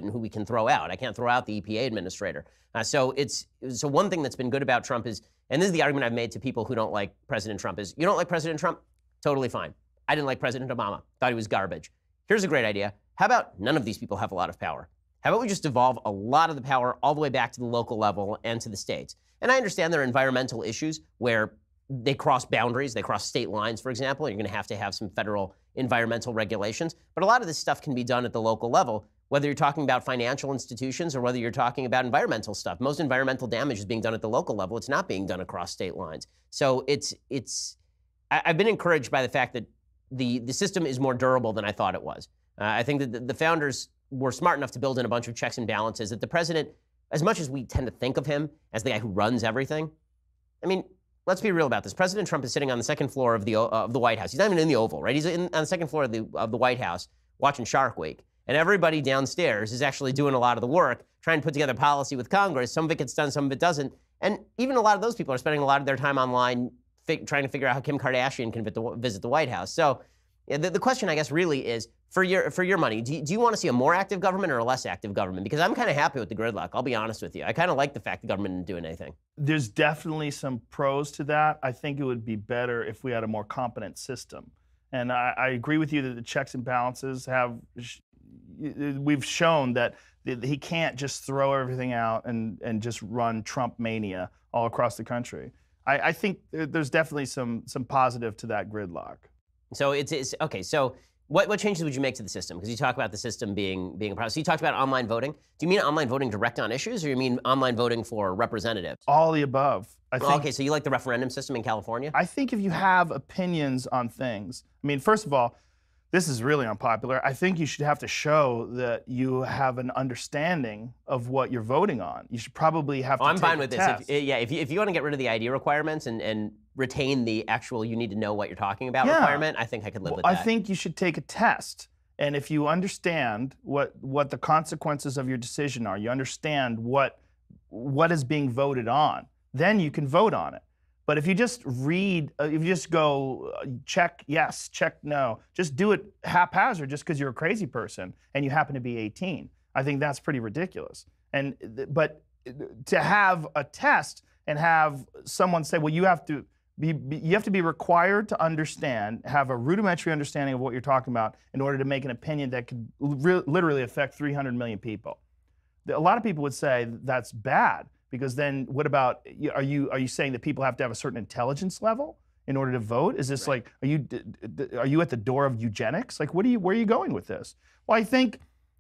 and who we can throw out. I can't throw out the EPA administrator. So one thing that's been good about Trump is, and this is the argument I've made to people who don't like President Trump, is you don't like President Trump? Totally fine. I didn't like President Obama. Thought he was garbage. Here's a great idea. How about none of these people have a lot of power? How about we just devolve a lot of the power all the way back to the local level and to the states? And I understand there are environmental issues where they cross boundaries, they cross state lines, for example. You're going to have some federal environmental regulations. But a lot of this stuff can be done at the local level, whether you're talking about financial institutions or whether you're talking about environmental stuff. Most environmental damage is being done at the local level. It's not being done across state lines. So I've been encouraged by the fact that the system is more durable than I thought it was. I think that the founders were smart enough to build in a bunch of checks and balances that the president, as much as we tend to think of him as the guy who runs everything, I mean, let's be real about this. President Trump is sitting on the second floor of the White House. He's not even in the Oval, right? He's on the second floor of the White House watching Shark Week. And everybody downstairs is actually doing a lot of the work, trying to put together policy with Congress. Some of it gets done, some of it doesn't. And even a lot of those people are spending a lot of their time online trying to figure out how Kim Kardashian can visit the White House. So the question, I guess, really is, for your money, do you want to see a more active government or a less active government? Because I'm kind of happy with the gridlock. I'll be honest with you. I kind of like the fact the government isn't doing anything. There's definitely some pros to that. I think it would be better if we had a more competent system. And I agree with you that the checks and balances we've shown that he can't just throw everything out and just run Trump mania all across the country. I think there's definitely some positive to that gridlock. So it's okay. So what changes would you make to the system? Because you talk about the system being a problem. So you talked about online voting. Do you mean online voting direct on issues, or you mean online voting for representatives? All the above. I think, okay, so you like the referendum system in California? I think if you have opinions on things, I mean, first of all, this is really unpopular. I think you should have to show that you have an understanding of what you're voting on. You should probably have to I'm take fine a with test. this. If you want to get rid of the ID requirements and retain the actual you need to know what you're talking about requirement, I think I could live with that. I think you should take a test. And if you understand what the consequences of your decision are, you understand what is being voted on, then you can vote on it. But if you just read, if you just go check yes, check no, just do it haphazard just because you're a crazy person and you happen to be 18, I think that's pretty ridiculous. But to have a test and have someone say, well, you have to be required to understand, have a rudimentary understanding of what you're talking about in order to make an opinion that could literally affect 300 million people. A lot of people would say that's bad. Because then, what about, are you saying that people have to have a certain intelligence level in order to vote? Is this like, are you at the door of eugenics? Like, where are you going with this? Well, I think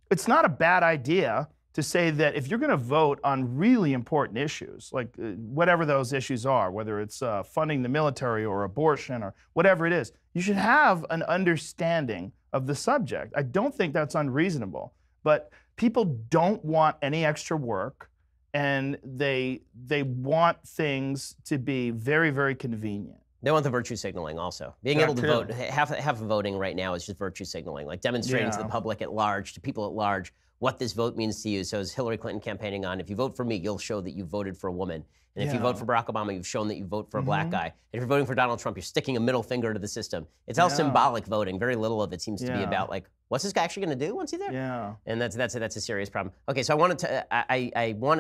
it's not a bad idea to say that if you're going to vote on really important issues, like whatever those issues are, whether it's funding the military or abortion or whatever it is, you should have an understanding of the subject. I don't think that's unreasonable. But people don't want any extra work. And they want things to be very, very convenient. They want the virtue signaling also. Being able to vote, half of voting right now is just virtue signaling, like demonstrating to the public at large, to people at large, what this vote means to you. So as Hillary Clinton campaigning on, if you vote for me, you'll show that you voted for a woman. And if you vote for Barack Obama, you've shown that you vote for a black guy. And if you're voting for Donald Trump, you're sticking a middle finger to the system. It's all symbolic voting. Very little of it seems to be about, like, what's this guy actually going to do once he's there? Yeah. And that's a serious problem. Okay, so I want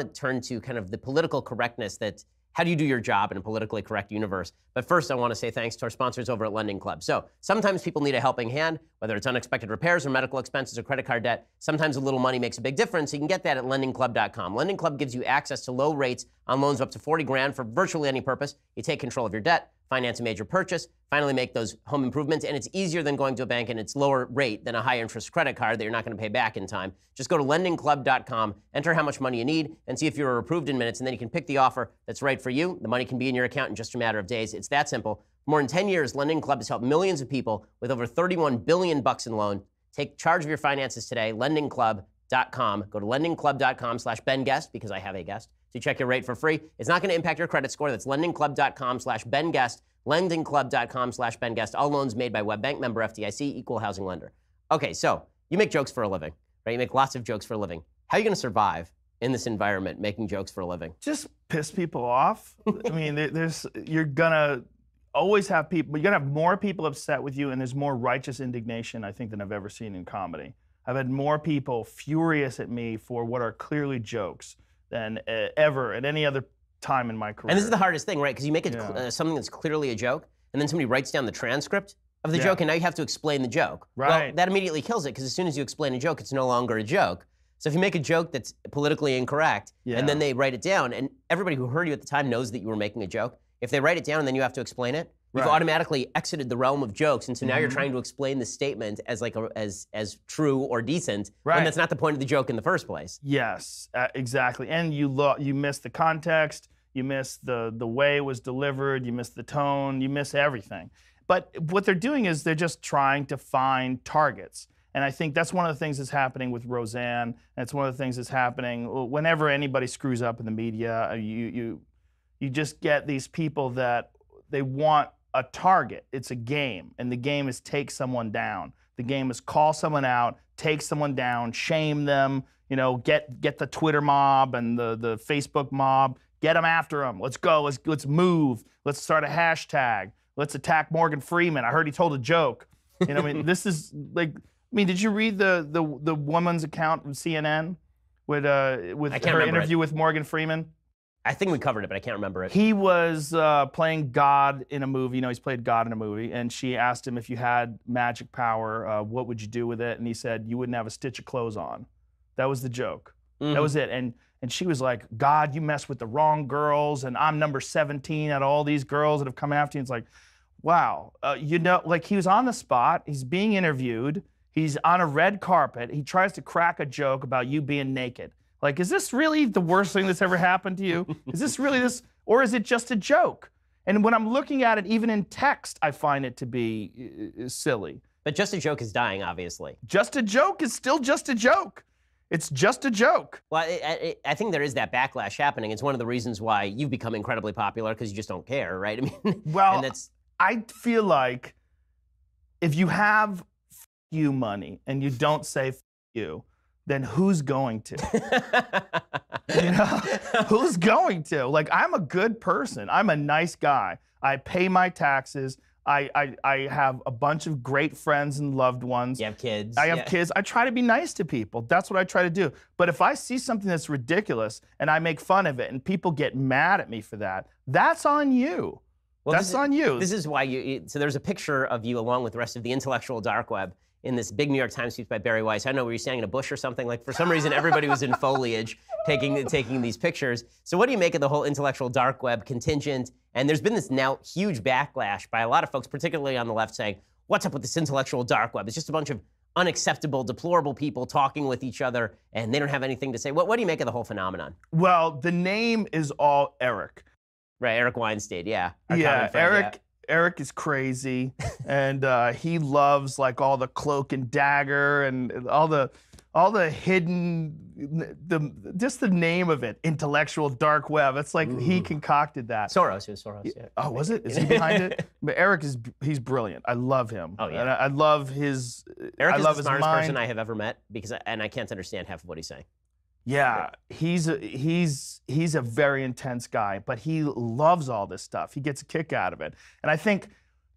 to turn to kind of the political correctness that, how do you do your job in a politically correct universe? But first, I want to say thanks to our sponsors over at Lending Club. So sometimes people need a helping hand, whether it's unexpected repairs or medical expenses or credit card debt. Sometimes a little money makes a big difference. You can get that at lendingclub.com. Lending Club gives you access to low rates on loans up to $40,000 for virtually any purpose. You take control of your debt, finance a major purchase, finally make those home improvements, and it's easier than going to a bank, and it's lower rate than a high-interest credit card that you're not going to pay back in time. Just go to lendingclub.com, enter how much money you need, and see if you're approved in minutes, and then you can pick the offer that's right for you. The money can be in your account in just a matter of days. It's that simple. For more than 10 years, Lending Club has helped millions of people with over $31 billion in loan. Take charge of your finances today, lendingclub.com. Go to lendingclub.com/BenGuest, because I have a guest, to check your rate for free. It's not going to impact your credit score. That's lendingclub.com/BenGuest. lendingclub.com/BenGuest. All loans made by WebBank, member FDIC, equal housing lender. Okay, so you make jokes for a living, right? You make lots of jokes for a living. How are you going to survive in this environment making jokes for a living? Just piss people off. I mean, you're going to always have people, you're going to have more people upset with you, and there's more righteous indignation, I think, than I've ever seen in comedy. I've had more people furious at me for what are clearly jokes than ever at any other time in my career. And this is the hardest thing, right? Because you make it Yeah. something that's clearly a joke, and then somebody writes down the transcript of the Yeah. joke, and now you have to explain the joke. Well, Right. that immediately kills it, because as soon as you explain a joke, it's no longer a joke. So if you make a joke that's politically incorrect, and then they write it down, and everybody who heard you at the time knows that you were making a joke, if they write it down and then you have to explain it, you've automatically exited the realm of jokes, and so now you're trying to explain the statement as like as true or decent, when that's not the point of the joke in the first place. Yes, exactly. And you miss the context, you miss the way it was delivered, you miss the tone, you miss everything. But what they're doing is they're just trying to find targets. And I think that's one of the things that's happening with Roseanne, and it's one of the things that's happening whenever anybody screws up in the media. You just get these people that they want a target. It's a game, and the game is take someone down. The game is call someone out, take someone down, shame them. You know, get the Twitter mob and the Facebook mob. Get them after them. Let's go. Let's move. Let's start a hashtag. Let's attack Morgan Freeman. I heard he told a joke. You know, I mean, this is like. I mean, did you read the woman's account from CNN with her interview with Morgan Freeman? I think we covered it, but I can't remember it. He was playing God in a movie. You know, he's played God in a movie. And she asked him if you had magic power, what would you do with it? And he said, you wouldn't have a stitch of clothes on. That was the joke. That was it. And she was like, God, you mess with the wrong girls, and I'm number 17 out of all these girls that have come after you. It's like, wow. You know, like he was on the spot. He's being interviewed. He's on a red carpet. He tries to crack a joke about you being naked. Like, is this really the worst thing that's ever happened to you? Is this really this, or is it just a joke? And when I'm looking at it, even in text, I find it to be silly. But just a joke is dying, obviously. Just a joke is still just a joke. It's just a joke. Well, I think there is that backlash happening. It's one of the reasons why you've become incredibly popular, because you just don't care, right? I mean, well, and that's... I feel like if you have you money and you don't say you, then who's going to? You know, who's going to? Like, I'm a good person. I'm a nice guy. I pay my taxes. I have a bunch of great friends and loved ones. You have kids. I have kids. I try to be nice to people. That's what I try to do. But if I see something that's ridiculous and I make fun of it and people get mad at me for that, that's on you. Well, that's on you. This is why so there's a picture of you along with the rest of the intellectual dark web in this big New York Times piece by Barry Weiss. I don't know, were you standing in a bush or something? Like, for some reason, everybody was in foliage taking these pictures. So what do you make of the whole intellectual dark web contingent? And there's been this now huge backlash by a lot of folks, particularly on the left, saying, what's up with this intellectual dark web? It's just a bunch of unacceptable, deplorable people talking with each other, and they don't have anything to say. What do you make of the whole phenomenon? Well, the name is all Eric. Right, Eric Weinstein, yeah. Yeah, Eric is crazy, and he loves like all the cloak and dagger and all the hidden, just the name of it, intellectual dark web. It's like he concocted that. Soros, it was Soros. Yeah. Oh, was it? Is he behind it? But Eric he's brilliant. I love him. Oh yeah. And I love his. Eric I is love the his smartest mind. person I have ever met, and I can't understand half of what he's saying. Yeah, he's a very intense guy, but he loves all this stuff. He gets a kick out of it. And I think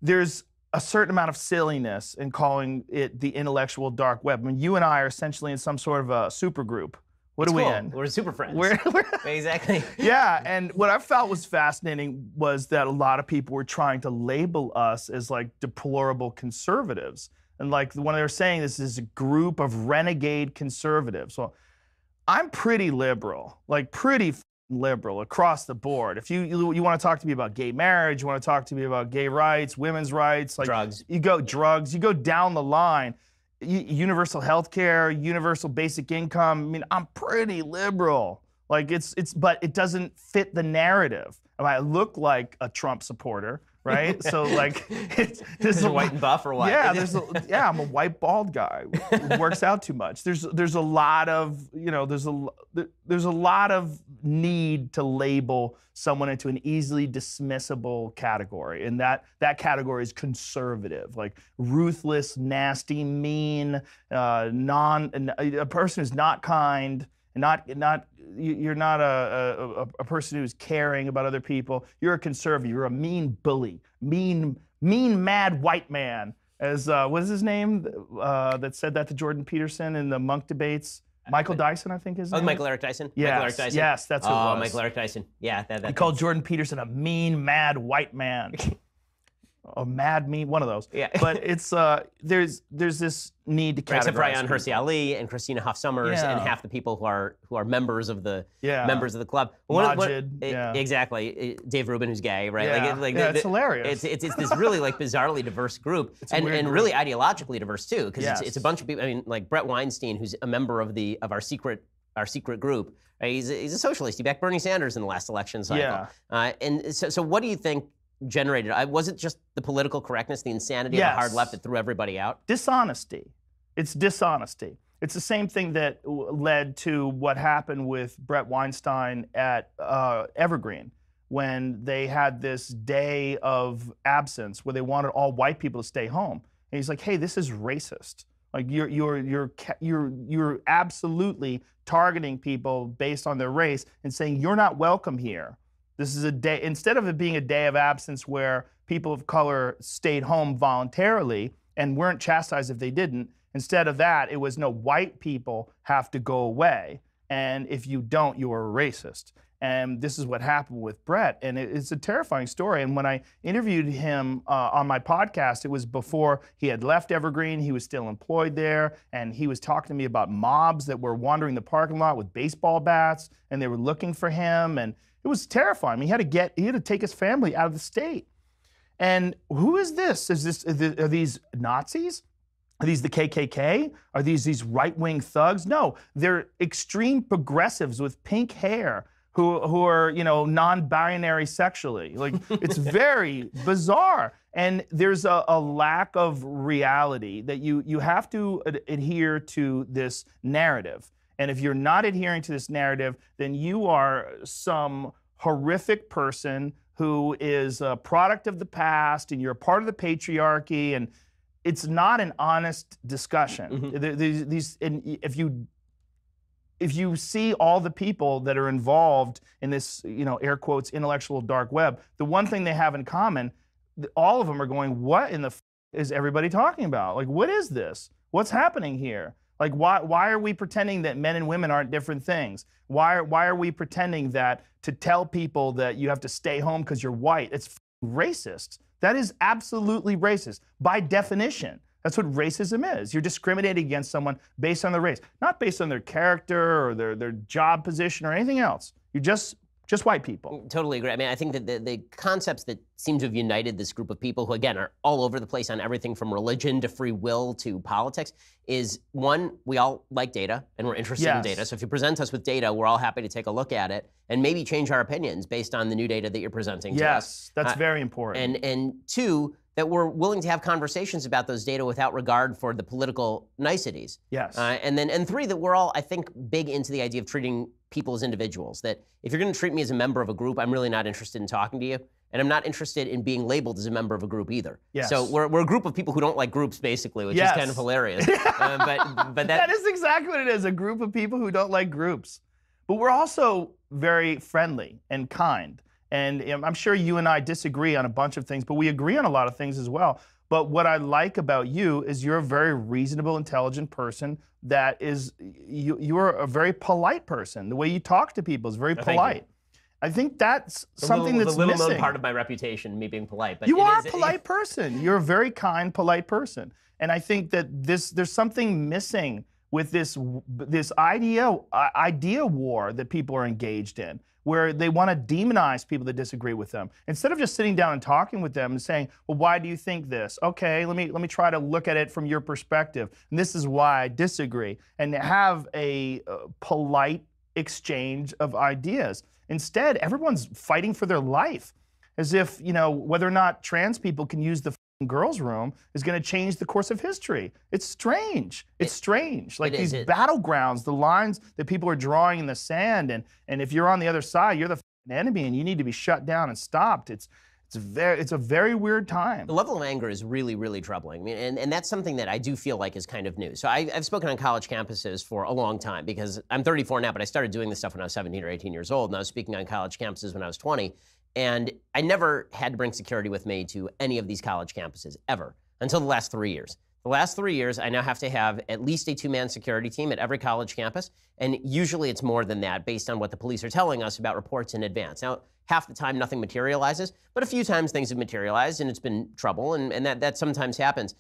there's a certain amount of silliness in calling it the intellectual dark web. I mean, you and I are essentially in some sort of a super group. What are we in? We're super friends. We're exactly. Yeah, and what I felt was fascinating was that a lot of people were trying to label us as like deplorable conservatives. And like when they were saying this is a group of renegade conservatives. Well, I'm pretty liberal, like pretty liberal across the board. If you want to talk to me about gay marriage, you want to talk to me about gay rights, women's rights, like drugs. You go down the line. Universal health care, universal basic income. I mean, I'm pretty liberal. Like but it doesn't fit the narrative. I mean, I look like a Trump supporter, right? So like, Is it white and buff or what? Yeah, I'm a white bald guy. It works out too much. There's a lot of there's a lot of need to label someone into an easily dismissible category, and that category is conservative, like ruthless, nasty, mean, a person who's not kind. You're not a person who's caring about other people. You're a conservative. You're a mean bully, mean mad white man As what is his name that said that to Jordan Peterson in the Monk debates? Michael Dyson, I think his name. Oh, Michael Eric Dyson? Yes, Michael Eric Dyson? yes, that's who it was. Michael Eric Dyson. Yeah. He called Jordan Peterson a mean, mad white man. A mad mean, one of those. Yeah. But it's there's this need to categorize. Except for Ayaan Hirsi Ali and Christina Hoff Sommers and half the people who are members of the club. Majid, exactly. Dave Rubin, who's gay, right? Yeah. It's hilarious. It's this really like bizarrely diverse group and really ideologically diverse too, because it's a bunch of people. I mean, like Brett Weinstein, who's a member of our secret group. Right? He's a socialist. He backed Bernie Sanders in the last election cycle. Yeah. And so what do you think generated? Was it just the political correctness, the insanity of the hard left that threw everybody out? Dishonesty. It's dishonesty. It's the same thing that led to what happened with Brett Weinstein at Evergreen when they had this day of absence where they wanted all white people to stay home. And he's like, "Hey, this is racist. Like you're absolutely targeting people based on their race and saying you're not welcome here. This is a day, instead of it being a day of absence where people of color stayed home voluntarily and weren't chastised if they didn't, instead of that, it was no, white people have to go away. And if you don't, you are a racist." And this is what happened with Brett. And it's a terrifying story. And when I interviewed him on my podcast, it was before he had left Evergreen. He was still employed there. And he was talking to me about mobs that were wandering the parking lot with baseball bats. And they were looking for him. And it was terrifying. He had to take his family out of the state. And who is this? Are these Nazis? Are these the KKK? Are these right-wing thugs? No, they're extreme progressives with pink hair who are, non-binary sexually. Like, it's very bizarre. And there's a lack of reality that you have to adhere to this narrative. And if you're not adhering to this narrative, then you are some horrific person who is a product of the past, and you're a part of the patriarchy, and it's not an honest discussion. Mm-hmm. If you see all the people that are involved in this, air quotes, intellectual dark web, the one thing they have in common, all of them are going, what in the is everybody talking about? Like, what is this? What's happening here? Like, why are we pretending that men and women aren't different things? Why are we pretending that to tell people that you have to stay home because you're white? It's racist. That is absolutely racist by definition. That's what racism is. You're discriminating against someone based on their race, not based on their character or their job position or anything else. You're just white people. Totally agree. I mean, I think that the concepts that seem to have united this group of people, who again are all over the place on everything from religion to free will to politics, is one, we all like data and we're interested in data. So if you present us with data, we're all happy to take a look at it and maybe change our opinions based on the new data that you're presenting to us. Yes, that's very important. And two, that we're willing to have conversations about those data without regard for the political niceties. Yes. And three, that we're all, I think, big into the idea of treating people as individuals. That if you're going to treat me as a member of a group, I'm really not interested in talking to you. And I'm not interested in being labeled as a member of a group either. Yes. So we're a group of people who don't like groups, basically, which is kind of hilarious. But that is exactly what it is, a group of people who don't like groups. But we're also very friendly and kind. And I'm sure you and I disagree on a bunch of things, but we agree on a lot of things as well. But what I like about you is you're a very reasonable, intelligent person that is, you're a very polite person. The way you talk to people is very polite. I think that's something that's missing. The little known part of my reputation, me being polite. But you are a polite person. You're a very kind, polite person. And I think that there's something missing with this idea war that people are engaged in, where they want to demonize people that disagree with them. Instead of just sitting down and talking with them and saying, well, why do you think this? Okay, let me try to look at it from your perspective. And this is why I disagree. And have a polite exchange of ideas. Instead, everyone's fighting for their life, as if, whether or not trans people can use the girls' room is going to change the course of history. It's strange. It's strange. Like these battlegrounds, the lines that people are drawing in the sand, and if you're on the other side, you're the enemy, and you need to be shut down and stopped. It's a very weird time. The level of anger is really, really troubling. I mean, and that's something that I do feel like is kind of new. So I've spoken on college campuses for a long time, because I'm 34 now, but I started doing this stuff when I was 17 or 18 years old, and I was speaking on college campuses when I was 20. And I never had to bring security with me to any of these college campuses, ever. until the last 3 years. The last 3 years, I now have to have at least a 2-man security team at every college campus, and usually it's more than that based on what the police are telling us about reports in advance. Now, half the time nothing materializes, but a few times things have materialized and it's been trouble, and that sometimes happens.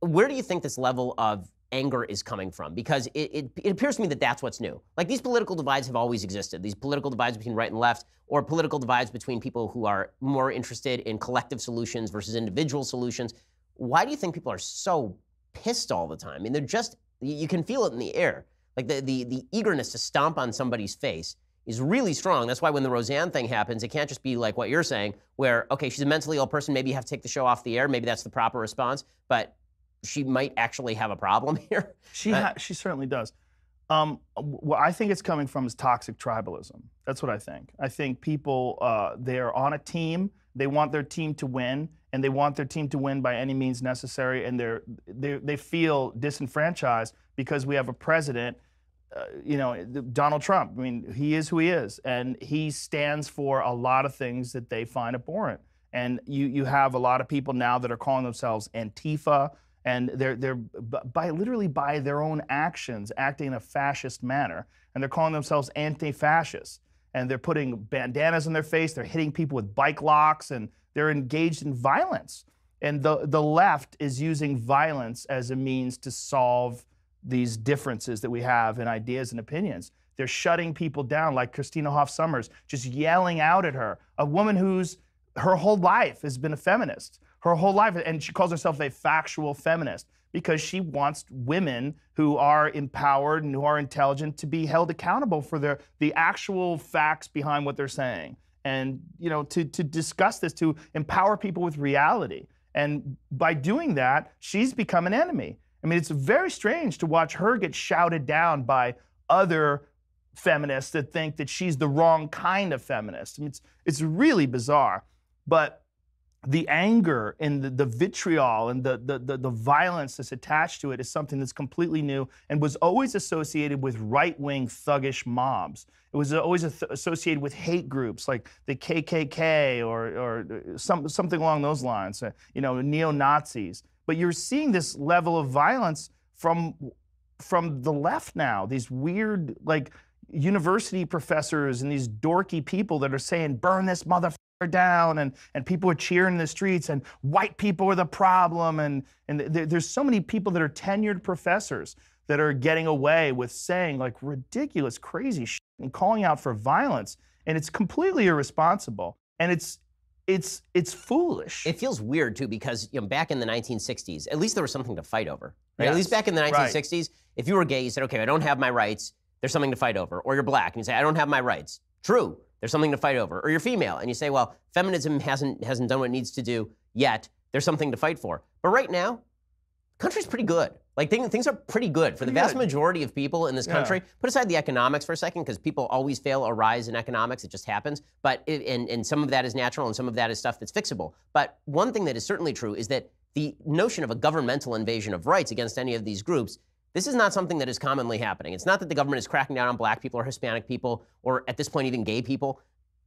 Where do you think this level of anger is coming from? Because it appears to me that that's what's new. Like, these political divides have always existed. These political divides between right and left, or political divides between people who are more interested in collective solutions versus individual solutions. Why do you think people are so pissed all the time? I mean, they're just, you can feel it in the air. Like the eagerness to stomp on somebody's face is really strong. That's why when the Roseanne thing happens, it can't just be like what you're saying, where, okay, she's a mentally ill person, maybe you have to take the show off the air, maybe that's the proper response, but she might actually have a problem here. She certainly does. What I think it's coming from is toxic tribalism. That's what I think. I think people, they're on a team, they want their team to win, and they want their team to win by any means necessary, and they feel disenfranchised because we have a president, Donald Trump. I mean, he is who he is, and he stands for a lot of things that they find abhorrent. And you have a lot of people now that are calling themselves Antifa, and they're literally by their own actions acting in a fascist manner, and they're calling themselves anti-fascists, and they're putting bandanas on their face, they're hitting people with bike locks, and they're engaged in violence. And the left is using violence as a means to solve these differences that we have in ideas and opinions. They're shutting people down, like Christina Hoff Sommers, just yelling out at her, a woman who's her whole life has been a feminist, her whole life, and she calls herself a factual feminist because she wants women who are empowered and who are intelligent to be held accountable for the actual facts behind what they're saying. And to discuss this, to empower people with reality. And by doing that, she's become an enemy. I mean, it's very strange to watch her get shouted down by other feminists that think that she's the wrong kind of feminist. I mean, it's really bizarre. But the anger and the vitriol and the violence that's attached to it is something that's completely new and was always associated with right-wing thuggish mobs. It was always associated with hate groups like the KKK or something along those lines, neo-Nazis. But you're seeing this level of violence from the left now, these weird, like, university professors and these dorky people that are saying, burn this motherfucker down, and people are cheering in the streets, and white people are the problem, and there's so many people that are tenured professors that are getting away with saying like ridiculous, crazy shit and calling out for violence, and it's completely irresponsible, and it's foolish. It feels weird too because back in the 1960s, at least there was something to fight over. Right? Yes. At least back in the 1960s, Right. If you were gay, you said, okay, I don't have my rights. There's something to fight over. Or you're black and you say, I don't have my rights. True. There's something to fight over. Or you're female and you say, well, feminism hasn't done what it needs to do yet. There's something to fight for. But right now, the country's pretty good. Like things are pretty good for the vast majority of people in this country. Put aside the economics for a second, because people always fail a rise in economics. It just happens. But and some of that is natural, and some of that is stuff that's fixable. But one thing that is certainly true is that the notion of a governmental invasion of rights against any of these groups, this is not something that is commonly happening. It's not that the government is cracking down on black people or Hispanic people, or at this point even gay people.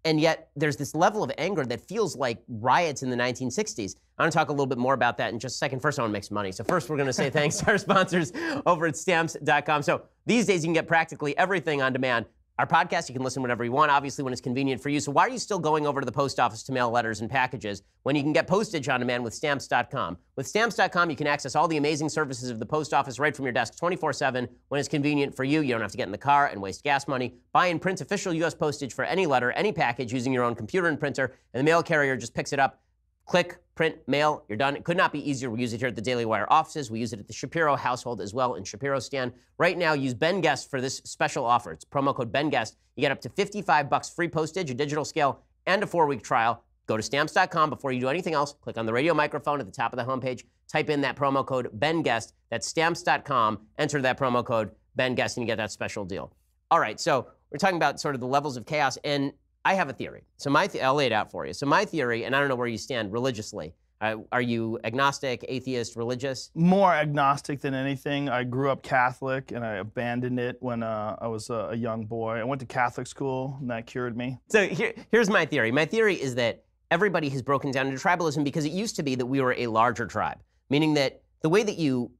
And yet there's this level of anger that feels like riots in the 1960s. I want to talk a little bit more about that in just a second. First, I want to make some money. So first, we're going to say thanks to our sponsors over at Stamps.com. So these days, you can get practically everything on demand. Our podcast, you can listen whenever you want, obviously when it's convenient for you. So why are you still going over to the post office to mail letters and packages when you can get postage on demand with Stamps.com? With Stamps.com, you can access all the amazing services of the post office right from your desk 24/7 when it's convenient for you. You don't have to get in the car and waste gas money. Buy and print official U.S. postage for any letter, any package using your own computer and printer, and the mail carrier just picks it up. Click, print, mail, you're done. It could not be easier. We use it here at the Daily Wire offices. We use it at the Shapiro household as well in Shapiro Stan. Right now, use Ben Guest for this special offer. It's promo code Ben Guest. You get up to $55 free postage, a digital scale, and a 4-week trial. Go to Stamps.com before you do anything else. Click on the radio microphone at the top of the homepage. Type in that promo code Ben Guest. That's Stamps.com. Enter that promo code Ben Guest, and you get that special deal. All right, so we're talking about sort of the levels of chaos, and I have a theory. So I'll lay it out for you. So my theory, and I don't know where you stand religiously. Are you agnostic, atheist, religious? More agnostic than anything. I grew up Catholic, and I abandoned it when I was a young boy. I went to Catholic school, and that cured me. So here's my theory. My theory is that everybody has broken down into tribalism because it used to be that we were a larger tribe, meaning that the way that you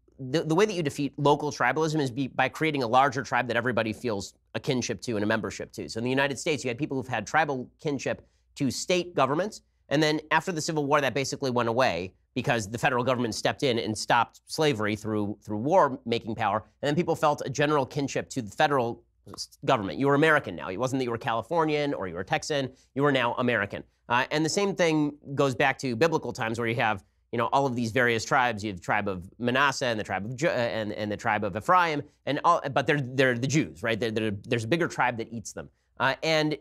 defeat local tribalism is by creating a larger tribe that everybody feels a kinship to and a membership to. So in the United States, you had people who've had tribal kinship to state governments, and then after the Civil War, that basically went away because the federal government stepped in and stopped slavery through war-making power, and then people felt a general kinship to the federal government. You were American now. It wasn't that you were Californian or you were Texan. You were now American. And the same thing goes back to biblical times where you have all of these various tribes. You have the tribe of Manasseh and the tribe of and the tribe of Ephraim, but they're the Jews, right? There's a bigger tribe that eats them. And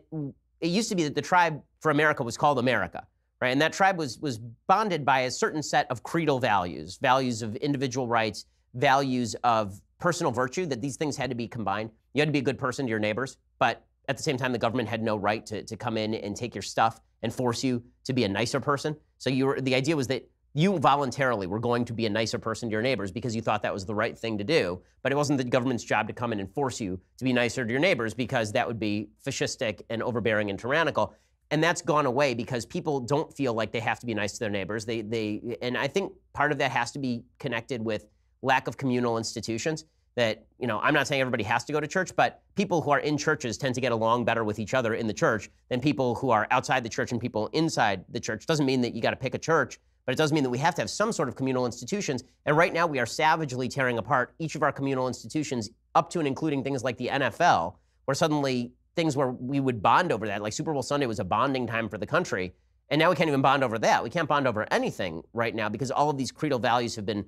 it used to be that the tribe for America was called America, right? And that tribe was bonded by a certain set of creedal values, values of individual rights, values of personal virtue, that these things had to be combined. You had to be a good person to your neighbors, but at the same time, the government had no right to come in and take your stuff and force you to be a nicer person. So the idea was that you voluntarily were going to be a nicer person to your neighbors because you thought that was the right thing to do, but it wasn't the government's job to come in and force you to be nicer to your neighbors because that would be fascistic and overbearing and tyrannical. And that's gone away because people don't feel like they have to be nice to their neighbors. And I think part of that has to be connected with lack of communal institutions. That, I'm not saying everybody has to go to church, but people who are in churches tend to get along better with each other in the church than people who are outside the church and people inside the church. Doesn't mean that you got to pick a church, but it does mean that we have to have some sort of communal institutions. And right now we are savagely tearing apart each of our communal institutions up to and including things like the NFL, where suddenly things where we would bond over that, like Super Bowl Sunday was a bonding time for the country. And now we can't even bond over that. We can't bond over anything right now because all of these creedal values have been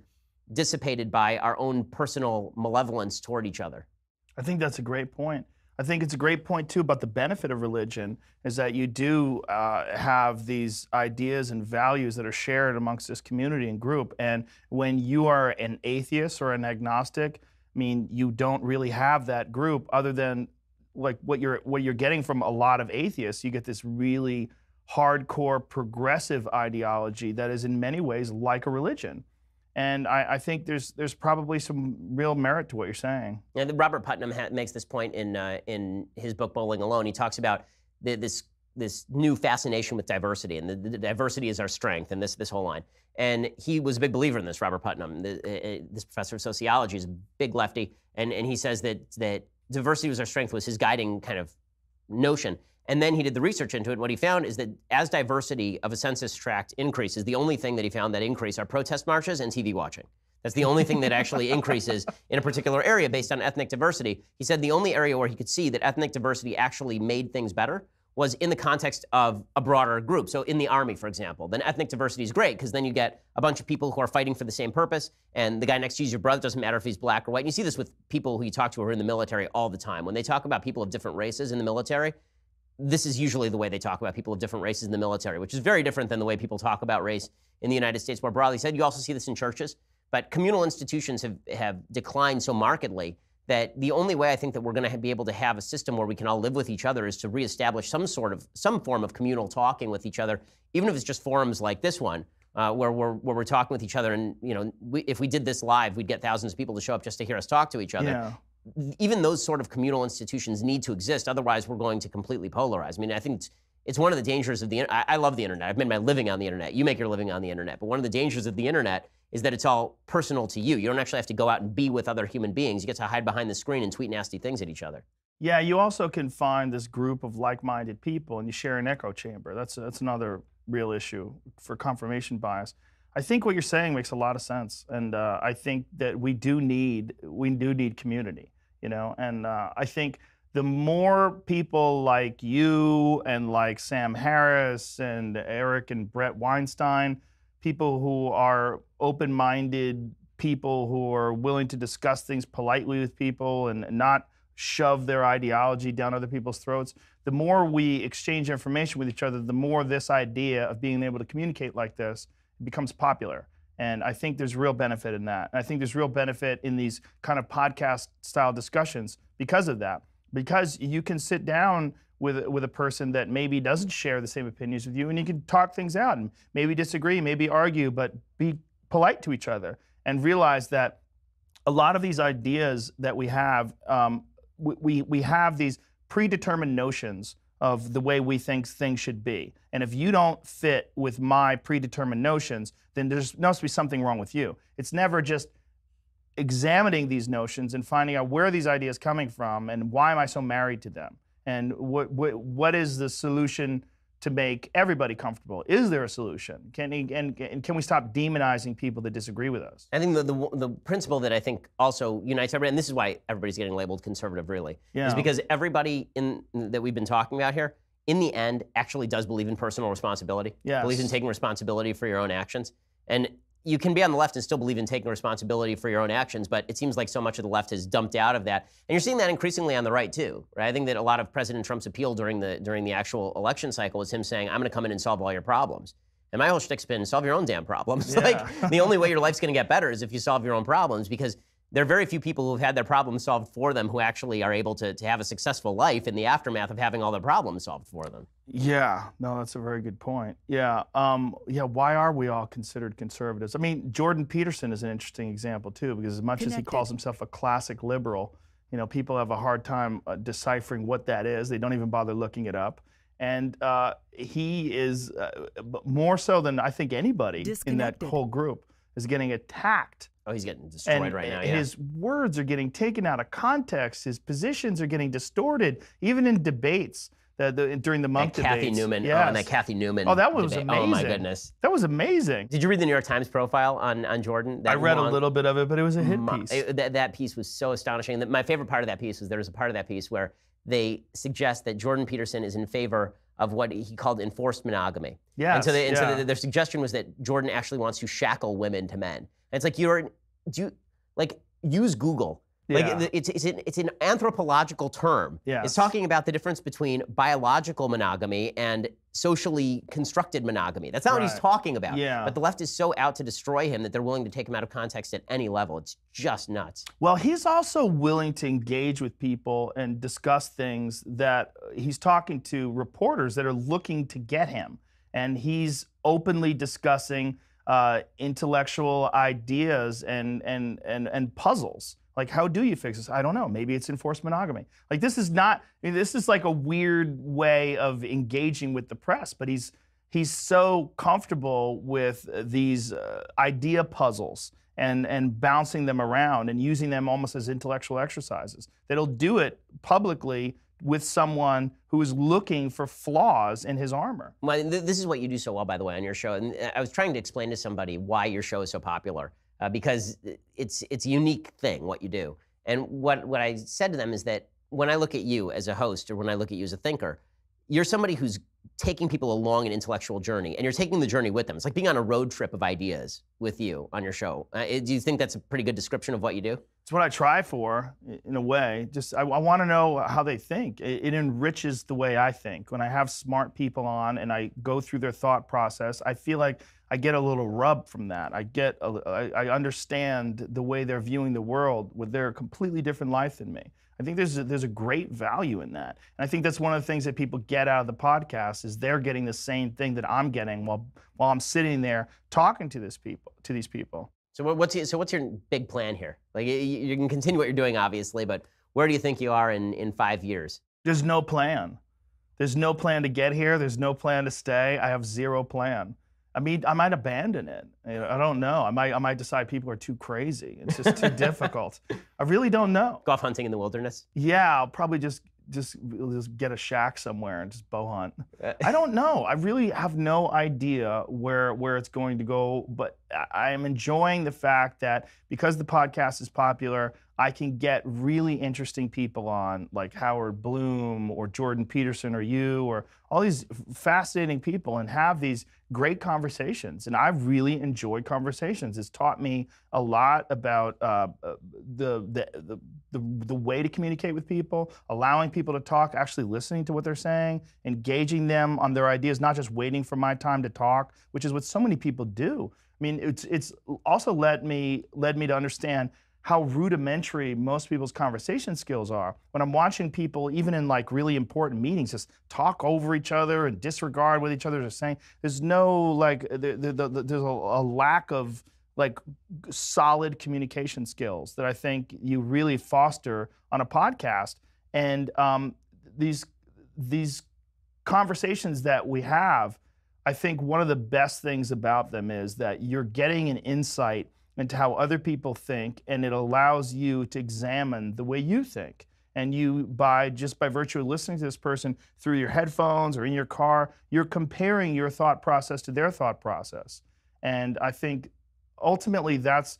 dissipated by our own personal malevolence toward each other. I think that's a great point. I think it's a great point, too, about the benefit of religion is that you do have these ideas and values that are shared amongst this community and group. And when you are an atheist or an agnostic, you don't really have that group other than like what you're getting from a lot of atheists. You get this really hardcore progressive ideology that is in many ways like a religion. And I think there's probably some real merit to what you're saying. Yeah, Robert Putnam makes this point in his book Bowling Alone. He talks about this new fascination with diversity, and the diversity is our strength, and this whole line. And he was a big believer in this, Robert Putnam. This professor of sociology is a big lefty, and he says that diversity was our strength was his guiding kind of notion. And then he did the research into it. What he found is that as diversity of a census tract increases, the only thing that he found that increase are protest marches and TV watching. That's the only thing that actually increases in a particular area based on ethnic diversity. He said the only area where he could see that ethnic diversity actually made things better was in the context of a broader group. So in the Army, for example, then ethnic diversity is great because then you get a bunch of people who are fighting for the same purpose, and the guy next to you is your brother. Doesn't matter if he's black or white. And you see this with people who you talk to who are in the military all the time. When they talk about people of different races in the military, this is usually the way they talk about people of different races in the military, which is very different than the way people talk about race in the United States more broadly said. You also see this in churches, but communal institutions have declined so markedly that the only way I think that we're going to be able to have a system where we can all live with each other is to reestablish some form of communal talking with each other, even if it's just forums like this one, where we're talking with each other. And if we did this live, we'd get thousands of people to show up just to hear us talk to each other. Yeah. Even those sort of communal institutions need to exist. Otherwise, we're going to completely polarize. I think it's one of the dangers of the internet. I love the internet. I've made my living on the internet. You make your living on the internet. But one of the dangers of the internet is that it's all personal to you. You don't actually have to go out and be with other human beings. You get to hide behind the screen and tweet nasty things at each other. Yeah, you also can find this group of like-minded people and you share an echo chamber. That's another real issue for confirmation bias. I think what you're saying makes a lot of sense, and I think that we do need community, and I think the more people like you and like Sam Harris and Eric and Brett Weinstein, people who are open-minded, people who are willing to discuss things politely with people and not shove their ideology down other people's throats, the more we exchange information with each other, the more this idea of being able to communicate like this becomes popular. And I think there's real benefit in that. And I think there's real benefit in these kind of podcast-style discussions because of that. Because you can sit down with a person that maybe doesn't share the same opinions with you, and you can talk things out and maybe disagree, maybe argue, but be polite to each other and realize that a lot of these ideas that we have, we have these predetermined notions of the way we think things should be. And if you don't fit with my predetermined notions, then there must be something wrong with you. It's never just examining these notions and finding out where are these ideas coming from and why am I so married to them? And what is the solution to make everybody comfortable? Is there a solution? Can we stop demonizing people that disagree with us? I think the principle that I think also unites everybody, and this is why everybody's getting labeled conservative really, is because everybody that we've been talking about here, in the end, actually does believe in personal responsibility, believes in taking responsibility for your own actions. And you can be on the left and still believe in taking responsibility for your own actions, but it seems like so much of the left has dumped out of that. And you're seeing that increasingly on the right too, right? I think that a lot of President Trump's appeal during the actual election cycle was him saying, I'm gonna come in and solve all your problems. And my whole shtick's been, solve your own damn problems. Yeah. Like, the only way your life's gonna get better is if you solve your own problems, because there are very few people who've had their problems solved for them who actually are able to have a successful life in the aftermath of having all their problems solved for them. Yeah, no, that's a very good point. Yeah, why are we all considered conservatives? I mean, Jordan Peterson is an interesting example too, because as much as he calls himself a classic liberal, people have a hard time deciphering what that is. They don't even bother looking it up. And he is, more so than I think anybody in that whole group, is getting attacked. Oh, he's getting destroyed right now, yeah. His words are getting taken out of context. His positions are getting distorted, even in debates. During the month debates. Kathy Newman, yes. and that Kathy Newman Oh, that was debate. amazing. Oh my goodness. That was amazing. Did you read the New York Times profile on Jordan? I read a little bit of it, but it was a hit piece. That piece was so astonishing. My favorite part of that piece was there was a part of that piece where they suggest that Jordan Peterson is in favor of what he called enforced monogamy. Yes, And so their suggestion was that Jordan actually wants to shackle women to men. And it's like, use Google. Yeah. Like it's an anthropological term. Yes. It's talking about the difference between biological monogamy and socially constructed monogamy. That's not what he's talking about. Yeah. But the left is so out to destroy him that they're willing to take him out of context at any level. It's just nuts. Well, he's also willing to engage with people and discuss things that he's talking to reporters that are looking to get him. And he's openly discussing intellectual ideas and puzzles. Like, how do you fix this? I don't know. Maybe it's enforced monogamy. Like, this is like a weird way of engaging with the press, but he's so comfortable with these idea puzzles and bouncing them around and using them almost as intellectual exercises that he'll do it publicly with someone who is looking for flaws in his armor. Well, this is what you do so well, by the way, on your show. And I was trying to explain to somebody why your show is so popular. Because it's a unique thing, what you do. And what I said to them is that when I look at you as a host or when I look at you as a thinker, you're somebody who's taking people along an intellectual journey, and you're taking the journey with them. It's like being on a road trip of ideas with you on your show. Do you think that's a pretty good description of what you do? It's what I try for, in a way. Just I want to know how they think. It enriches the way I think. When I have smart people on and I go through their thought process, I feel like I get a little rub from that. I understand the way they're viewing the world with their completely different life than me. I think there's a great value in that. And I think that's one of the things that people get out of the podcast is they're getting the same thing that I'm getting while I'm sitting there talking to these people. So what's your big plan here? Like, you can continue what you're doing, obviously, but where do you think you are in 5 years? There's no plan. There's no plan to get here. There's no plan to stay. I have zero plan. I mean, I might abandon it. I don't know. I might decide people are too crazy. It's just too difficult. I really don't know. Go off hunting in the wilderness? Yeah, I'll probably just get a shack somewhere and just bow hunt. I don't know. I really have no idea where it's going to go, but I am enjoying the fact that because the podcast is popular, I can get really interesting people on, like Howard Bloom or Jordan Peterson or you or all these fascinating people and have these great conversations. And I've really enjoyed conversations. It's taught me a lot about the way to communicate with people, allowing people to talk, actually listening to what they're saying, engaging them on their ideas, not just waiting for my time to talk, which is what so many people do. I mean, it's also led me to understand how rudimentary most people's conversation skills are. When I'm watching people, even in like really important meetings, just talk over each other and disregard what each other is saying, there's no like, there's a lack of like solid communication skills that I think you really foster on a podcast. And these conversations that we have, I think one of the best things about them is that you're getting an insight into how other people think, and it allows you to examine the way you think. And you, by virtue of listening to this person through your headphones or in your car, you're comparing your thought process to their thought process. And I think ultimately that's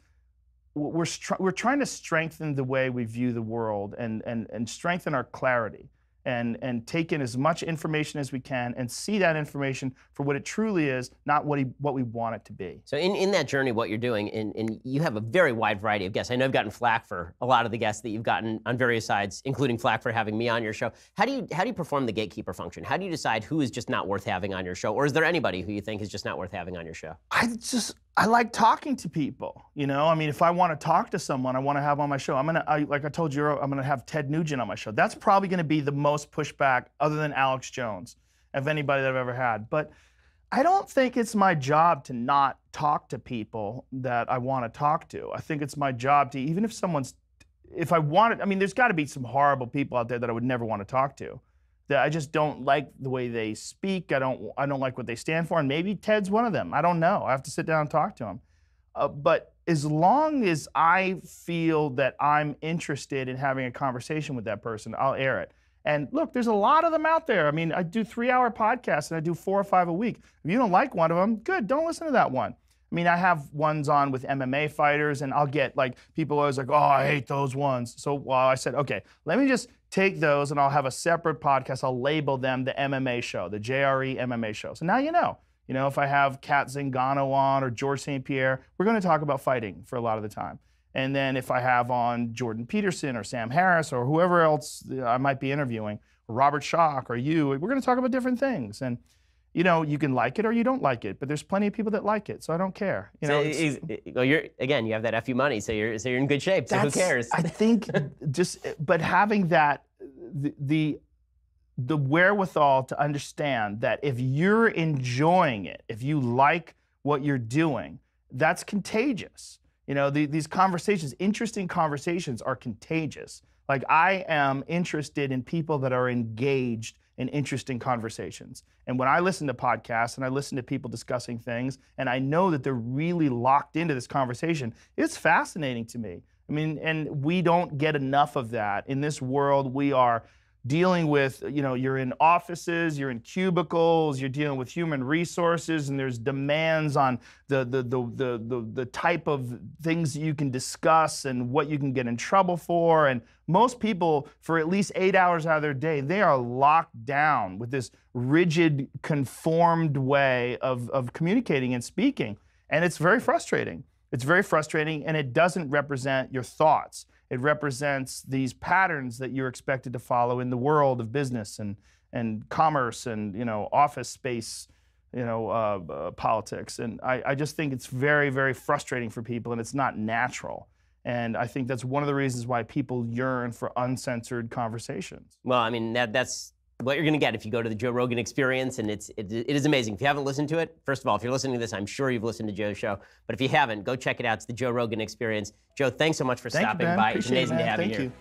we're trying to strengthen the way we view the world and strengthen our clarity. And take in as much information as we can and see that information for what it truly is, not what we want it to be. So in that journey, what you're doing, and you have a very wide variety of guests. I know I've gotten flack for a lot of the guests that you've gotten on various sides, including flack for having me on your show. How do you perform the gatekeeper function? How do you decide who is just not worth having on your show? Or is there anybody who you think is just not worth having on your show? I like talking to people, you know? I mean, if I want to talk to someone I want to have on my show, like I told you, I'm gonna have Ted Nugent on my show. That's probably gonna be the most pushback, other than Alex Jones, of anybody that I've ever had. But I don't think it's my job to not talk to people that I want to talk to. I think it's my job to, even if there's got to be some horrible people out there that I would never want to talk to. That I just don't like the way they speak. I don't like what they stand for, and maybe Ted's one of them. I don't know. I have to sit down and talk to him. But as long as I feel that I'm interested in having a conversation with that person, I'll air it. And look, there's a lot of them out there. I mean, I do 3-hour podcasts and I do 4 or 5 a week. If you don't like one of them, good, don't listen to that one. I mean, I have ones on with MMA fighters, and I'll get like people always like, oh, I hate those ones. So I said, okay, let me just take those and I'll have a separate podcast. I'll label them the MMA show, the JRE MMA show. So now you know. You know, if I have Kat Zingano on or George St. Pierre, we're going to talk about fighting for a lot of the time. And then if I have on Jordan Peterson or Sam Harris or whoever else I might be interviewing, or Robert Schock or you, we're going to talk about different things. And you know, you can like it or you don't like it, but there's plenty of people that like it, so I don't care. You know, well, you have that FU money, so you're in good shape. So who cares? I think but having that the wherewithal to understand that if you're enjoying it, if you like what you're doing, that's contagious. You know, these conversations, interesting conversations, are contagious. Like, I am interested in people that are engaged in interesting conversations. And when I listen to podcasts and I listen to people discussing things, and I know that they're really locked into this conversation, it's fascinating to me. I mean, and we don't get enough of that. In this world, we are dealing with, you know, you're in offices, you're in cubicles, you're dealing with human resources, and there's demands on the type of things that you can discuss and what you can get in trouble for. And most people, for at least 8 hours out of their day, they are locked down with this rigid, conformed way of communicating and speaking. And it's very frustrating. It's very frustrating, and it doesn't represent your thoughts. It represents these patterns that you're expected to follow in the world of business and commerce and, you know, office space, you know, politics. And I just think it's very, very frustrating for people, and it's not natural. And I think that's one of the reasons why people yearn for uncensored conversations. Well, I mean, that's what you're going to get if you go to the Joe Rogan Experience, and it is amazing. If you haven't listened to it, first of all, if you're listening to this, I'm sure you've listened to Joe's show. But if you haven't, go check it out. It's the Joe Rogan Experience. Joe, thanks so much for stopping by. It's amazing to have you here. Thank you.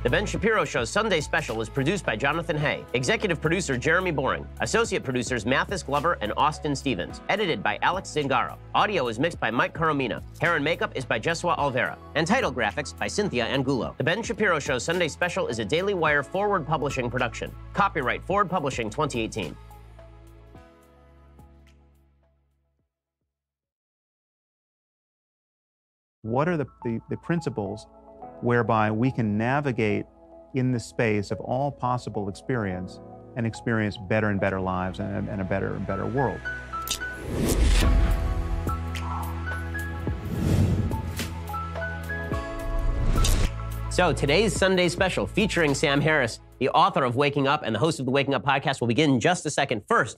The Ben Shapiro Show's Sunday Special is produced by Jonathan Hay, executive producer Jeremy Boring, associate producers Mathis Glover and Austin Stevens, edited by Alex Zingaro. Audio is mixed by Mike Coromina. Hair and makeup is by Jesua Alvera, and title graphics by Cynthia Angulo. The Ben Shapiro Show's Sunday Special is a Daily Wire Forward Publishing production. Copyright Forward Publishing 2018. What are the principles whereby we can navigate in the space of all possible experience and experience better and better lives and a better and better world? So today's Sunday Special, featuring Sam Harris, the author of Waking Up and the host of the Waking Up podcast, will begin in just a second. First,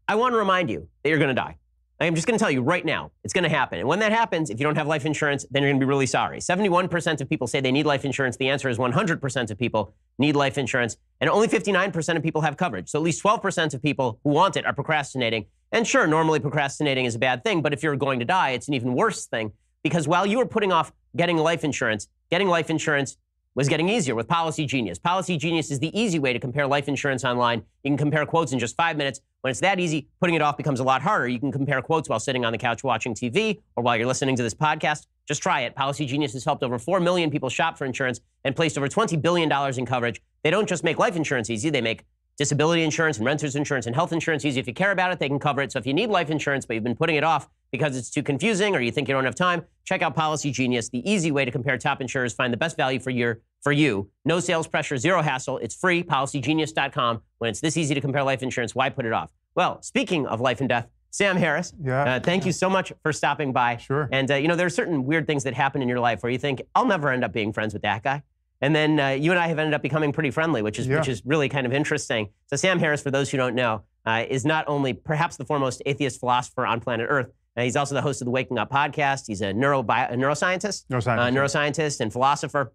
I want to remind you that you're going to die. I'm just going to tell you right now, it's going to happen. And when that happens, if you don't have life insurance, then you're going to be really sorry. 71% of people say they need life insurance. The answer is 100% of people need life insurance. And only 59% of people have coverage. So at least 12% of people who want it are procrastinating. And sure, normally procrastinating is a bad thing. But if you're going to die, it's an even worse thing. Because while you are putting off getting life insurance, getting life insurance was getting easier with Policy Genius. Policy Genius is the easy way to compare life insurance online. You can compare quotes in just 5 minutes. When it's that easy, putting it off becomes a lot harder. You can compare quotes while sitting on the couch watching TV or while you're listening to this podcast. Just try it. Policy Genius has helped over 4 million people shop for insurance and placed over $20 billion in coverage. They don't just make life insurance easy. They make disability insurance and renter's insurance and health insurance easy. If you care about it, they can cover it. So if you need life insurance, but you've been putting it off because it's too confusing or you think you don't have time, check out Policy Genius, the easy way to compare top insurers, find the best value for you. No sales pressure, zero hassle. It's free, policygenius.com. When it's this easy to compare life insurance, why put it off? Well, speaking of life and death, Sam Harris, thank you so much for stopping by. Sure. And, there are certain weird things that happen in your life where you think, I'll never end up being friends with that guy. And then you and I have ended up becoming pretty friendly, which is really kind of interesting. So Sam Harris, for those who don't know, is not only perhaps the foremost atheist philosopher on planet Earth, he's also the host of the Waking Up podcast. He's a neuroscientist and philosopher.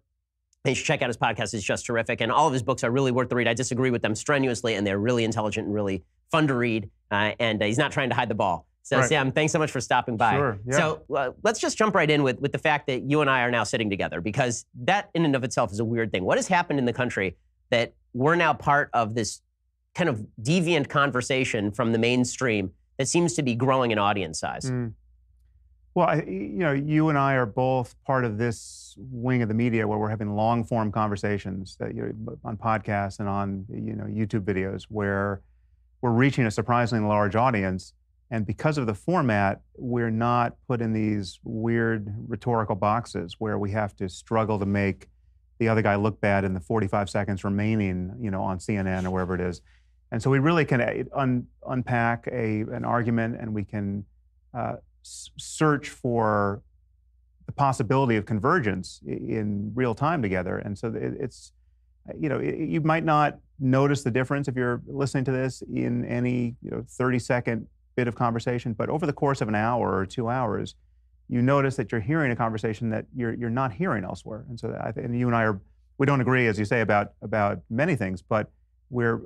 And you should check out his podcast. It's just terrific. And all of his books are really worth the read. I disagree with them strenuously, and they're really intelligent and really fun to read. And he's not trying to hide the ball. So, right. Sam, thanks so much for stopping by. Sure, yeah. So let's just jump right in with the fact that you and I are now sitting together, because that in and of itself is a weird thing. What has happened in the country that we're now part of this kind of deviant conversation from the mainstream that seems to be growing in audience size? Well, you and I are both part of this wing of the media where we're having long-form conversations that, on podcasts and on YouTube videos where we're reaching a surprisingly large audience. And because of the format, we're not put in these weird rhetorical boxes where we have to struggle to make the other guy look bad in the 45 seconds remaining, on CNN or wherever it is. And so we really can unpack an argument, and we can search for the possibility of convergence in real time together. And so it's, you might not notice the difference if you're listening to this in any 30-second bit of conversation, but over the course of an hour or 2 hours, you notice that you're hearing a conversation that you're not hearing elsewhere. And so, and you and I we don't agree, as you say, about many things, but we're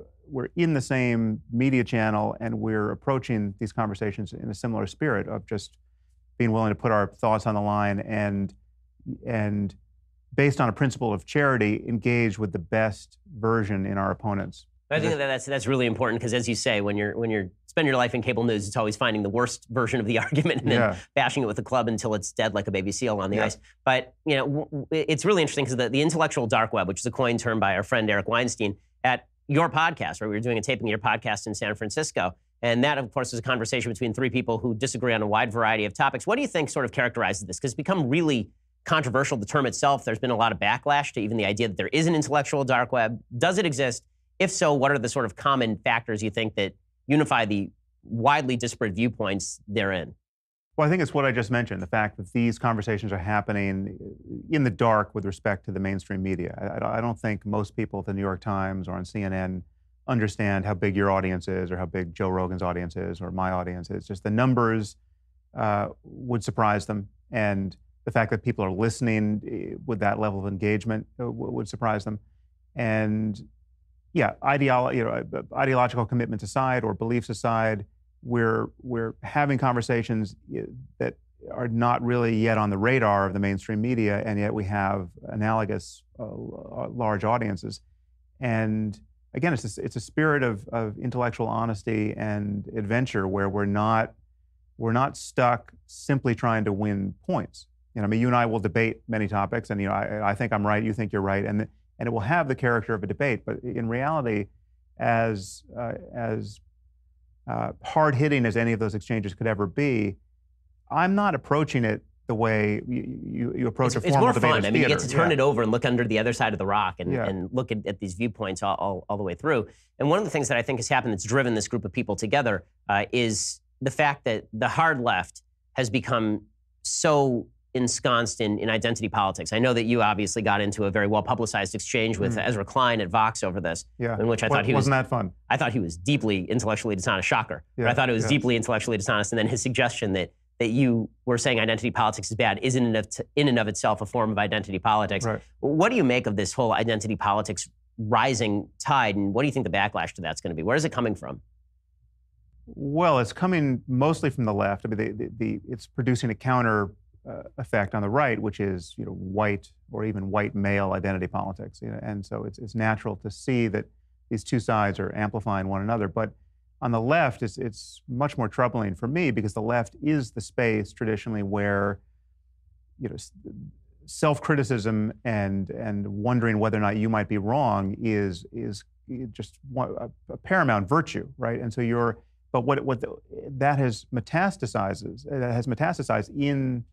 in the same media channel, and we're approaching these conversations in a similar spirit of just being willing to put our thoughts on the line and based on a principle of charity, engage with the best version in our opponents. I think that's really important, because, as you say, when you're spending your life in cable news, it's always finding the worst version of the argument and then bashing it with a club until it's dead like a baby seal on the ice. But it's really interesting because the intellectual dark web, which is a coined term by our friend Eric Weinstein, at your podcast, where we were doing a taping of your podcast in San Francisco, and that, of course, is a conversation between three people who disagree on a wide variety of topics. What do you think sort of characterizes this? Because it's become really controversial, the term itself. There's been a lot of backlash to even the idea that there is an intellectual dark web. Does it exist? If so, what are the sort of common factors you think that unify the widely disparate viewpoints therein? Well, I think it's what I just mentioned, the fact that these conversations are happening in the dark with respect to the mainstream media. I don't think most people at the New York Times or on CNN understand how big your audience is, or how big Joe Rogan's audience is, or my audience is. Just the numbers would surprise them, and the fact that people are listening with that level of engagement would surprise them. And ideological commitments aside, or beliefs aside, we're having conversations that are not really yet on the radar of the mainstream media, and yet we have analogous large audiences. And again, it's a spirit of intellectual honesty and adventure, where we're not stuck simply trying to win points. You and I will debate many topics, and I think I'm right, you think you're right, and it will have the character of a debate. But in reality, as hard-hitting as any of those exchanges could ever be, I'm not approaching it the way you approach a formal debate. It's more fun. I mean, you get to turn it over and look under the other side of the rock and look at these viewpoints all the way through. And one of the things that I think has happened that's driven this group of people together is the fact that the hard left has become so ensconced in identity politics. I know that you obviously got into a very well-publicized exchange with Ezra Klein at Vox over this, in which I thought he wasn't that fun. I thought he was deeply intellectually dishonest. Shocker. But I thought it was deeply intellectually dishonest. And then his suggestion that you were saying identity politics is bad is in and of itself a form of identity politics. Right. What do you make of this whole identity politics rising tide, and what do you think the backlash to that's going to be? Where is it coming from? Well, it's coming mostly from the left. I mean, it's producing a counter effect on the right, which is white or even white male identity politics. And so it's natural to see that these two sides are amplifying one another. But on the left, it's much more troubling for me because the left is the space traditionally where self-criticism and wondering whether or not you might be wrong is just a paramount virtue, right? And so that has metastasized in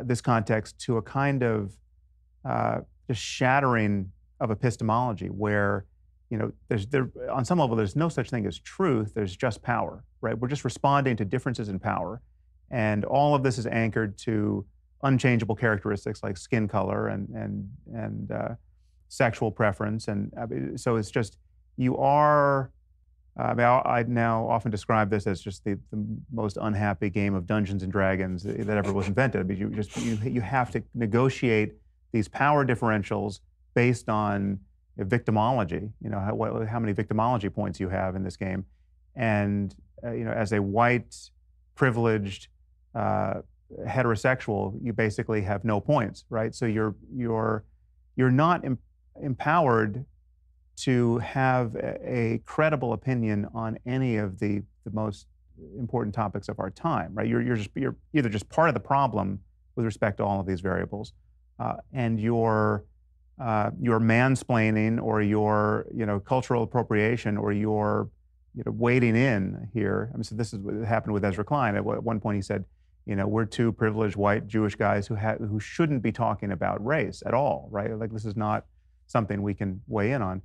this context to a kind of just shattering of epistemology where on some level there's no such thing as truth, there's just power, right? We're just responding to differences in power, and all of this is anchored to unchangeable characteristics like skin color and sexual preference, and so it's just you are. I now often describe this as just the most unhappy game of Dungeons and Dragons that ever was invented. I mean, you have to negotiate these power differentials based on victimology. How many victimology points you have in this game, and as a white, privileged, heterosexual, you basically have no points, right? So you're not empowered to have a credible opinion on any of the most important topics of our time, right? You're either just part of the problem with respect to all of these variables, and your mansplaining or your cultural appropriation or your wading in here. I mean, so this is what happened with Ezra Klein. At one point, he said, we're two privileged white Jewish guys who shouldn't be talking about race at all, right? Like this is not something we can weigh in on.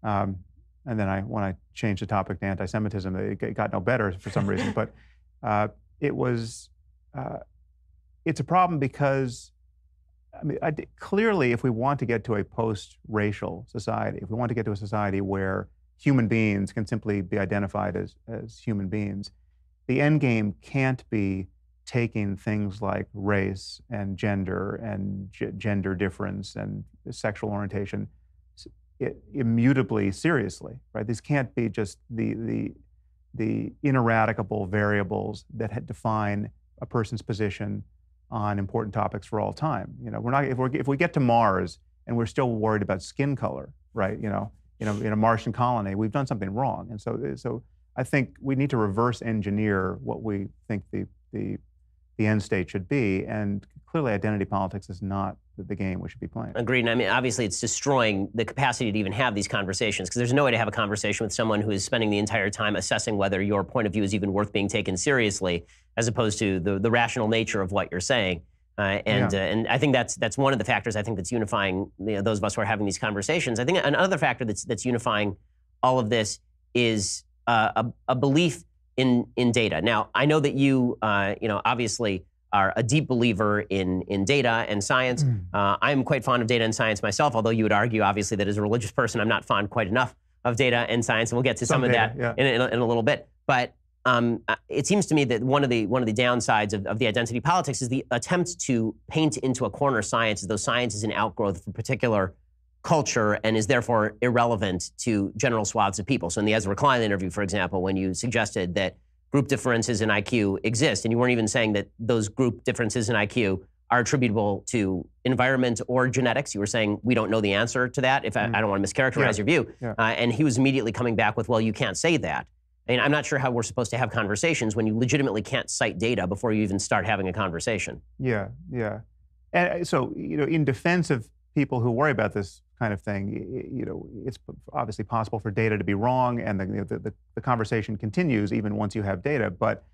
And then when I changed the topic to anti-Semitism, it got no better for some reason. But it's a problem because, I mean, clearly, if we want to get to a post-racial society, if we want to get to a society where human beings can simply be identified as human beings, the end game can't be taking things like race and gender and gender difference and sexual orientation immutably seriously, right? These can't be just the ineradicable variables that define a person's position on important topics for all time. We're not if we get to Mars and we're still worried about skin color, right? In a Martian colony, we've done something wrong. And so I think we need to reverse engineer what we think the end state should be, and clearly identity politics is not the game we should be playing. Agreed. And I mean, obviously, it's destroying the capacity to even have these conversations, because there's no way to have a conversation with someone who is spending the entire time assessing whether your point of view is even worth being taken seriously, as opposed to the rational nature of what you're saying. And I think that's one of the factors I think that's unifying those of us who are having these conversations. I think another factor that's unifying all of this is a belief in data. Now, I know that you obviously are a deep believer in data and science. I'm quite fond of data and science myself, although you would argue, obviously, that as a religious person, I'm not fond quite enough of data and science, and we'll get to some of that in a little bit. But it seems to me that one of the downsides of the identity politics is the attempt to paint into a corner science as though science is an outgrowth of a particular culture and is therefore irrelevant to general swaths of people. So in the Ezra Klein interview, for example, when you suggested that group differences in IQ exist, and you weren't even saying that those group differences in IQ are attributable to environment or genetics. You were saying, we don't know the answer to that. If I don't want to mischaracterize your view. And he was immediately coming back with, well, you can't say that. And I'm not sure how we're supposed to have conversations when you legitimately can't cite data before you even start having a conversation. Yeah. And so, in defense of people who worry about this kind of thing, it's obviously possible for data to be wrong, and the conversation continues even once you have data. But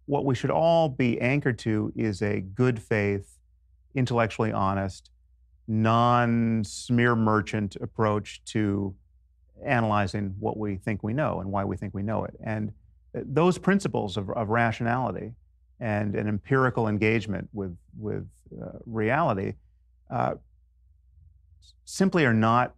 what we should all be anchored to is a good faith, intellectually honest, non-smear merchant approach to analyzing what we think we know and why we think we know it. And those principles of rationality and an empirical engagement with reality simply are not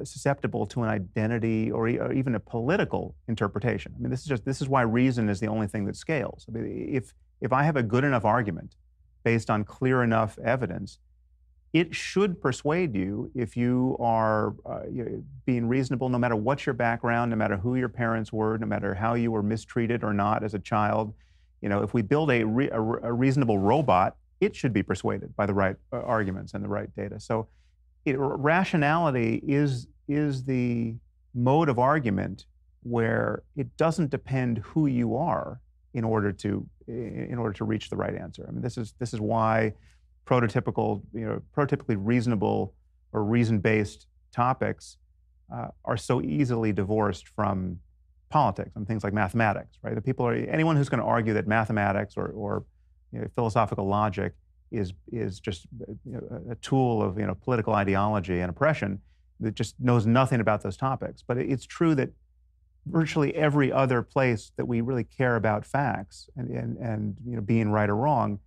susceptible to an identity or even a political interpretation. I mean, this is why reason is the only thing that scales. I mean, if I have a good enough argument based on clear enough evidence, it should persuade you if you are being reasonable, no matter what your background, no matter who your parents were, no matter how you were mistreated or not as a child. if we build a reasonable robot, it should be persuaded by the right arguments and the right data. So rationality is the mode of argument where it doesn't depend who you are in order to reach the right answer. I mean, this is why prototypically reasonable or reason-based topics are so easily divorced from politics and things like mathematics, right? Anyone who's going to argue that mathematics or philosophical logic is just a tool of political ideology and oppression that just knows nothing about those topics. But it's true that virtually every other place that we really care about facts and being right or wrong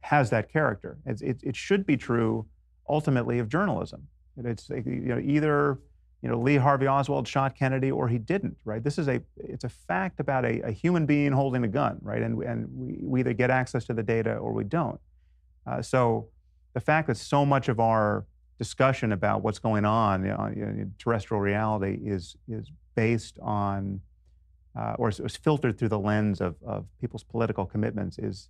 has that character. It should be true ultimately of journalism. It's either Lee Harvey Oswald shot Kennedy or he didn't, right? It's a fact about a human being holding a gun, right? And we either get access to the data or we don't. So the fact that so much of our discussion about what's going on in terrestrial reality is based on or is filtered through the lens of people's political commitments is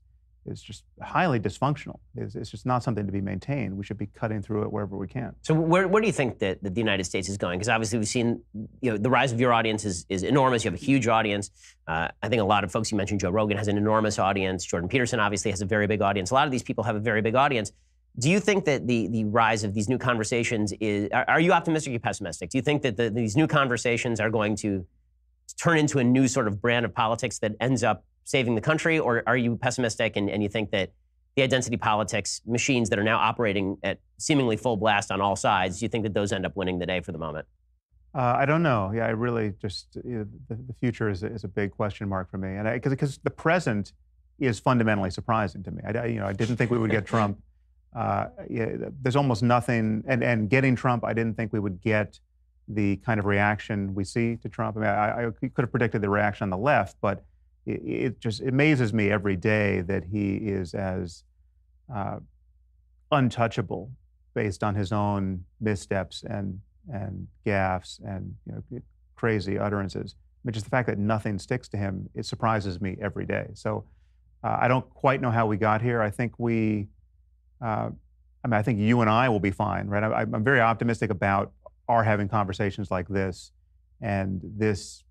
just highly dysfunctional. It's just not something to be maintained. We should be cutting through it wherever we can. So where do you think that the United States is going? Because obviously we've seen the rise of your audience is enormous. You have a huge audience. I think a lot of folks, you mentioned Joe Rogan has an enormous audience. Jordan Peterson obviously has a very big audience. A lot of these people have a very big audience. Do you think that the rise of these new conversations are you optimistic or are you pessimistic? Do you think that these new conversations are going to turn into a new sort of brand of politics that ends up saving the country, or are you pessimistic and you think that the identity politics machines that are now operating at seemingly full blast on all sides, do you think that those end up winning the day for the moment? I don't know. Yeah, I really just, the future is a big question mark for me. And because the present is fundamentally surprising to me. I didn't think we would get Trump. There's almost nothing, and getting Trump, I didn't think we would get the kind of reaction we see to Trump. I mean, I could have predicted the reaction on the left, but it just amazes me every day that he is as untouchable based on his own missteps and gaffes and crazy utterances. I mean, just the fact that nothing sticks to him, it surprises me every day. So I don't quite know how we got here. I think I think you and I will be fine, right? I'm very optimistic about our having conversations like this, and this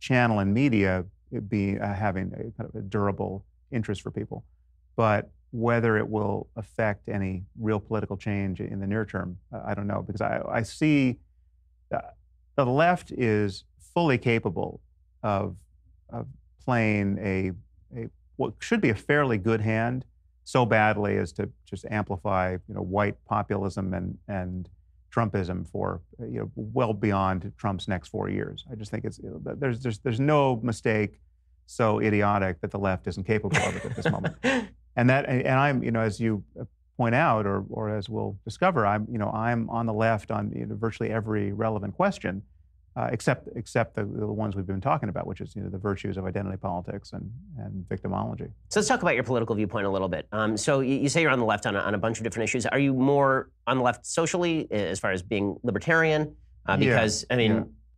channel and media having a kind of a durable interest for people. But whether it will affect any real political change in the near term, I don't know, because I see the left is fully capable of playing a what should be a fairly good hand so badly as to just amplify white populism and Trumpism for well beyond Trump's next 4 years. I just think there's no mistake so idiotic that the left isn't capable of it at this moment. And I'm as you point out or as we'll discover, I'm on the left on virtually every relevant question, except the ones we've been talking about, which is the virtues of identity politics and victimology. So let's talk about your political viewpoint a little bit. So you say you're on the left on a bunch of different issues. Are you more on the left socially, as far as being libertarian? Because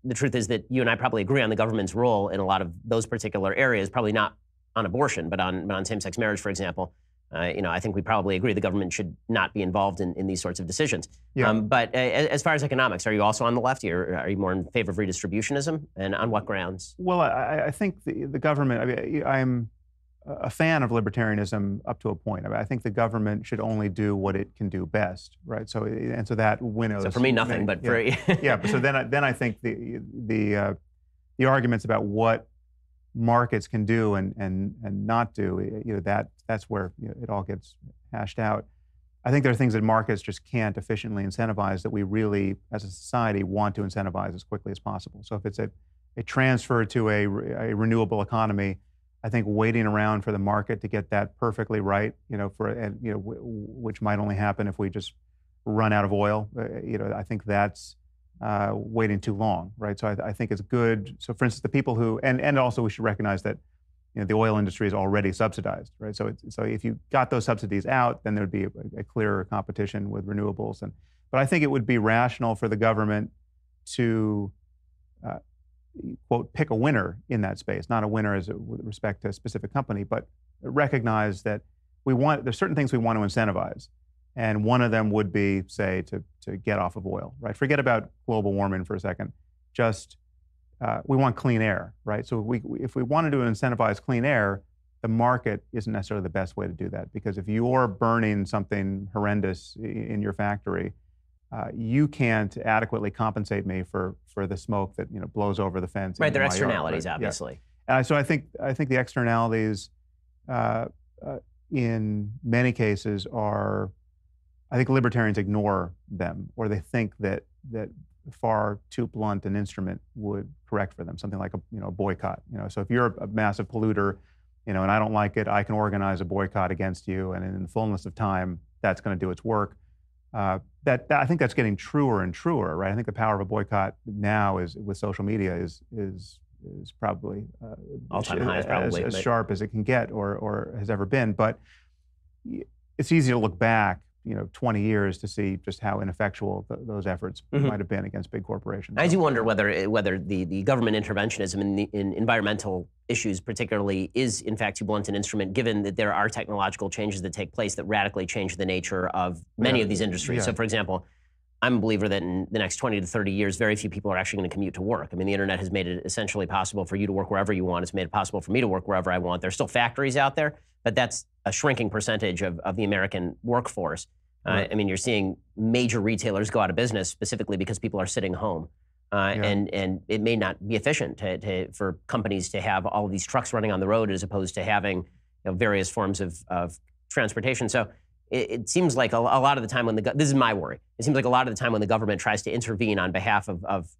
the truth is that you and I probably agree on the government's role in a lot of those particular areas. Probably not on abortion, but on same-sex marriage, for example. I think we probably agree the government should not be involved in these sorts of decisions. Yeah. But as far as economics, are you also on the left? Are you more in favor of redistributionism? And on what grounds? Well, I think the government, I'm a fan of libertarianism up to a point. I think the government should only do what it can do best, right? So that winnows. So for me, nothing, but for yeah. So then I think the arguments about what markets can do and not do, that's where it all gets hashed out. I think there are things that markets just can't efficiently incentivize that we really, as a society, want to incentivize as quickly as possible. So if it's a transfer to a renewable economy, I think waiting around for the market to get that perfectly right, which might only happen if we just run out of oil, I think that's waiting too long, right? So I think it's good. So for instance, the people who, and also we should recognize that the oil industry is already subsidized, right? So if you got those subsidies out, then there'd be a clearer competition with renewables. But I think it would be rational for the government to quote, pick a winner in that space, not a winner with respect to a specific company, but recognize that there's certain things we want to incentivize. And one of them would be, say, to get off of oil, right? Forget about global warming for a second. Just, we want clean air, right? So if we wanted to incentivize clean air, the market isn't necessarily the best way to do that, because if you're burning something horrendous in your factory, you can't adequately compensate me for the smoke that blows over the fence. Right, there are in my yard, externalities, right? obviously. Yeah. So I think the externalities, in many cases, are, I think libertarians ignore them, or they think that far too blunt an instrument would correct for them. Something like a boycott. So if you're a massive polluter, and I don't like it, I can organize a boycott against you, and in the fullness of time, that's going to do its work. I think that's getting truer and truer, right? I think the power of a boycott now is with social media is probably all-time high, probably as sharp as it can get or has ever been. But it's easy to look back 20 years to see just how ineffectual those efforts might have been against big corporations. I do wonder whether the government interventionism in environmental issues particularly is in fact too blunt an instrument, given that there are technological changes that take place that radically change the nature of many of these industries. So for example, I'm a believer that in the next 20 to 30 years, very few people are actually going to commute to work. I mean, the internet has made it essentially possible for you to work wherever you want. It's made it possible for me to work wherever I want. There's still factories out there, but that's a shrinking percentage of the American workforce. Right. I mean, you're seeing major retailers go out of business specifically because people are sitting home. And it may not be efficient for companies to have all of these trucks running on the road as opposed to having various forms of transportation. So it seems like a lot of the time when this is my worry, it seems like a lot of the time when the government tries to intervene on behalf of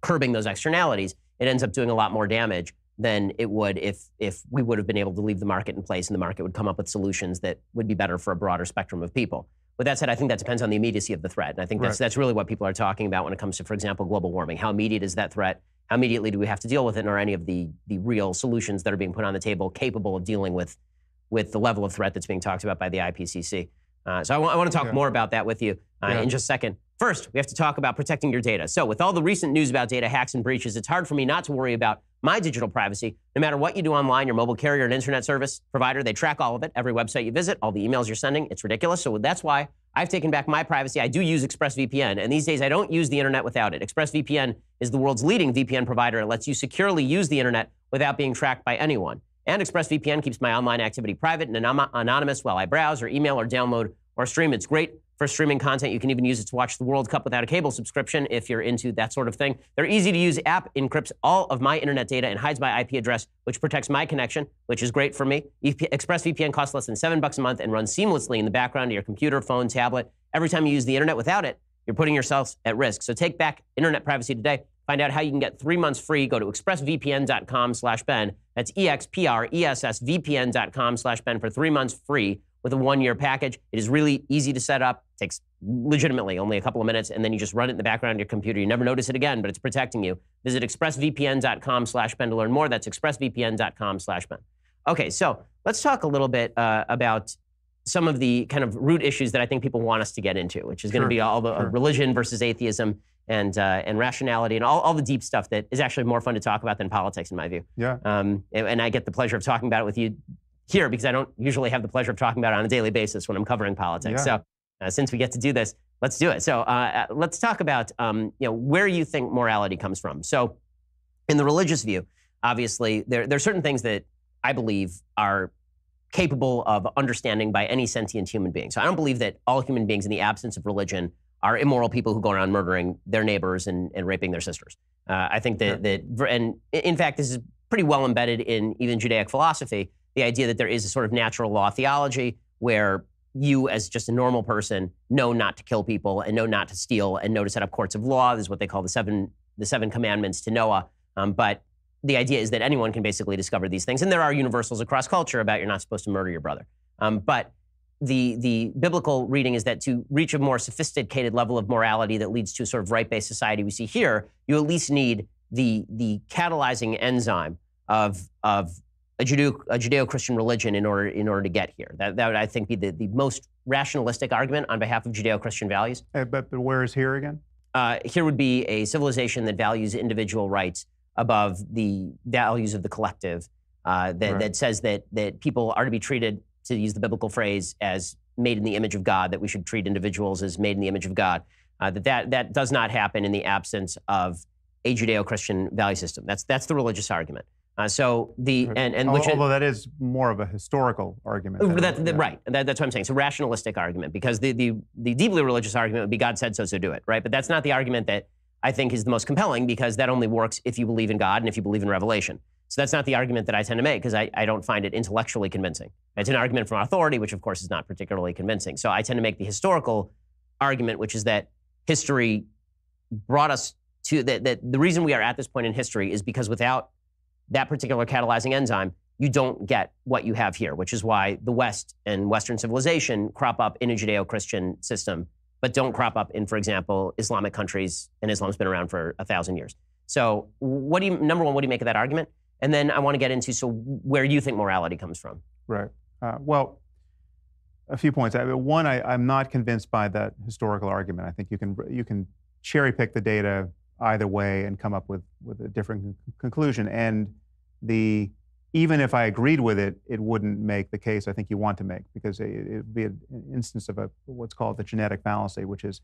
curbing those externalities, it ends up doing a lot more damage than it would if we would have been able to leave the market in place and the market would come up with solutions that would be better for a broader spectrum of people. With that said, I think that depends on the immediacy of the threat. And I think that's really what people are talking about when it comes to, for example, global warming. How immediate is that threat? How immediately do we have to deal with it? And are any of the real solutions that are being put on the table capable of dealing with the level of threat that's being talked about by the IPCC? So I want to talk more about that with you in just a second. First, we have to talk about protecting your data. So with all the recent news about data hacks and breaches, it's hard for me not to worry about my digital privacy. No matter what you do online, your mobile carrier and internet service provider, they track all of it. Every website you visit, all the emails you're sending, it's ridiculous. So that's why I've taken back my privacy. I do use ExpressVPN, and these days I don't use the internet without it. ExpressVPN is the world's leading VPN provider. It lets you securely use the internet without being tracked by anyone. And ExpressVPN keeps my online activity private and anonymous while I browse or email or download or stream. It's great for streaming content. You can even use it to watch the World Cup without a cable subscription if you're into that sort of thing. Their easy-to-use app encrypts all of my internet data and hides my IP address, which protects my connection, which is great for me. ExpressVPN costs less than $7 a month and runs seamlessly in the background of your computer, phone, tablet. Every time you use the internet without it, you're putting yourself at risk. So take back internet privacy today. Find out how you can get 3 months free. Go to expressvpn.com/Ben. That's expressvpn.com/Ben for 3 months free with a 1-year package. It is really easy to set up. It takes legitimately only a couple of minutes, and then you just run it in the background of your computer. You never notice it again, but it's protecting you. Visit expressvpn.com/Ben to learn more. That's expressvpn.com/Ben. Okay, so let's talk a little bit about some of the kind of root issues that I think people want us to get into, which is going to be all the religion versus atheism and rationality and all the deep stuff that is actually more fun to talk about than politics, in my view. Yeah. And I get the pleasure of talking about it with you here because I don't usually have the pleasure of talking about it on a daily basis when I'm covering politics. Yeah. So since we get to do this, let's do it. So let's talk about where you think morality comes from. So in the religious view, obviously, there are certain things that I believe are capable of understanding by any sentient human being. So I don't believe that all human beings in the absence of religion are immoral people who go around murdering their neighbors and raping their sisters. I think that and in fact, this is pretty well embedded in even Judaic philosophy, the idea that there is a sort of natural law theology where you as just a normal person know not to kill people and know not to steal and know to set up courts of law. This is what they call the seven commandments to Noah. But the idea is that anyone can basically discover these things. And there are universals across culture about you're not supposed to murder your brother. But the biblical reading is that to reach a more sophisticated level of morality that leads to a sort of right-based society we see here, you at least need the catalyzing enzyme of a Judeo-Christian religion in order to get here. That would, I think, be the most rationalistic argument on behalf of Judeo-Christian values. But where is here again? Here would be a civilization that values individual rights above the values of the collective, that says that people are to be treated, to use the biblical phrase, as made in the image of God, that we should treat individuals as made in the image of God, that does not happen in the absence of a Judeo-Christian value system. That's the religious argument. Although that is more of a historical argument. Right. That's what I'm saying. It's a rationalistic argument, because the deeply religious argument would be God said so, so do it, right? But that's not the argument that I think is the most compelling, because that only works if you believe in God and if you believe in revelation. So that's not the argument that I tend to make, because I don't find it intellectually convincing. It's an argument from authority, which of course is not particularly convincing. So I tend to make the historical argument, which is that history brought us to, that the reason we are at this point in history is because without that particular catalyzing enzyme, you don't get what you have here, which is why the West and Western civilization crop up in a Judeo-Christian system, but don't crop up in, for example, Islamic countries, and Islam's been around for 1,000 years. So number one, what do you make of that argument? And then I want to get into, so where you think morality comes from. Right. Well, a few points. One, I'm not convinced by that historical argument. I think you can cherry pick the data either way and come up with a different conclusion. And even if I agreed with it, it wouldn't make the case I think you want to make, because it would be an instance of what's called the genetic fallacy, which is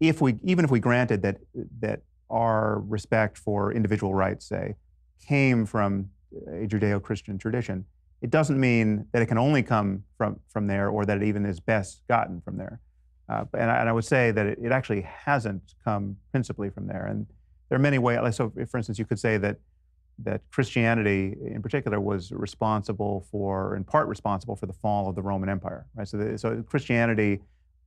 even if we granted that our respect for individual rights, say, came from a Judeo-Christian tradition, it doesn't mean that it can only come from there, or that it even is best gotten from there. And I would say that it actually hasn't come principally from there. And there are many ways. So, for instance, you could say that Christianity, in particular, was in part responsible for the fall of the Roman Empire. Right. So Christianity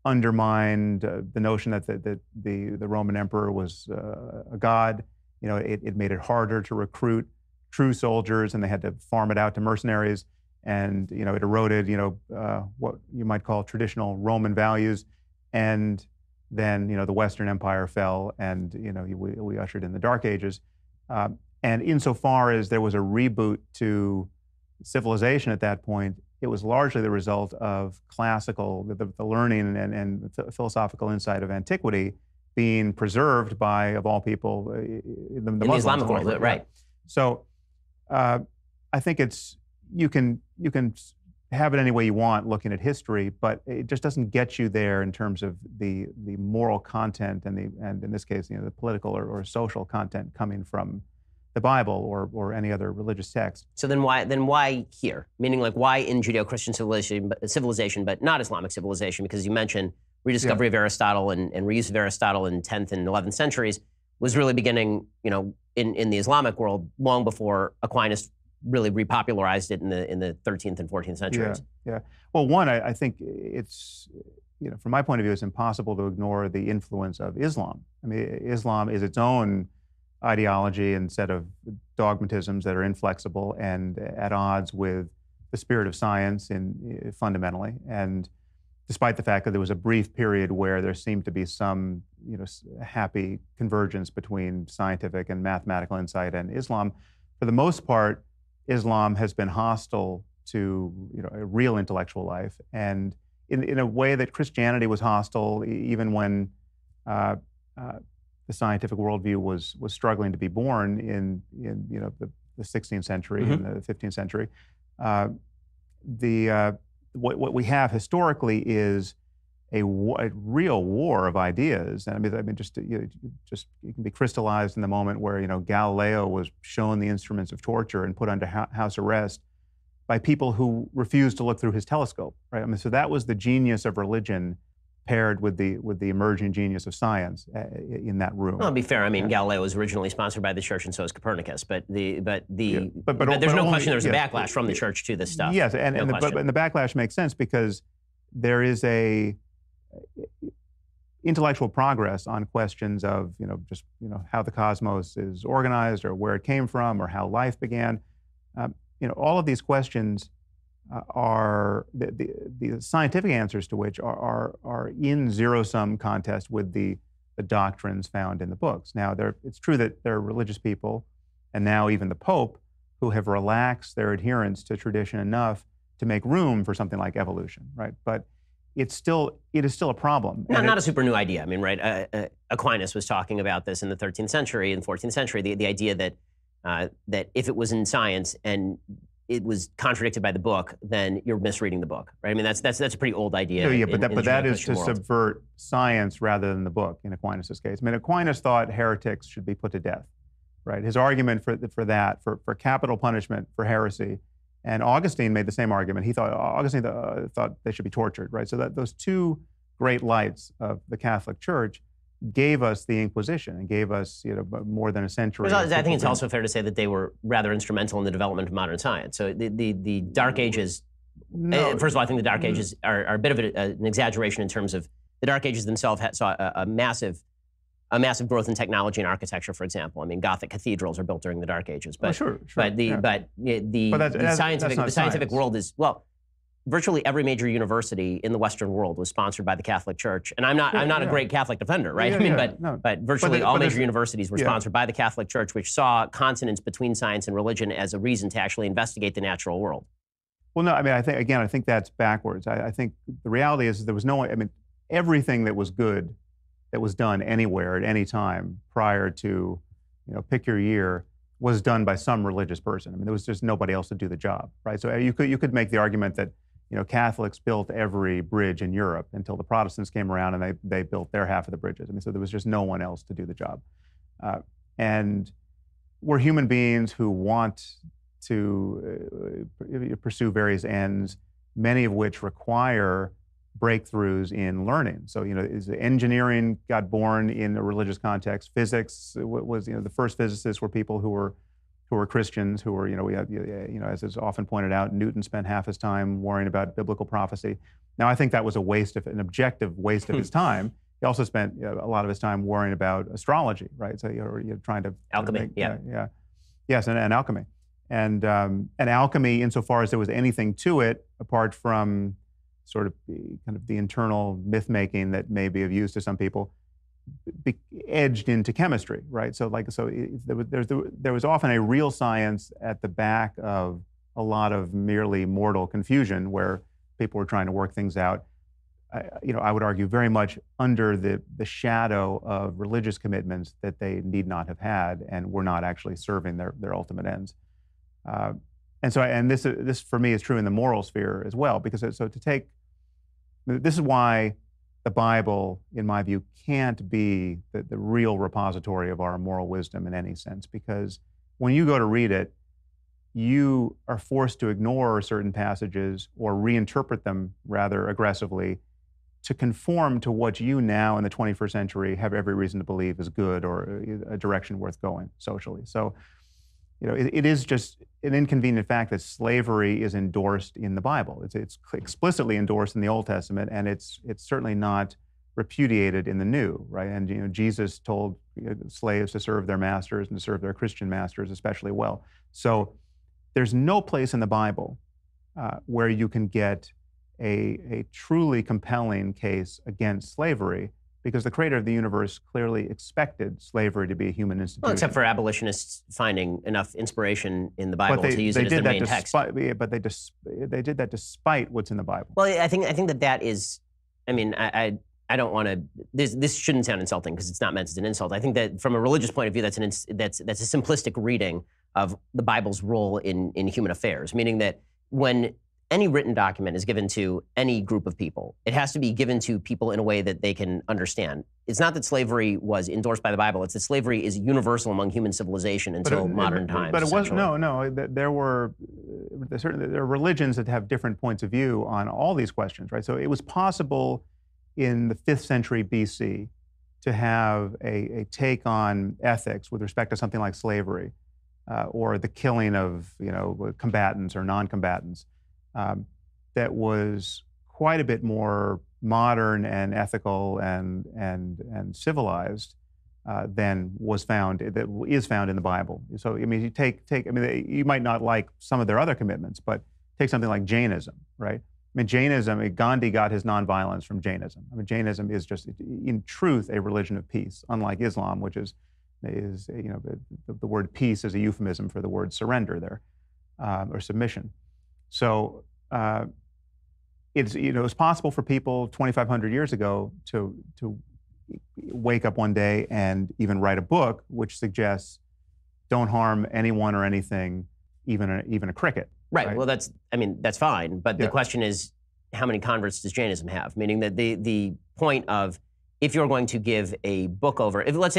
undermined the notion that the Roman emperor was a god. It made it harder to recruit true soldiers, and they had to farm it out to mercenaries. And it eroded what you might call traditional Roman values. And then the Western Empire fell, and we ushered in the Dark Ages. And insofar as there was a reboot to civilization at that point, it was largely the result of the learning and philosophical insight of antiquity being preserved by, of all people, the Islamic world, right? So I think you can have it any way you want looking at history, but it just doesn't get you there in terms of the moral content and in this case, the political or social content coming from the Bible or any other religious text. So then why here? Meaning, like, why in Judeo-Christian civilization, but not Islamic civilization? Because you mentioned rediscovery of Aristotle and reuse of Aristotle in 10th and 11th centuries was really beginning, in the Islamic world long before Aquinas really repopularized it in the 13th and 14th centuries. Yeah. Well, one, I think it's, from my point of view, it's impossible to ignore the influence of Islam. I mean, Islam is its own ideology and set of dogmatisms that are inflexible and at odds with the spirit of science fundamentally. And despite the fact that there was a brief period where there seemed to be some, happy convergence between scientific and mathematical insight and Islam, for the most part, Islam has been hostile to a real intellectual life, and in a way that Christianity was hostile even when the scientific worldview was struggling to be born in the 16th century and the 15th century. What we have historically is a real war of ideas, and I mean, just it can be crystallized in the moment where Galileo was shown the instruments of torture and put under house arrest by people who refused to look through his telescope. Right. I mean, so that was the genius of religion paired with the emerging genius of science in that room. Well, to be fair, I mean, Galileo was originally sponsored by the church, and so is Copernicus. But there's no question there's a backlash from the church to this stuff. Yes, and the backlash makes sense because there is a intellectual progress on questions of how the cosmos is organized or where it came from or how life began. All of these questions are the scientific answers to which are in zero-sum contest with the doctrines found in the books. Now, it's true that there are religious people, and now even the Pope, who have relaxed their adherence to tradition enough to make room for something like evolution, right? But it is still a problem. Not a super new idea. I mean, right? Aquinas was talking about this in the 13th century and 14th century. The idea that that if it was in science and it was contradicted by the book, then you're misreading the book, right? I mean, that's a pretty old idea. Yeah, but that is to world. subvert science rather than the book in Aquinas' case. I mean, Aquinas thought heretics should be put to death, right? His argument for capital punishment for heresy. And Augustine made the same argument. Augustine thought they should be tortured, right? So that those two great lights of the Catholic Church gave us the Inquisition and gave us more than a century. I think it's also fair to say that they were rather instrumental in the development of modern science. So the Dark Ages. No, first of all, I think the Dark Ages are a bit of an exaggeration in terms of the Dark Ages themselves saw a massive growth in technology and architecture, for example. I mean, Gothic cathedrals are built during the Dark Ages. But, but the scientific world is, well, virtually every major university in the Western world was sponsored by the Catholic Church. And I'm not a great Catholic defender, right? But virtually all major universities were sponsored by the Catholic Church, which saw consonance between science and religion as a reason to actually investigate the natural world. Well, no, I mean, I think that's backwards. I think the reality is there was everything that was good that was done anywhere at any time prior to, pick your year, was done by some religious person. I mean, there was just nobody else to do the job, right? So you could make the argument that, Catholics built every bridge in Europe until the Protestants came around and they built their half of the bridges. I mean, so there was just no one else to do the job. And we're human beings who want to pursue various ends, many of which require breakthroughs in learning. So, engineering got born in a religious context. Physics was, the first physicists were people who were Christians, who were, we have, as is often pointed out, Newton spent half his time worrying about biblical prophecy. Now, I think that was an objective waste of his time. He also spent a lot of his time worrying about astrology, right? So you're trying to alchemy, yes, and alchemy, and alchemy, insofar as there was anything to it, apart from sort of the internal myth making that may be of use to some people, edged into chemistry, right? So there was often a real science at the back of a lot of merely mortal confusion where people were trying to work things out. I would argue very much under the shadow of religious commitments that they need not have had and were not actually serving their ultimate ends. And this for me is true in the moral sphere as well, because this is why the Bible, in my view, can't be the real repository of our moral wisdom in any sense, because when you go to read it, you are forced to ignore certain passages or reinterpret them rather aggressively to conform to what you now in the 21st century have every reason to believe is good or a direction worth going socially. So, it is just an inconvenient fact that slavery is endorsed in the Bible. It's explicitly endorsed in the Old Testament, and it's certainly not repudiated in the New, right? And Jesus told slaves to serve their masters and to serve their Christian masters especially well. So there's no place in the Bible where you can get a truly compelling case against slavery, because the creator of the universe clearly expected slavery to be a human institution. Well, except for abolitionists finding enough inspiration in the Bible to use it as their main text. But they did that despite what's in the Bible. Well, I think that is, I mean, I don't want to, this shouldn't sound insulting because it's not meant as an insult. I think that from a religious point of view, that's a simplistic reading of the Bible's role in human affairs, meaning that when any written document is given to any group of people, it has to be given to people in a way that they can understand. It's not that slavery was endorsed by the Bible. It's that slavery is universal among human civilization until modern times. But it was, no. There are religions that have different points of view on all these questions, right? So it was possible in the 5th century BC to have a take on ethics with respect to something like slavery or the killing of combatants or non-combatants. That was quite a bit more modern and ethical and civilized than is found in the Bible. So I mean, you might not like some of their other commitments, but take something like Jainism, right? I mean, Jainism, Gandhi got his nonviolence from Jainism. I mean, Jainism is just, in truth, a religion of peace, unlike Islam, which is the word peace is a euphemism for the word surrender there, or submission. So it's possible for people 2,500 years ago to wake up one day and even write a book which suggests don't harm anyone or anything, even a cricket. Right. Well, that's fine. But the question is, how many converts does Jainism have? Meaning that the point of, if you're going to give a book over, let's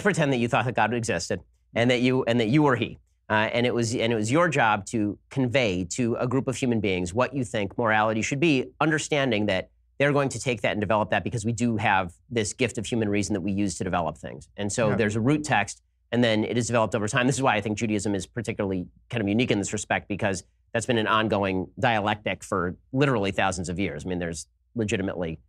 pretend that you thought that God existed and that you were He, and it was your job to convey to a group of human beings what you think morality should be, understanding that they're going to take that and develop that because we do have this gift of human reason that we use to develop things. And so there's a root text, and then it is developed over time. This is why I think Judaism is particularly kind of unique in this respect, because that's been an ongoing dialectic for literally thousands of years. I mean, there's legitimately,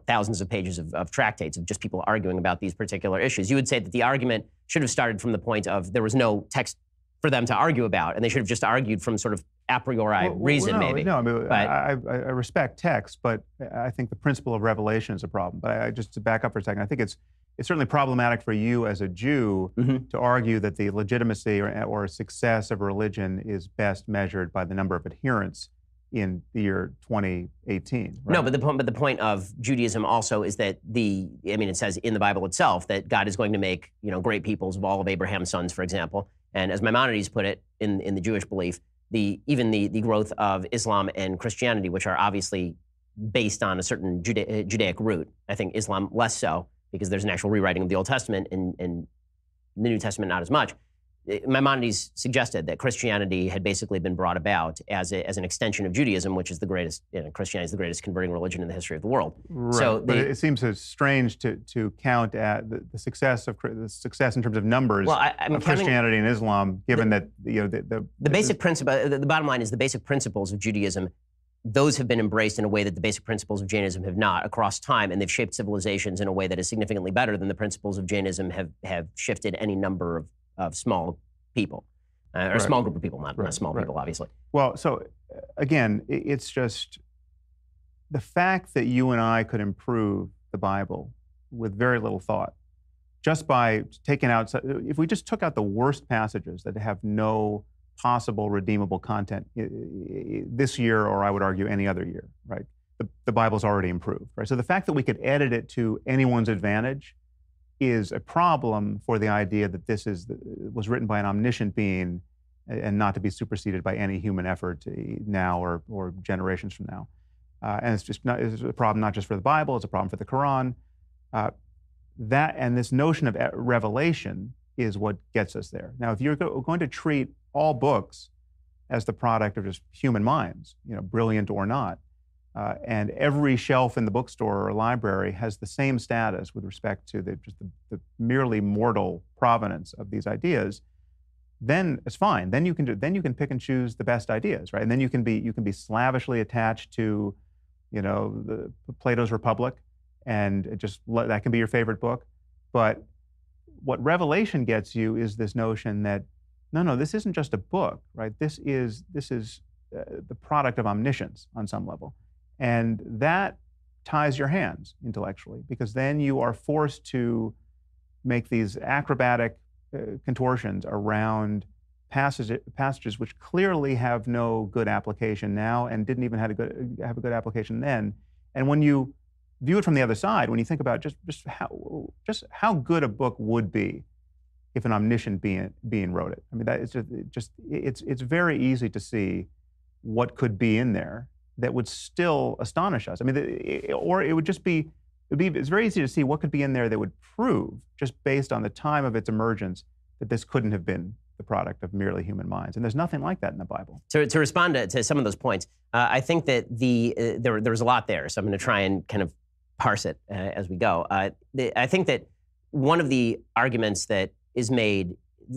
thousands of pages of tractates of just people arguing about these particular issues. You would say that the argument should have started from the point of there was no text for them to argue about, and they should have just argued from sort of a priori reason, maybe. No, I mean, I respect text, but I think the principle of revelation is a problem. But just to back up for a second, I think it's certainly problematic for you as a Jew to argue that the legitimacy or success of a religion is best measured by the number of adherents in the year 2018. Right? No, but the point of Judaism also is that it says in the Bible itself that God is going to make great peoples of all of Abraham's sons, for example. And as Maimonides put it in the Jewish belief, even the growth of Islam and Christianity, which are obviously based on a certain Judaic root. I think Islam less so, because there's an actual rewriting of the Old Testament, and the New Testament not as much. Maimonides suggested that Christianity had basically been brought about as an extension of Judaism, which is the greatest. Christianity is the greatest converting religion in the history of the world. Right. So but it seems so strange to count at the success in terms of numbers of Christianity and Islam, given that the basic principle. The bottom line is the basic principles of Judaism. Those have been embraced in a way that the basic principles of Jainism have not across time, and they've shaped civilizations in a way that is significantly better than the principles of Jainism have shifted any number of small people, or a small group of people, not small people, obviously. Well, so again, it's just the fact that you and I could improve the Bible with very little thought, just by taking out, if we just took out the worst passages that have no possible redeemable content this year, or I would argue any other year, right? The Bible's already improved, right? So the fact that we could edit it to anyone's advantage is a problem for the idea that this was written by an omniscient being and not to be superseded by any human effort now or generations from now. And it's a problem not just for the Bible, it's a problem for the Quran. And this notion of revelation is what gets us there. Now, if you're going to treat all books as the product of just human minds, brilliant or not, and every shelf in the bookstore or library has the same status with respect to the merely mortal provenance of these ideas, then it's fine. Then you can pick and choose the best ideas, right? And then you can be slavishly attached to, Plato's Republic, and that can be your favorite book. But what Revelation gets you is this notion that no, this isn't just a book, right? This is the product of omniscience on some level. And that ties your hands intellectually, because then you are forced to make these acrobatic contortions around passages which clearly have no good application now and didn't even have a good application then. And when you view it from the other side, when you think about just how good a book would be if an omniscient being wrote it. I mean, that is it's very easy to see what could be in there that would still astonish us. I mean, it's very easy to see what could be in there that would prove, just based on the time of its emergence, that this couldn't have been the product of merely human minds. And there's nothing like that in the Bible. To respond to some of those points, I think that there's a lot there, so I'm going to try and kind of parse it as we go. I think that one of the arguments that is made,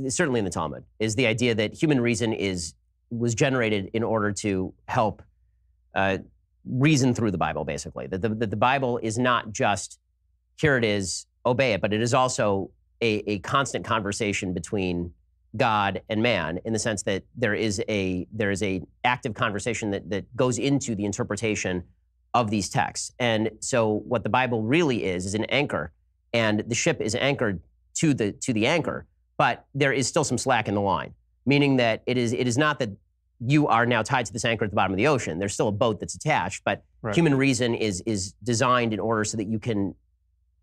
certainly in the Talmud, is the idea that human reason was generated in order to help reason through the Bible, basically. That the Bible is not just, here it is, obey it, but it is also a constant conversation between God and man, in the sense that there is a active conversation that goes into the interpretation of these texts. And so what the Bible really is an anchor, and the ship is anchored to the anchor, but there is still some slack in the line, meaning that it is not that you are now tied to this anchor at the bottom of the ocean. There's still a boat that's attached, but Right. human reason is designed in order so that you can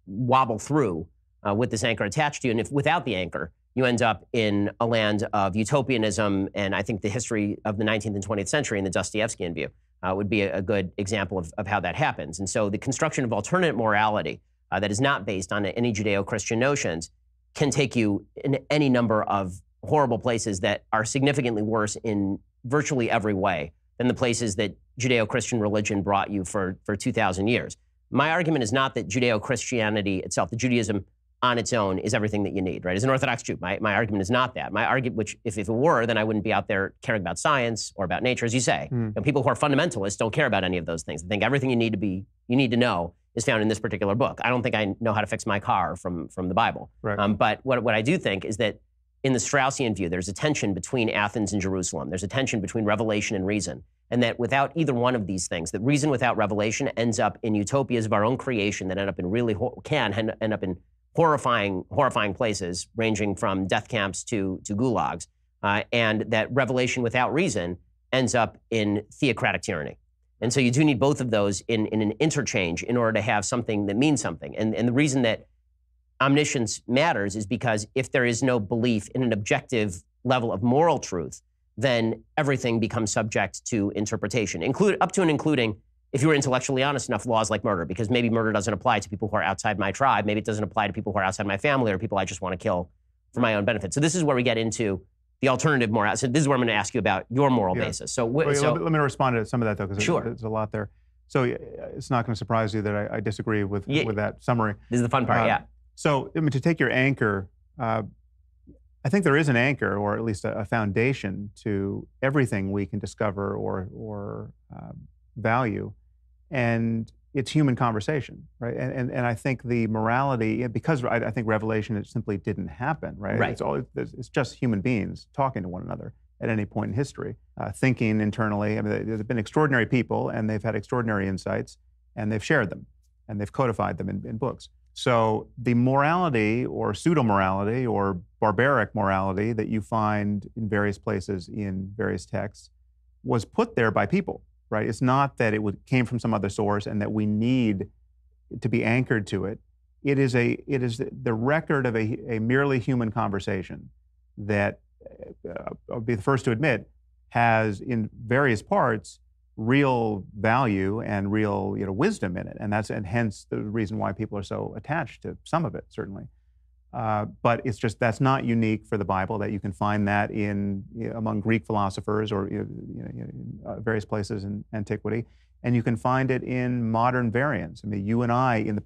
wobble through with this anchor attached to you. And if without the anchor, you end up in a land of utopianism. And I think the history of the 19th and 20th century in the Dostoevskian view would be a good example of how that happens. And so the construction of alternate morality that is not based on any Judeo-Christian notions can take you in any number of horrible places that are significantly worse in virtually every way than the places that Judeo-Christian religion brought you for 2,000 years. My argument is not that Judeo-Christianity itself, the Judaism on its own, is everything that you need, right? As an Orthodox Jew, my argument is not that. My argument, which if it were, then I wouldn't be out there caring about science or about nature, as you say. You know, people who are fundamentalists don't care about any of those things. They think everything you need to know is found in this particular book. I don't think I know how to fix my car from the Bible. Right. But what I do think is that in the Straussian view, there's a tension between Athens and Jerusalem. There's a tension between revelation and reason. And that without either one of these things, that reason without revelation ends up in utopias of our own creation that end up in can end up in horrifying places, ranging from death camps to gulags. And that revelation without reason ends up in theocratic tyranny. And so you do need both of those in an interchange in order to have something that means something. And the reason that omniscience matters is because if there is no belief in an objective level of moral truth, then everything becomes subject to interpretation, up to and including, if you were intellectually honest enough, laws like murder, because maybe murder doesn't apply to people who are outside my tribe. Maybe it doesn't apply to people who are outside my family or people I just want to kill for my own benefit. So this is where we get into the alternative moral. So this is where I'm going to ask you about your moral basis. So, let me respond to some of that, though, because Sure. there's a lot there. So it's not going to surprise you that I disagree with that summary. This is the fun part, yeah. So, I mean, to take your anchor, I think there is an anchor, or at least a foundation to everything we can discover or value, and it's human conversation, right? And I think the morality, because I think revelation, it simply didn't happen, right? Right. It's just human beings talking to one another at any point in history, thinking internally. I mean, there's been extraordinary people, and they've had extraordinary insights, and they've shared them, and they've codified them in books. So the morality or pseudo-morality or barbaric morality that you find in various places in various texts was put there by people, right? It's not that it came from some other source and that we need to be anchored to it. It is the record of a merely human conversation that, I'll be the first to admit, has in various parts real value and real wisdom in it, and hence the reason why people are so attached to some of it, certainly. But it's just that's not unique for the Bible. That you can find that among Greek philosophers or various places in antiquity, and you can find it in modern variants. I mean, you and I in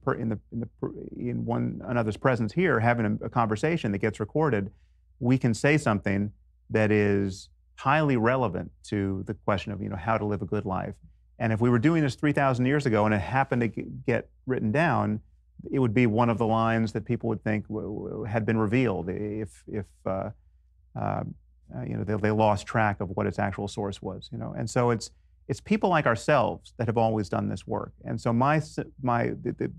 one another's presence here, having a conversation that gets recorded, we can say something that is highly relevant to the question of how to live a good life. And if we were doing this 3,000 years ago and it happened to get written down, it would be one of the lines that people would think had been revealed if they lost track of what its actual source was. And so it's people like ourselves that have always done this work. And so the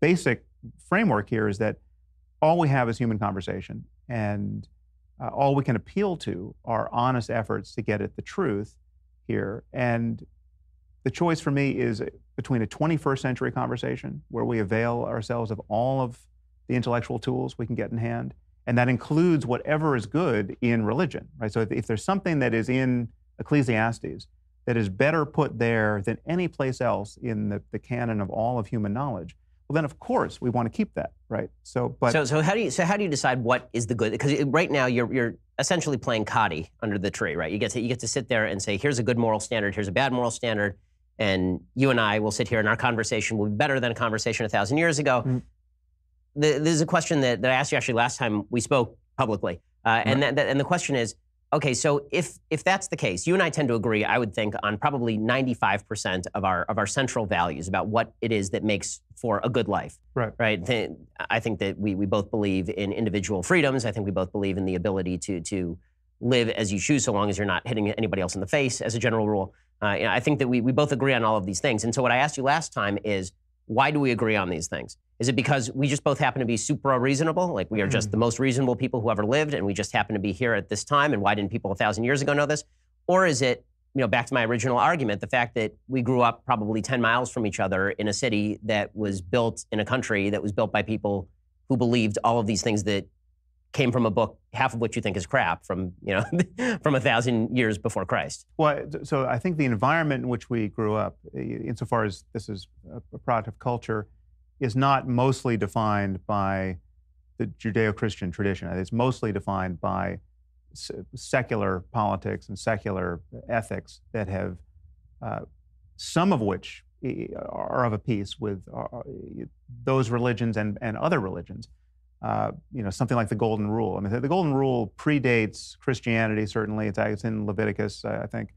basic framework here is that all we have is human conversation, and all we can appeal to are honest efforts to get at the truth here. And the choice for me is between a 21st century conversation where we avail ourselves of all of the intellectual tools we can get in hand, and that includes whatever is good in religion, right? So if there's something that is in Ecclesiastes that is better put there than any place else in the canon of all of human knowledge, well, then of course we want to keep that, right? So how do you decide what is the good? Because right now you're essentially playing Cotty under the tree, right? You get to sit there and say, here's a good moral standard, here's a bad moral standard, and you and I will sit here and our conversation will be better than a conversation 1,000 years ago. Mm-hmm. There's a question that I asked you actually last time we spoke publicly, and the question is, okay, so if that's the case, you and I tend to agree, I would think, on probably 95% of our central values about what it is that makes for a good life. Right. I think that we both believe in individual freedoms. I think we both believe in the ability to live as you choose, so long as you're not hitting anybody else in the face, as a general rule. I think that we both agree on all of these things. And so what I asked you last time is, why do we agree on these things? Is it because we just both happen to be super reasonable? Like we are just the most reasonable people who ever lived, and we just happen to be here at this time, and why didn't people 1,000 years ago know this? Or is it, back to my original argument, the fact that we grew up probably 10 miles from each other in a city that was built in a country that was built by people who believed all of these things that came from a book, half of which you think is crap, from from 1,000 years before Christ. Well, so I think the environment in which we grew up, insofar as this is a product of culture, is not mostly defined by the Judeo-Christian tradition. It's mostly defined by secular politics and secular ethics that have, some of which are of a piece with those religions and other religions. Something like the Golden Rule. I mean, the Golden Rule predates Christianity, certainly. It's in Leviticus, I think.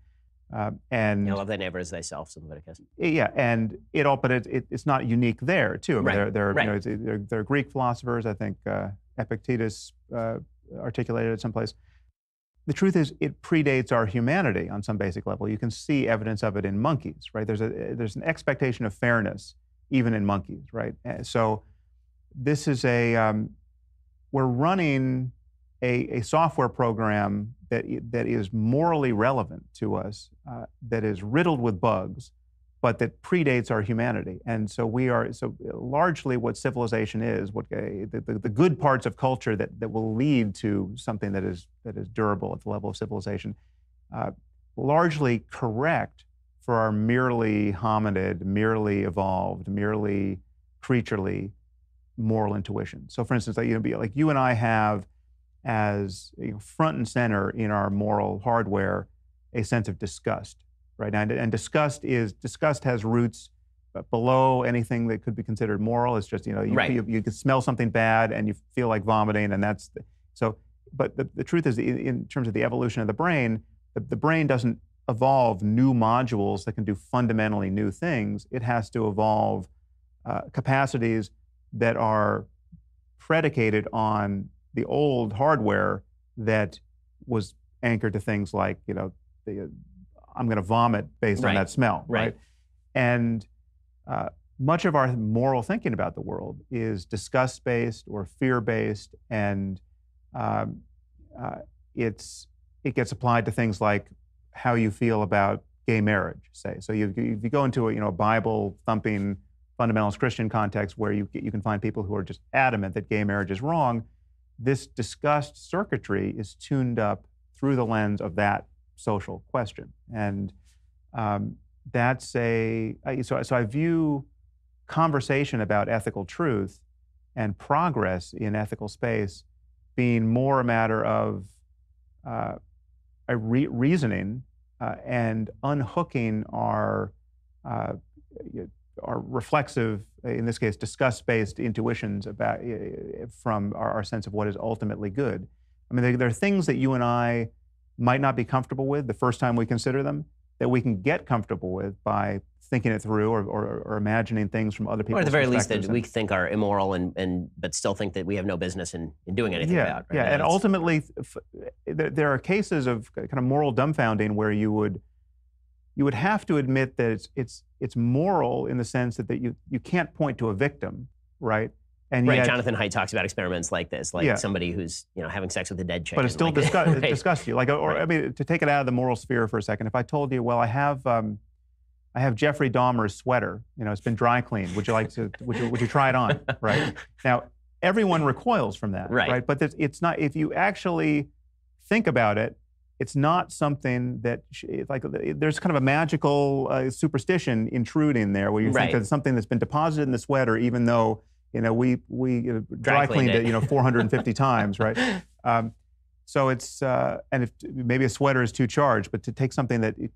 And love thy neighbor as thyself, in Leviticus. Yeah, and but it's not unique there too. I mean, Right. There are Greek philosophers. I think Epictetus articulated it someplace. The truth is, it predates our humanity on some basic level. You can see evidence of it in monkeys, right? There's an expectation of fairness even in monkeys, right? So this is we're running a software program that is morally relevant to us, that is riddled with bugs, but that predates our humanity. And so largely what civilization is, what the good parts of culture that will lead to something that is durable at the level of civilization, largely correct for our merely hominid, merely evolved, merely creaturely moral intuition. So for instance, like you and I have as front and center in our moral hardware a sense of disgust, right? And disgust has roots below anything that could be considered moral. It's just, you can smell something bad and you feel like vomiting, and but the truth is, in terms of the evolution of the brain doesn't evolve new modules that can do fundamentally new things. It has to evolve capacities that are predicated on the old hardware that was anchored to things like, I'm going to vomit based on that smell, right? And much of our moral thinking about the world is disgust-based or fear-based, and it gets applied to things like how you feel about gay marriage, say. So if you go into a Bible-thumping fundamentalist Christian context where you can find people who are just adamant that gay marriage is wrong, this disgust circuitry is tuned up through the lens of that social question. And so I view conversation about ethical truth and progress in ethical space being more a matter of reasoning and unhooking our reflexive, in this case, disgust-based intuitions from our sense of what is ultimately good. I mean, there are things that you and I might not be comfortable with the first time we consider them, that we can get comfortable with by thinking it through or imagining things from other people's Or at the very least that perspectives. we think are immoral but still think that we have no business in doing anything about. Right? Yeah, and ultimately, there are cases of kind of moral dumbfounding where you would have to admit that it's moral in the sense that you can't point to a victim, right? And right, yet, Jonathan Haidt talks about experiments like this, somebody who's having sex with a dead chicken. but it still disgusts you. I mean, to take it out of the moral sphere for a second, if I told you, well, I have Jeffrey Dahmer's sweater. It's been dry cleaned. Would you try it on? Right now, everyone recoils from that, right? But it's not. If you actually think about it, it's not something that there's kind of a magical superstition intruding there, where you think it's something that's been deposited in the sweater, even though we dry cleaned it 450 times, right? So it's and if maybe a sweater is too charged, but to take something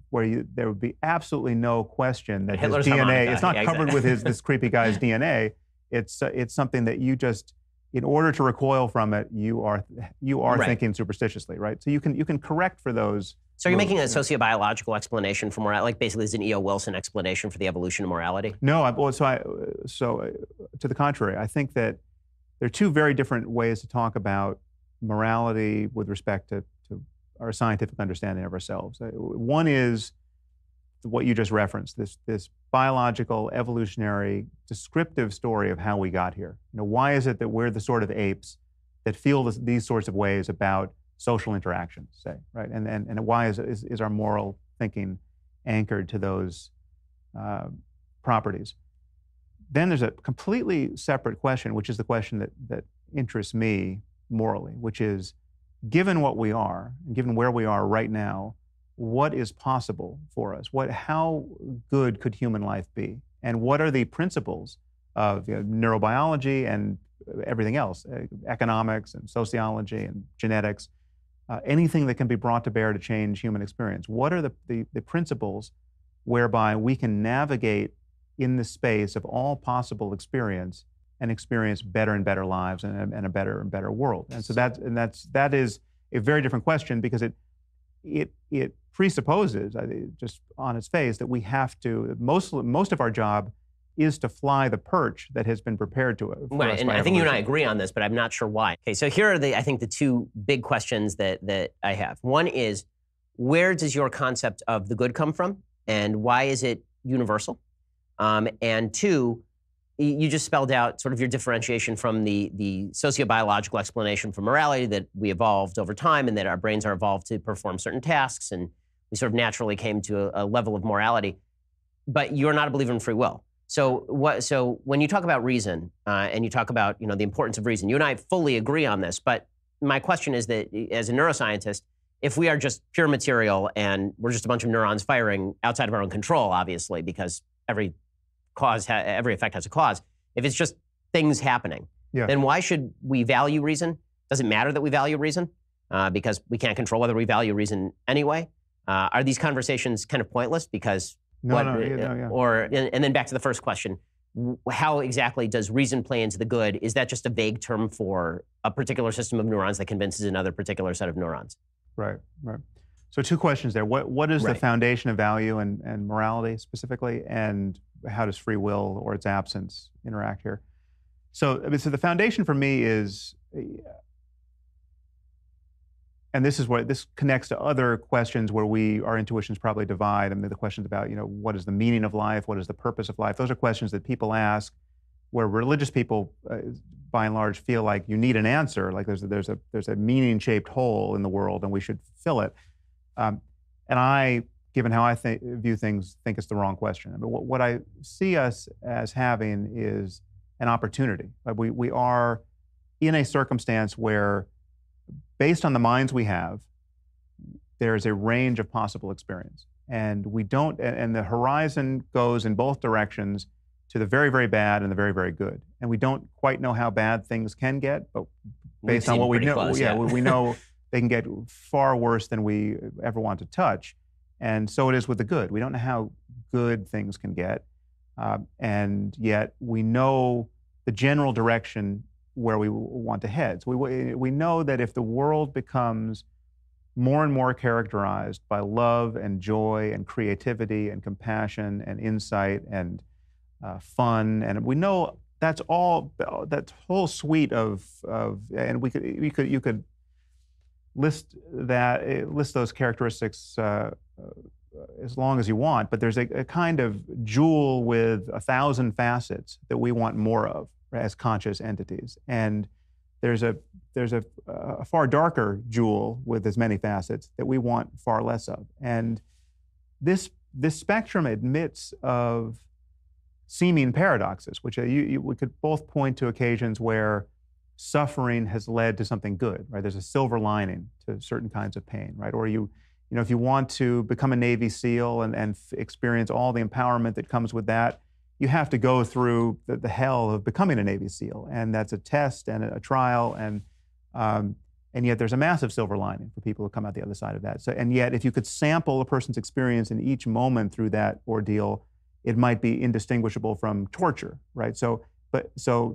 where there would be absolutely no question that Hitler's his DNA, harmonica. it's not covered with this creepy guy's DNA. It's something that you just, in order to recoil from it, you are thinking superstitiously, right? So you can correct for those. So you're making a sociobiological explanation for morality, like basically there's an E.O. Wilson explanation for the evolution of morality? No, so to the contrary, I think that there are two very different ways to talk about morality with respect to our scientific understanding of ourselves. One is what you just referenced, this biological, evolutionary, descriptive story of how we got here. Why is it that we're the sort of apes that feel these sorts of ways about social interactions, say, right? And why is our moral thinking anchored to those properties? Then there's a completely separate question, which is the question that interests me morally, which is, given what we are, and given where we are right now, what is possible for us? How good could human life be? And what are the principles of neurobiology and everything else, economics and sociology and genetics, anything that can be brought to bear to change human experience? What are the principles whereby we can navigate in the space of all possible experience and experience better and better lives and a better and better world? And so that is a very different question, because it presupposes, just on its face, that we have to, most of our job is to fly the perch that has been prepared to it. Right, and I think you and I agree on this, but I'm not sure why. Okay, so here are I think the two big questions that I have. One is, where does your concept of the good come from, and why is it universal? And two, you just spelled out sort of your differentiation from the sociobiological explanation for morality, that we evolved over time and that our brains are evolved to perform certain tasks, and we sort of naturally came to a level of morality. But you're not a believer in free will. So when you talk about reason and you talk about the importance of reason, you and I fully agree on this. But my question is that, as a neuroscientist, if we are just pure material and we're just a bunch of neurons firing outside of our own control, obviously, because every effect has a cause. If it's just things happening, then why should we value reason? Does it matter that we value reason? Because we can't control whether we value reason anyway. Are these conversations kind of pointless? Because and then back to the first question, how exactly does reason play into the good? Is that just a vague term for a particular system of neurons that convinces another particular set of neurons? Right. So two questions there. What is the foundation of value and morality specifically, and how does free will or its absence interact here? So the foundation for me is, and this connects to other questions where our intuitions probably divide. I mean, the questions about, what is the meaning of life? What is the purpose of life? Those are questions that people ask, where religious people, by and large, feel like you need an answer, like there's a meaning-shaped hole in the world and we should fill it. And I, given how I view things, think it's the wrong question. I mean, what I see us as having is an opportunity. We are in a circumstance where, based on the minds we have, there's a range of possible experience. And and the horizon goes in both directions, to the very, very bad and the very, very good. And we don't quite know how bad things can get, but based on what we know, we know they can get far worse than we ever want to touch. And so it is with the good. We don't know how good things can get, and yet we know the general direction where we want to head. So we know that if the world becomes more and more characterized by love and joy and creativity and compassion and insight and fun, and we know that's all, that whole suite of and you could list those characteristics as long as you want, but there's a kind of jewel with 1,000 facets that we want more of as conscious entities, and there's a far darker jewel with as many facets that we want far less of. And this spectrum admits of seeming paradoxes, which we could both point to occasions where suffering has led to something good, right? There's a silver lining to certain kinds of pain, right? Or if you want to become a Navy SEAL and experience all the empowerment that comes with that, you have to go through the hell of becoming a Navy SEAL, and that's a test and a trial, and yet there's a massive silver lining for people who come out the other side of that. So, and yet, if you could sample a person's experience in each moment through that ordeal, it might be indistinguishable from torture, right? So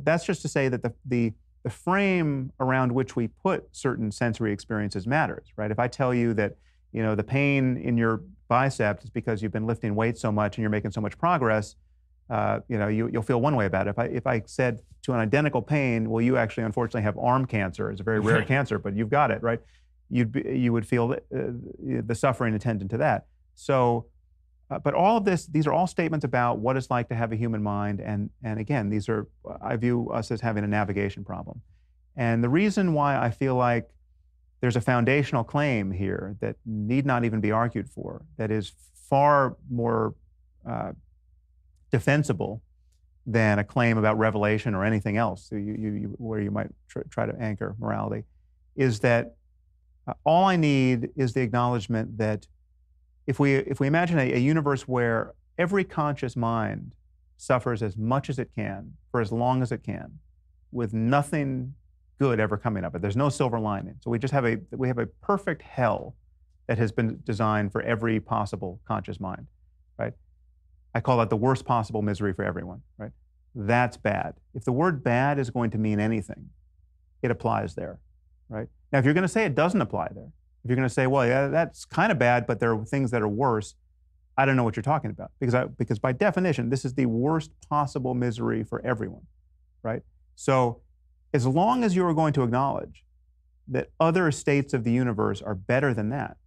that's just to say that the frame around which we put certain sensory experiences matters, right? If I tell you that, the pain in your bicep is because you've been lifting weights so much and you're making so much progress, you'll feel one way about it. If I said to an identical pain, well, you actually unfortunately have arm cancer. It's a very rare cancer, but you've got it, right? You would feel the suffering attendant to that. So, but all of these are all statements about what it's like to have a human mind. And again, I view us as having a navigation problem. And the reason why I feel like there's a foundational claim here that need not even be argued for, that is far more defensible than a claim about revelation or anything else where you might try to anchor morality, is that all I need is the acknowledgement that if we imagine a universe where every conscious mind suffers as much as it can for as long as it can, with nothing good ever coming of it, there's no silver lining. So we have a perfect hell that has been designed for every possible conscious mind, right? I call that the worst possible misery for everyone, right? That's bad. If the word bad is going to mean anything, it applies there, right? Now, if you're going to say it doesn't apply there, if you're going to say, well, yeah, that's kind of bad, but there are things that are worse, I don't know what you're talking about. Because by definition, this is the worst possible misery for everyone, right? So as long as you are going to acknowledge that other states of the universe are better than that,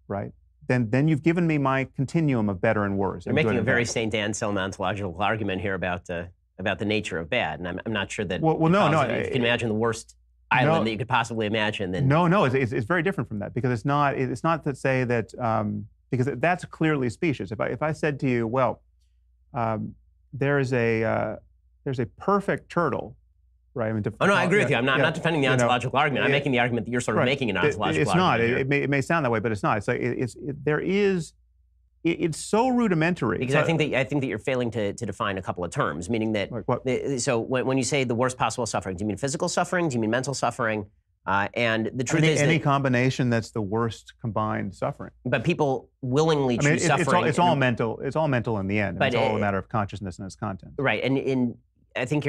right? Then you've given me my continuum of better and worse. You're making a very St. Anselm ontological argument here about the nature of bad, and I'm not sure that. Well, no. If you can imagine the worst island that you could possibly imagine, then no, it's very different from that, because it's not to say that because that's clearly specious. If I said to you, well, there's a perfect turtle. Right. I mean, I agree with you. I'm not defending the ontological argument. I'm making the argument that you're sort of making an ontological argument. It's not. It may sound that way, but it's not. It's like it's so rudimentary. Because I think that you're failing to define a couple of terms, meaning that. Like what? So when you say the worst possible suffering, do you mean physical suffering? Do you mean mental suffering? And the truth is any combination that's the worst combined suffering. But people willingly choose suffering. It's all mental. It's all mental in the end. But it's all a matter of consciousness and its content. Right. And I think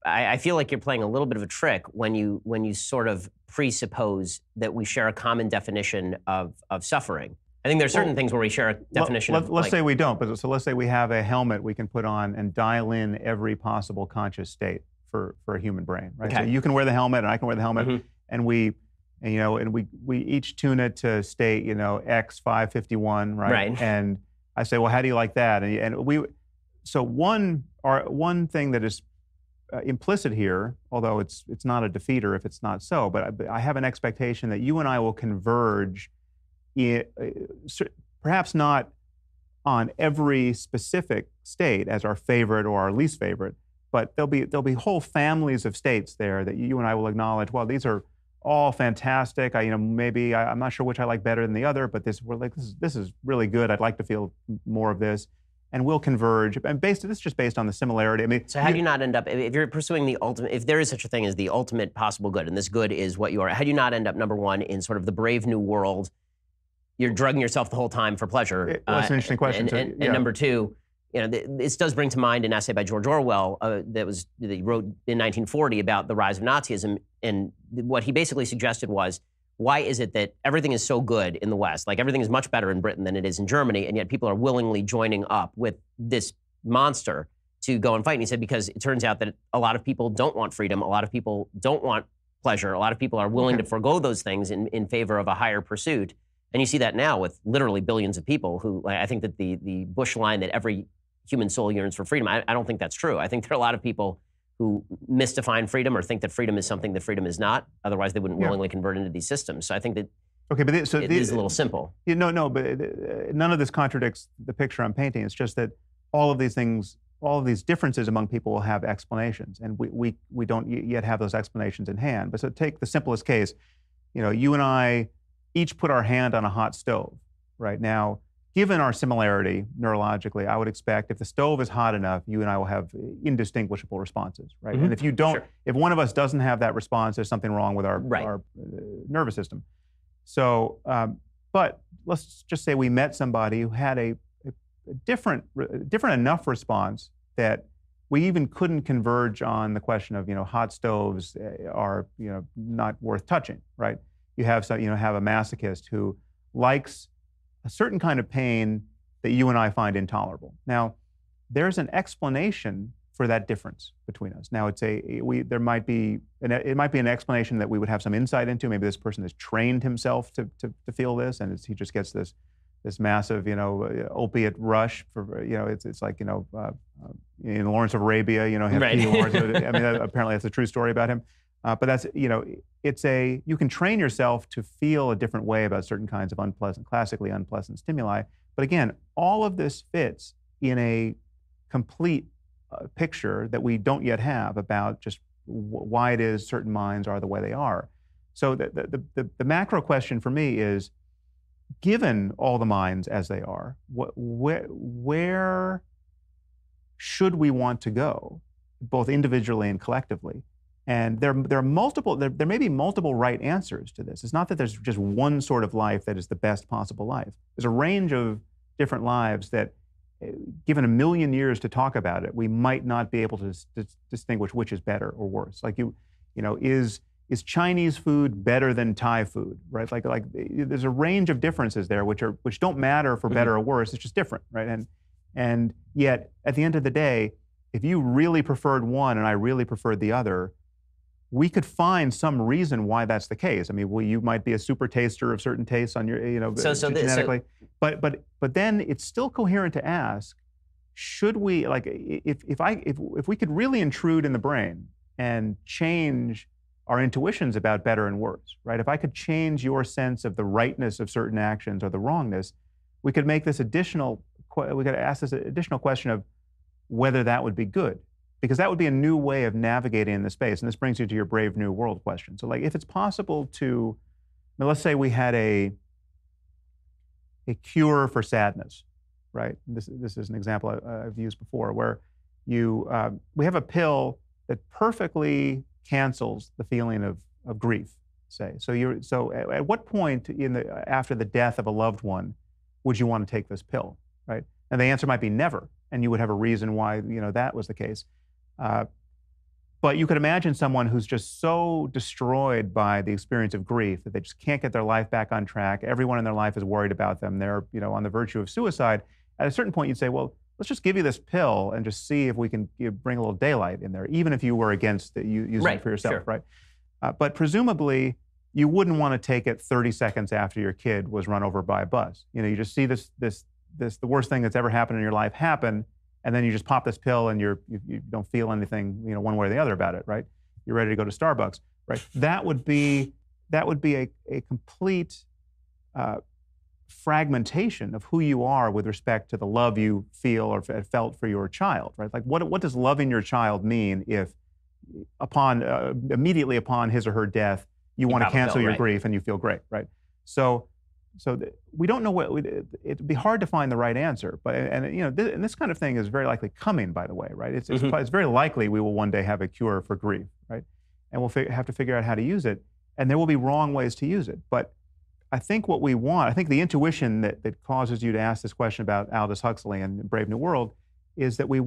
I feel like you're playing a little bit of a trick when you sort of presuppose that we share a common definition of suffering. I think there are certain things where we share a definition of. Let's say we don't, but so let's say we have a helmet we can put on and dial in every possible conscious state for a human brain, right? Okay. So you can wear the helmet and I can wear the helmet, mm-hmm. and we each tune it to state, X551, right? Right. And I say, well, how do you like that? So one thing that is implicit here, although it's not a defeater if it's not so, but I have an expectation that you and I will converge, perhaps not on every specific state as our favorite or our least favorite, but there'll be whole families of states there that you and I will acknowledge. Well, these are all fantastic. Maybe I'm not sure which I like better than the other, but this is really good. I'd like to feel more of this. And we'll converge. And this is just based on the similarity. I mean, so how do you not end up, if you're pursuing the ultimate, if there is such a thing as the ultimate possible good, and this good is what you are, how do you not end up, number one, in sort of the brave new world? You're drugging yourself the whole time for pleasure. That's an interesting question. And number two, this does bring to mind an essay by George Orwell that he wrote in 1940 about the rise of Nazism. And what he basically suggested was, why is it that everything is so good in the West? Like everything is much better in Britain than it is in Germany, and yet people are willingly joining up with this monster to go and fight. And he said, because it turns out that a lot of people don't want freedom, a lot of people don't want pleasure, a lot of people are willing to forego those things in favor of a higher pursuit. And you see that now with literally billions of people who, I think that the Bush line that every human soul yearns for freedom, I don't think that's true. I think there are a lot of people who misdefine freedom or think that freedom is something that freedom is not. Otherwise, they wouldn't willingly convert into these systems. So I think that it is a little simple. No, but none of this contradicts the picture I'm painting. It's just that all of these things, all of these differences among people will have explanations, and we don't yet have those explanations in hand. But so take the simplest case. You and I each put our hand on a hot stove. Right now, given our similarity neurologically, I would expect if the stove is hot enough, you and I will have indistinguishable responses, right? Mm-hmm. And if you don't, Sure. If one of us doesn't have that response, there's something wrong with our nervous system. So, but let's just say we met somebody who had a different enough response that we even couldn't converge on the question of, hot stoves are, not worth touching, right? You have a masochist who likes a certain kind of pain that you and I find intolerable. Now, there's an explanation for that difference between us. Now, it might be an explanation that we would have some insight into. Maybe this person has trained himself to feel this, and he just gets this massive, opiate rush for, it's like, in Lawrence of Arabia, Right. Lawrence, I mean, apparently that's a true story about him. But that's, you can train yourself to feel a different way about certain kinds of classically unpleasant stimuli. But again, all of this fits in a complete picture that we don't yet have about just why it is certain minds are the way they are. So the macro question for me is, given all the minds as they are, where should we want to go, both individually and collectively? And there may be multiple right answers to this. It's not that there's just one sort of life that is the best possible life. There's a range of different lives that, given 1 million years to talk about it, we might not be able to distinguish which is better or worse. Like is Chinese food better than Thai food, right? Like there's a range of differences there which don't matter for better or worse. It's just different, right? And yet at the end of the day, if you really preferred one and I really preferred the other, we could find some reason why that's the case. I mean, you might be a super taster of certain tastes on your, genetically. But then it's still coherent to ask, should we, like, if we could really intrude in the brain and change our intuitions about better and worse, right? If I could change your sense of the rightness of certain actions or the wrongness, we could make this we could ask this additional question of whether that would be good. Because that would be a new way of navigating in the space. And this brings you to your Brave New World question. So, like, if it's possible to, let's say we had a cure for sadness, right? This is an example I've used before, where we have a pill that perfectly cancels the feeling of grief, say. So at what point after the death of a loved one would you want to take this pill, right? And the answer might be never, and you would have a reason why that was the case. But you could imagine someone who's just so destroyed by the experience of grief that they just can't get their life back on track. Everyone in their life is worried about them. They're on the verge of suicide. At a certain point, you'd say, well, let's just give you this pill and just see if we can bring a little daylight in there, even if you were against using it for yourself, sure. right? But presumably, you wouldn't want to take it 30 seconds after your kid was run over by a bus. You just see the worst thing that's ever happened in your life happen, and then you just pop this pill and you don't feel anything, one way or the other about it, right? You're ready to go to Starbucks, right? That would be a complete fragmentation of who you are with respect to the love you feel or felt for your child, right? Like what does loving your child mean if immediately upon his or her death, you want to cancel your grief and you feel great, right? So we don't know it'd be hard to find the right answer, and this kind of thing is very likely coming, by the way, right? It's very likely we will one day have a cure for grief, right? And we'll have to figure out how to use it, and there will be wrong ways to use it. But I think what we want, I think the intuition that causes you to ask this question about Aldous Huxley and Brave New World is that we're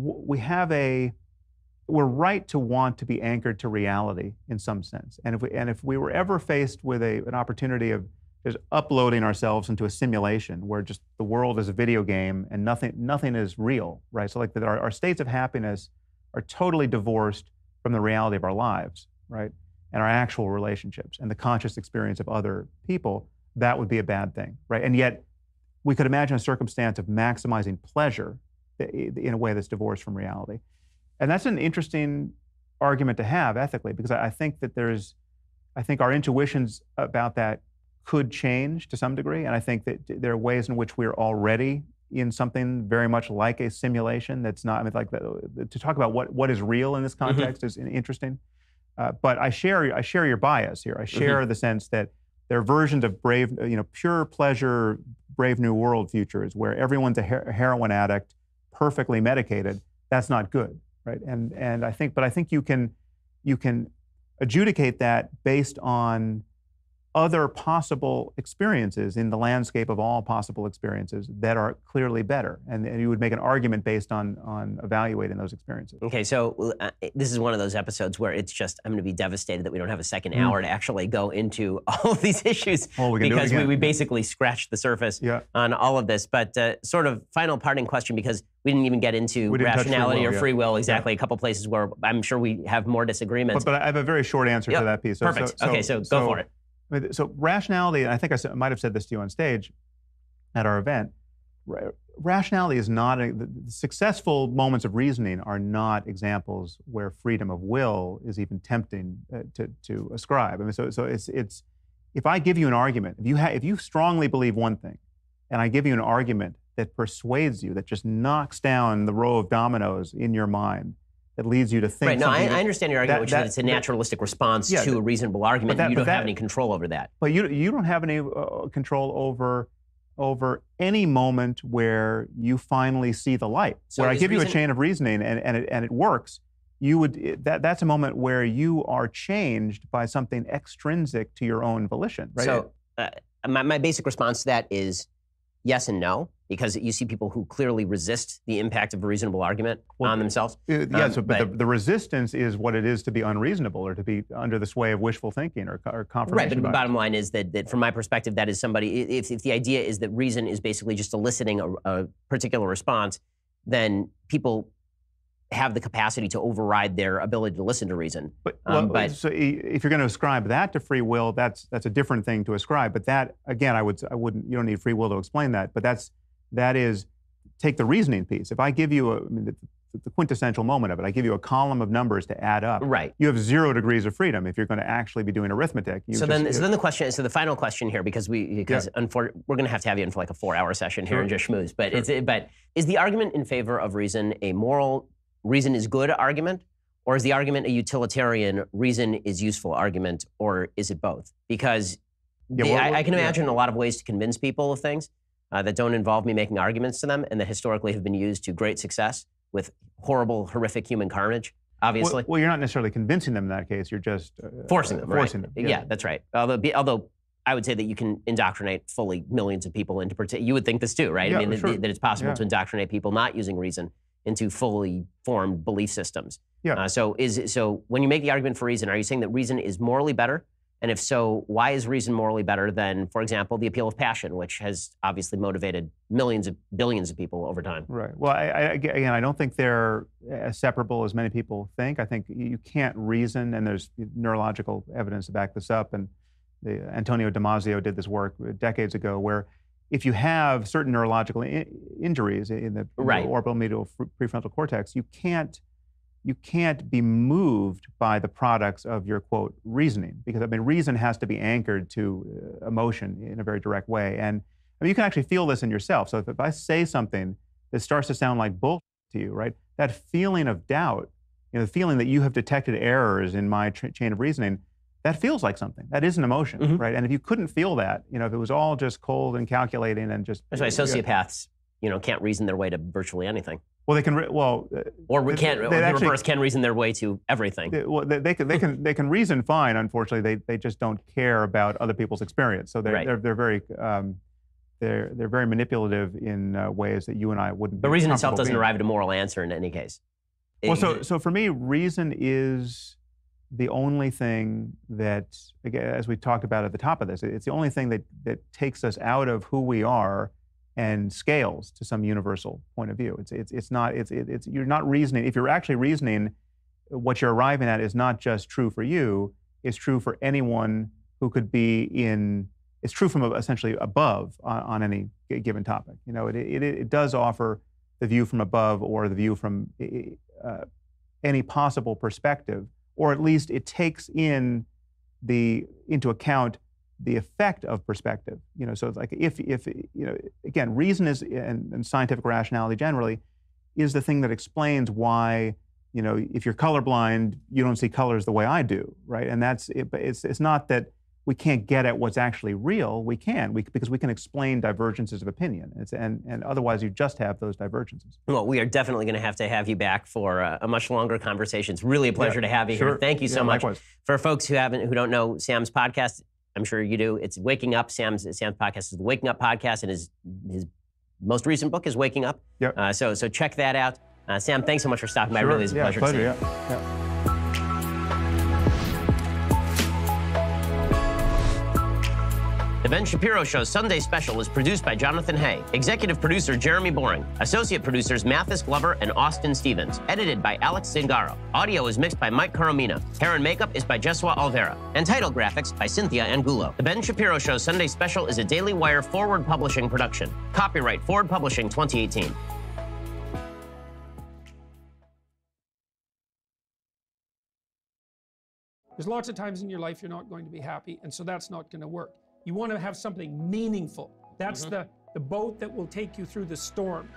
right to want to be anchored to reality in some sense. And if we were ever faced with an opportunity of just uploading ourselves into a simulation where just the world is a video game and nothing is real, right? So like that our states of happiness are totally divorced from the reality of our lives, right? And our actual relationships and the conscious experience of other people, that would be a bad thing, right? And yet we could imagine a circumstance of maximizing pleasure in a way that's divorced from reality. And that's an interesting argument to have ethically, because I think that our intuitions about that could change to some degree. And I think that there are ways in which we're already in something very much like a simulation that's not, to talk about what is real in this context is interesting. But I share your bias here. I share the sense that there are versions of pure pleasure, Brave New World futures where everyone's a heroin addict, perfectly medicated. That's not good, right? And I think you can adjudicate that based on other possible experiences in the landscape of all possible experiences that are clearly better. And you would make an argument based on evaluating those experiences. Okay, so this is one of those episodes where it's just, I'm going to be devastated that we don't have a second hour to actually go into all of these issues because we basically scratched the surface on all of this. But sort of final parting question, because we didn't even get into rationality or free will, exactly, a couple places where I'm sure we have more disagreements. But I have a very short answer to that piece. Perfect. So go for it. So rationality, and I think I might have said this to you on stage at our event, rationality is not, the successful moments of reasoning are not examples where freedom of will is even tempting to ascribe. I mean, so it's, if I give you an argument, if you strongly believe one thing, and I give you an argument that persuades you, that just knocks down the row of dominoes in your mind, that leads you to think. Right. No, I understand your argument, which is that it's a naturalistic response to a reasonable argument. You don't have any control over that. But you don't have any control over any moment where you finally see the light. So where I give you a chain of reasoning and it works, that's a moment where you are changed by something extrinsic to your own volition. Right? So my basic response to that is yes and no, because you see people who clearly resist the impact of a reasonable argument on themselves. But the resistance is what it is to be unreasonable or to be under the sway of wishful thinking or confirmation. Right, but the bottom line is that from my perspective, that is somebody, if the idea is that reason is basically just eliciting a particular response, then people have the capacity to override their ability to listen to reason. So if you're going to ascribe that to free will, that's a different thing to ascribe. But that, again, I wouldn't. You don't need free will to explain that. But that is, take the reasoning piece. If I give you the quintessential moment of it, I give you a column of numbers to add up. Right. You have 0 degrees of freedom if you're going to actually be doing arithmetic. So then the final question here, because we're going to have you in for like a 4-hour session here and just schmooze. But but is the argument in favor of reason a moral reason is good argument, or is the argument a utilitarian reason is useful argument, or is it both? Because I can imagine a lot of ways to convince people of things that don't involve me making arguments to them, and that historically have been used to great success with horrible, horrific human carnage, obviously. Well, you're not necessarily convincing them in that case. You're just forcing them. Forcing them. Yeah, that's right. Although I would say that you can indoctrinate fully millions of people into, you would think this too, right? Yeah, I mean, sure. that it's possible to indoctrinate people not using reason into fully formed belief systems. Yeah. So when you make the argument for reason, are you saying that reason is morally better? And if so, why is reason morally better than, for example, the appeal of passion, which has obviously motivated billions of people over time? Right. Well, again, I don't think they're as separable as many people think. I think you can't reason, and there's neurological evidence to back this up. And Antonio Damasio did this work decades ago, where if you have certain neurological injuries in the orbital medial prefrontal cortex, you can't be moved by the products of your, quote, reasoning, because reason has to be anchored to emotion in a very direct way. And you can actually feel this in yourself. So if I say something that starts to sound like bullshit to you, right, that feeling of doubt, the feeling that you have detected errors in my chain of reasoning, that feels like something. That is an emotion, right? And if you couldn't feel that, if it was all just cold and calculating and just... That's why sociopaths, can't reason their way to virtually anything. Well, they can. Reverse can reason their way to everything. They can reason fine. Unfortunately, they just don't care about other people's experience. So they're very manipulative in ways that you and I wouldn't. But reason itself doesn't arrive at a moral answer in any case. So for me, reason is the only thing that, again, as we talked about at the top of this, it's the only thing that takes us out of who we are and scales to some universal point of view. You're not reasoning. If you're actually reasoning, what you're arriving at is not just true for you, it's true for anyone who could be in, it's true from essentially above on any given topic. It does offer the view from above or the view from any possible perspective, or at least it takes into account the effect of perspective. So it's like if again, reason is, and scientific rationality generally, is the thing that explains why, if you're colorblind, you don't see colors the way I do, right? And that's it. But it's not that we can't get at what's actually real. We can, because we can explain divergences of opinion. And otherwise you just have those divergences. Well, we are definitely going to have you back for a much longer conversation. It's really a pleasure to have you here. Thank you so much. Likewise. For folks who don't know Sam's podcast, I'm sure you do. It's Waking Up. Sam's podcast is the Waking Up podcast, and his most recent book is Waking Up. Yep. So check that out. Sam, thanks so much for stopping by. Really is a pleasure to see you. Yeah. The Ben Shapiro Show's Sunday Special is produced by Jonathan Hay, executive producer Jeremy Boring, associate producers Mathis Glover and Austin Stevens, edited by Alex Zingaro. Audio is mixed by Mike Coromina. Hair and makeup is by Jesua Alvera, and title graphics by Cynthia Angulo. The Ben Shapiro Show's Sunday Special is a Daily Wire Forward Publishing production. Copyright Forward Publishing 2018. There's lots of times in your life you're not going to be happy, and so that's not going to work. You want to have something meaningful. That's the boat that will take you through the storm.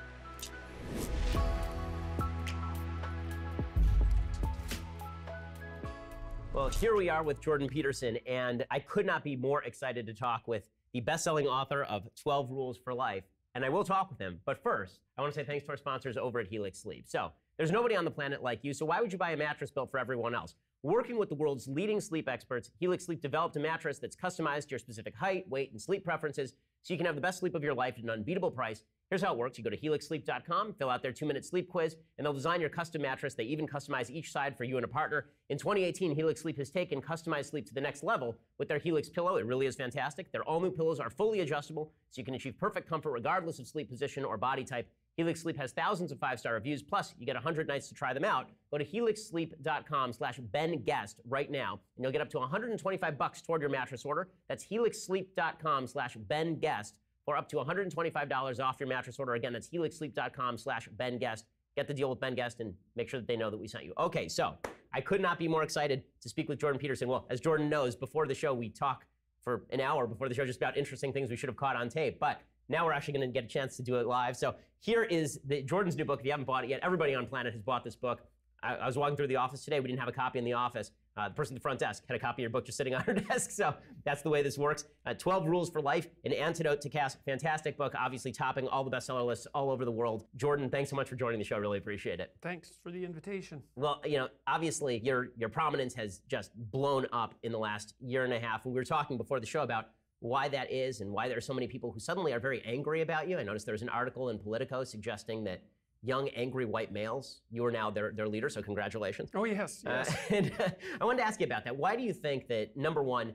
Well, here we are with Jordan Peterson, and I could not be more excited to talk with the best-selling author of 12 Rules for Life, and I will talk with him. But first, I want to say thanks to our sponsors over at Helix Sleep. So, there's nobody on the planet like you, so why would you buy a mattress built for everyone else? Working with the world's leading sleep experts, Helix Sleep developed a mattress that's customized to your specific height, weight, and sleep preferences so you can have the best sleep of your life at an unbeatable price. Here's how it works. You go to helixsleep.com, fill out their 2-minute sleep quiz, and they'll design your custom mattress. They even customize each side for you and a partner. In 2018, Helix Sleep has taken customized sleep to the next level with their Helix pillow. It really is fantastic. Their all-new pillows are fully adjustable, so you can achieve perfect comfort regardless of sleep position or body type. Helix Sleep has thousands of 5-star reviews, plus you get 100 nights to try them out. Go to helixsleep.com/BenGuest right now, and you'll get up to $125 toward your mattress order. That's helixsleep.com/BenGuest for up to $125 off your mattress order. Again, that's helixsleep.com/BenGuest. Get the deal with Ben Guest and make sure that they know that we sent you. Okay, so I could not be more excited to speak with Jordan Peterson. Well, as Jordan knows, before the show, we talk for an hour before the show just about interesting things we should have caught on tape. But now we're actually going to get a chance to do it live. So here is Jordan's new book. If you haven't bought it yet, everybody on planet has bought this book. I was walking through the office today. We didn't have a copy in the office. The person at the front desk had a copy of your book just sitting on her desk. So that's the way this works. 12 Rules for Life, an antidote to chaos. Fantastic book, obviously topping all the bestseller lists all over the world. Jordan, thanks so much for joining the show. Really appreciate it. Thanks for the invitation. Well, you know, obviously your prominence has just blown up in the last year and a half. We were talking before the show about why that is and why there are so many people who suddenly are very angry about you. I noticed there was an article in Politico suggesting that young, angry white males, you are now their leader, so congratulations. Oh, yes, yes. And I wanted to ask you about that. Why do you think that, number one,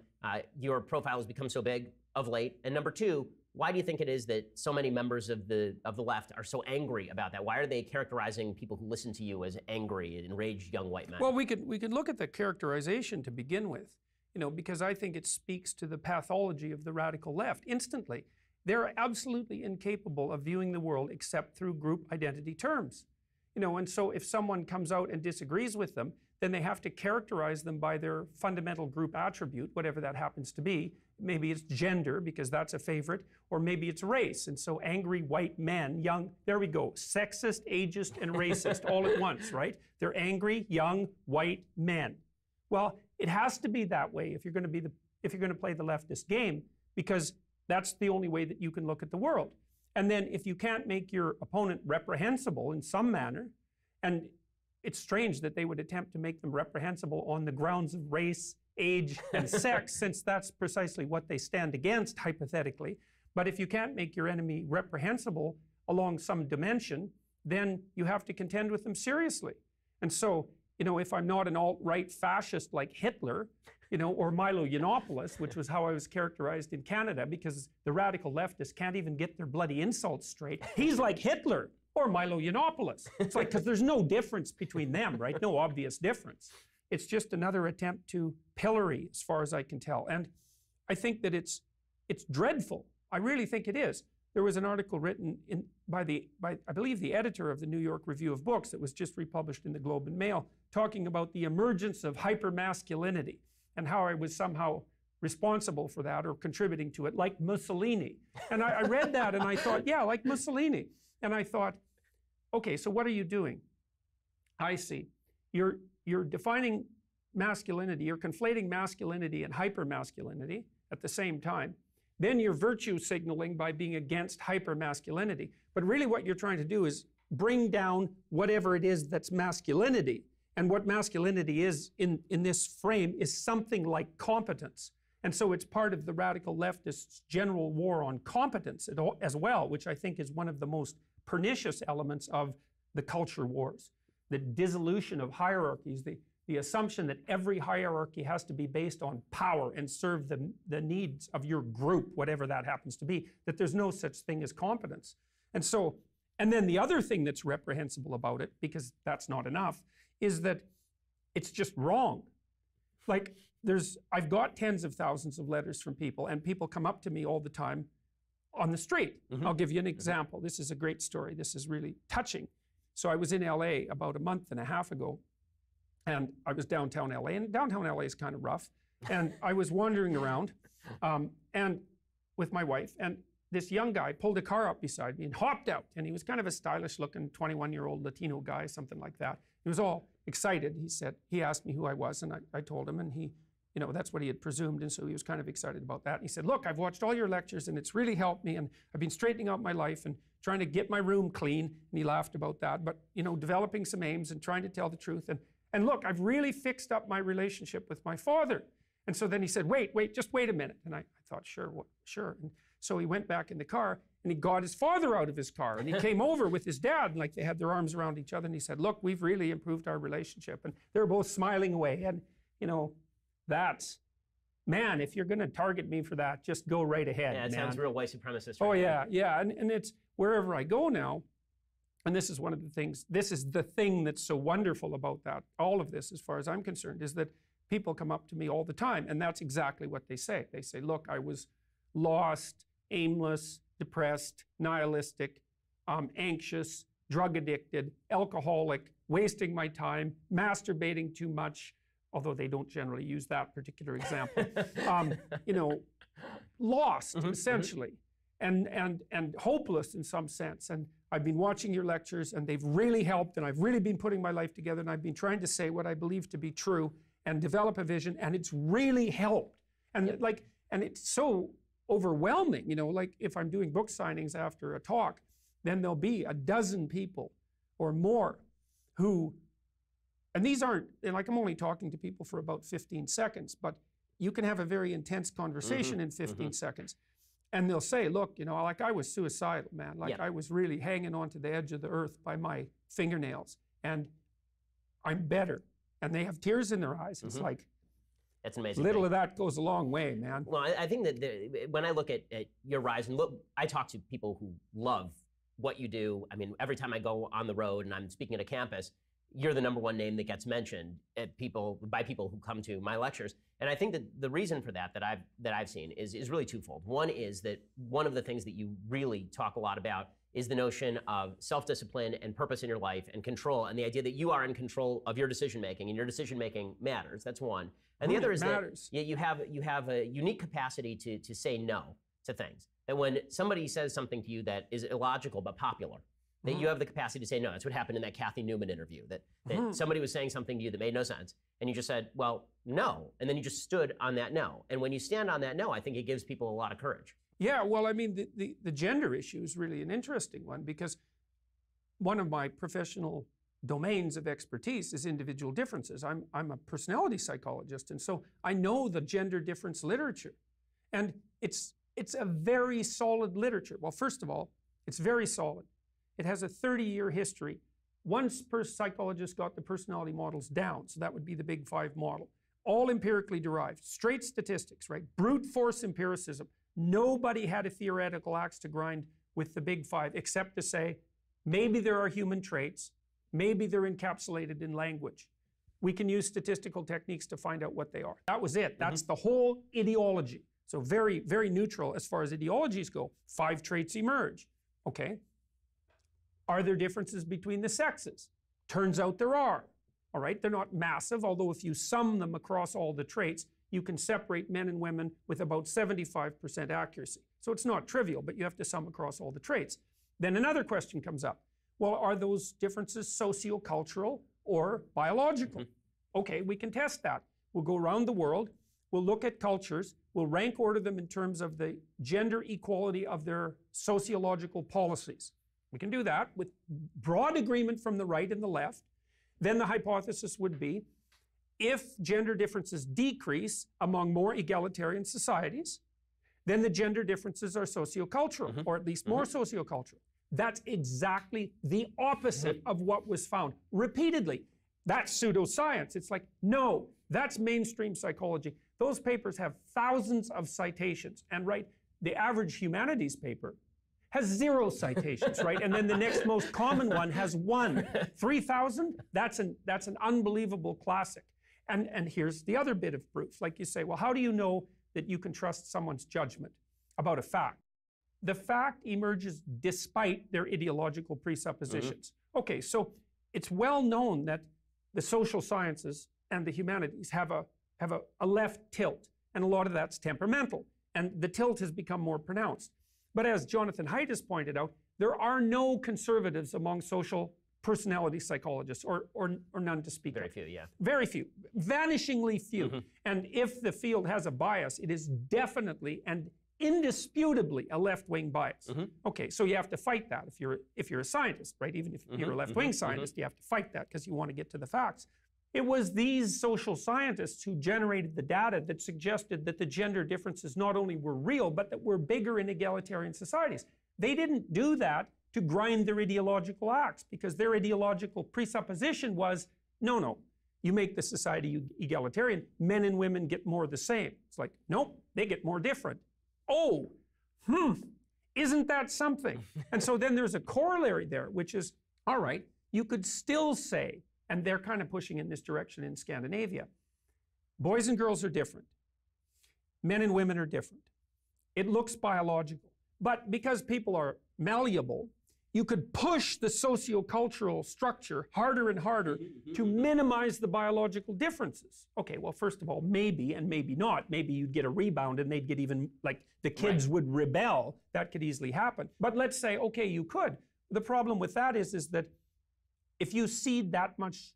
your profile has become so big of late? And number two, why do you think it is that so many members of the left are so angry about that? Why are they characterizing people who listen to you as angry, enraged young white men? Well, we could look at the characterization to begin with, you know, because I think it speaks to the pathology of the radical left instantly. They're absolutely incapable of viewing the world except through group identity terms. You know, and so if someone comes out and disagrees with them, then they have to characterize them by their fundamental group attribute, whatever that happens to be. Maybe it's gender, because that's a favorite, or maybe it's race. And so angry white men, young, there we go, sexist, ageist, and racist all at once, right? They're angry, young, white men. Well, it has to be that way if you're going to play the leftist game, because that's the only way that you can look at the world. And then if you can't make your opponent reprehensible in some manner, and it's strange that they would attempt to make them reprehensible on the grounds of race, age, and sex, since that's precisely what they stand against, hypothetically. But if you can't make your enemy reprehensible along some dimension, then you have to contend with them seriously. And so, you know, if I'm not an alt-right fascist like Hitler, you know, or Milo Yiannopoulos, which was how I was characterized in Canada, because the radical leftists can't even get their bloody insults straight. He's like Hitler or Milo Yiannopoulos. It's like, because there's no difference between them, right? No obvious difference. It's just another attempt to pillory, as far as I can tell. And I think that it's dreadful. I really think it is. There was an article written by I believe the editor of the New York Review of Books that was just republished in the Globe and Mail, talking about the emergence of hypermasculinity and how I was somehow responsible for that or contributing to it, like Mussolini. And I read that and I thought, yeah, like Mussolini. And I thought, okay, so what are you doing? I see. You're defining masculinity, you're conflating masculinity and hypermasculinity at the same time. Then you're virtue signaling by being against hypermasculinity. But really what you're trying to do is bring down whatever it is that's masculinity. And what masculinity is in this frame is something like competence. And so it's part of the radical leftists' general war on competence as well, which I think is one of the most pernicious elements of the culture wars. The dissolution of hierarchies, the assumption that every hierarchy has to be based on power and serve the needs of your group, whatever that happens to be, that there's no such thing as competence. And then the other thing that's reprehensible about it, because that's not enough, is that it's just wrong. Like, I've got tens of thousands of letters from people, and people come up to me all the time on the street. I'll give you an example. This is a great story. This is really touching. So I was in LA about a month and a half ago, and I was downtown LA, and downtown LA is kind of rough. And I was wandering around and with my wife, and this young guy pulled a car up beside me and hopped out. And he was kind of a stylish looking 21-year-old Latino guy, something like that. He was all excited. He asked me who I was, and I told him, and he, that's what he had presumed. And so he was kind of excited about that. And he said, look, I've watched all your lectures, and it's really helped me. And I've been straightening out my life and trying to get my room clean. And he laughed about that. But, developing some aims and trying to tell the truth. And look, I've really fixed up my relationship with my father. And so then he said, wait, just wait a minute. And I thought, sure. And so he went back in the car, and he got his father out of his car, and he came over with his dad, and like they had their arms around each other, and he said, look, we've really improved our relationship. And they were both smiling away. And, that's, man, if you're going to target me for that, just go right ahead. Yeah, it sounds real white supremacist. Oh, yeah. And it's wherever I go now, and this is one of the things, this is the thing that's so wonderful about that, all of this, as far as I'm concerned, is that people come up to me all the time, and that's exactly what they say. They say, look, I was lost, aimless, depressed, nihilistic, anxious, drug addicted, alcoholic, wasting my time, masturbating too much, although they don't generally use that particular example. Lost, essentially, and hopeless in some sense. And I've been watching your lectures, and they've really helped, and I've really been putting my life together, and I've been trying to say what I believe to be true and develop a vision, and it's really helped. And and it's so overwhelming, like if I'm doing book signings after a talk, then there'll be a dozen people or more who, and these aren't, like I'm only talking to people for about 15 seconds, but you can have a very intense conversation in 15 seconds. And they'll say, look, like I was suicidal, man. Like I was really hanging on to the edge of the earth by my fingernails, and I'm better. And they have tears in their eyes. It's like, that's an amazing. Little of that goes a long way, man. Well, I think that when I look at your rise, and look, I talk to people who love what you do. I mean, every time I go on the road and I'm speaking at a campus, you're the #1 name that gets mentioned by people who come to my lectures. And I think that the reason for that I've seen is really twofold. One is that one of the things that you really talk a lot about is the notion of self-discipline and purpose in your life and control, and the idea that you are in control of your decision-making, and your decision-making matters. That's one. And the other is that you have a unique capacity to say no to things. That when somebody says something to you that is illogical but popular, that you have the capacity to say no. That's what happened in that Kathy Newman interview, that somebody was saying something to you that made no sense, and you just said, well, no, and then you just stood on that no. And when you stand on that no, I think it gives people a lot of courage. Yeah, well, I mean, the gender issue is really an interesting one, because one of my professional domains of expertise is individual differences. I'm a personality psychologist, and so I know the gender difference literature. And it's a very solid literature. Well, first of all, it's very solid. It has a 30-year history. Once psychologists got the personality models down, so that would be the Big Five model, all empirically derived, straight statistics, right? Brute force empiricism. Nobody had a theoretical axe to grind with the Big Five, except to say, maybe there are human traits, maybe they're encapsulated in language. We can use statistical techniques to find out what they are. That was it. That's the whole ideology. So very, very neutral as far as ideologies go. 5 traits emerge. Okay. Are there differences between the sexes? Turns out there are. All right. They're not massive, although if you sum them across all the traits, you can separate men and women with about 75% accuracy. So it's not trivial, but you have to sum across all the traits. Then another question comes up. Well, are those differences sociocultural or biological? Okay, we can test that. We'll go around the world, we'll look at cultures, we'll rank order them in terms of the gender equality of their sociological policies. We can do that with broad agreement from the right and the left. Then the hypothesis would be, if gender differences decrease among more egalitarian societies, then the gender differences are sociocultural, or at least more sociocultural. That's exactly the opposite of what was found repeatedly. That's pseudoscience. It's like, no, that's mainstream psychology. Those papers have thousands of citations. And right, the average humanities paper has 0 citations, right? And then the next most common one has 1. 3,000, that's an unbelievable classic. And here's the other bit of proof. Like you say, well, how do you know that you can trust someone's judgment about a fact? The fact emerges despite their ideological presuppositions. Okay, so it's well known that the social sciences and the humanities have a left tilt, and a lot of that's temperamental, and the tilt has become more pronounced. But as Jonathan Haidt has pointed out, there are no conservatives among social personality psychologists, or none to speak of. Very few, yeah. Very few, vanishingly few. And if the field has a bias, it is definitely and indisputably a left-wing bias. Okay, so you have to fight that if you're a scientist, right? Even if you're a left-wing scientist, you have to fight that because you want to get to the facts. It was these social scientists who generated the data that suggested that the gender differences not only were real, but that were bigger in egalitarian societies. They didn't do that to grind their ideological axe, because their ideological presupposition was, no, you make the society egalitarian, men and women get more the same. It's like, nope, they get more different. Oh, isn't that something? And so then there's a corollary there, which is, all right, you could still say, and they're kind of pushing in this direction in Scandinavia, boys and girls are different. Men and women are different. It looks biological. But because people are malleable, you could push the sociocultural structure harder and harder to minimize the biological differences. Okay, well, first of all, maybe and maybe not. Maybe you'd get a rebound and they'd get even, like, the kids would rebel. That could easily happen. But let's say, okay, you could. The problem with that is that if you cede that much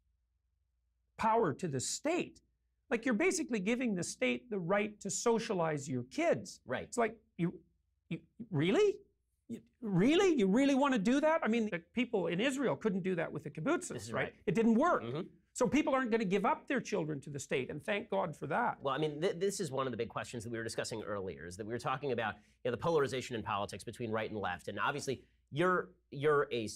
power to the state, like, you're basically giving the state the right to socialize your kids. Right. It's like, you really? Really? You really want to do that? I mean, the people in Israel couldn't do that with the kibbutzes, right? It didn't work. So people aren't going to give up their children to the state, and thank God for that. Well, I mean, this is one of the big questions that we were discussing earlier, is that we were talking about, the polarization in politics between right and left. And obviously, you're a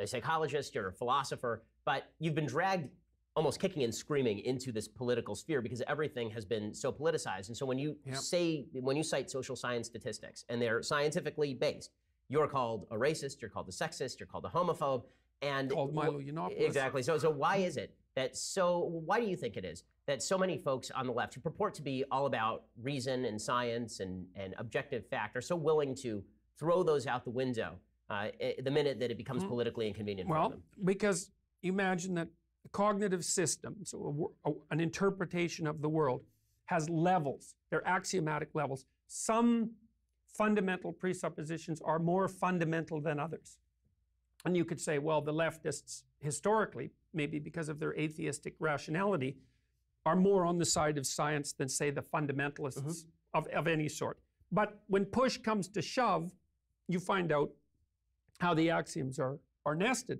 psychologist, you're a philosopher, but you've been dragged almost kicking and screaming into this political sphere because everything has been so politicized. And so when you cite social science statistics, and they're scientifically based, you're called a racist, you're called a sexist, you're called a homophobe, and called Milo Yiannopoulos. Exactly. So why is it that why do you think it is that so many folks on the left who purport to be all about reason and science and objective fact are so willing to throw those out the window the minute that it becomes politically inconvenient for them? Well, because imagine that a cognitive system, so an interpretation of the world, has levels. They're axiomatic levels. Some fundamental presuppositions are more fundamental than others. And you could say, well, the leftists historically, maybe because of their atheistic rationality, are more on the side of science than, say, the fundamentalists of any sort. But when push comes to shove, you find out how the axioms are nested.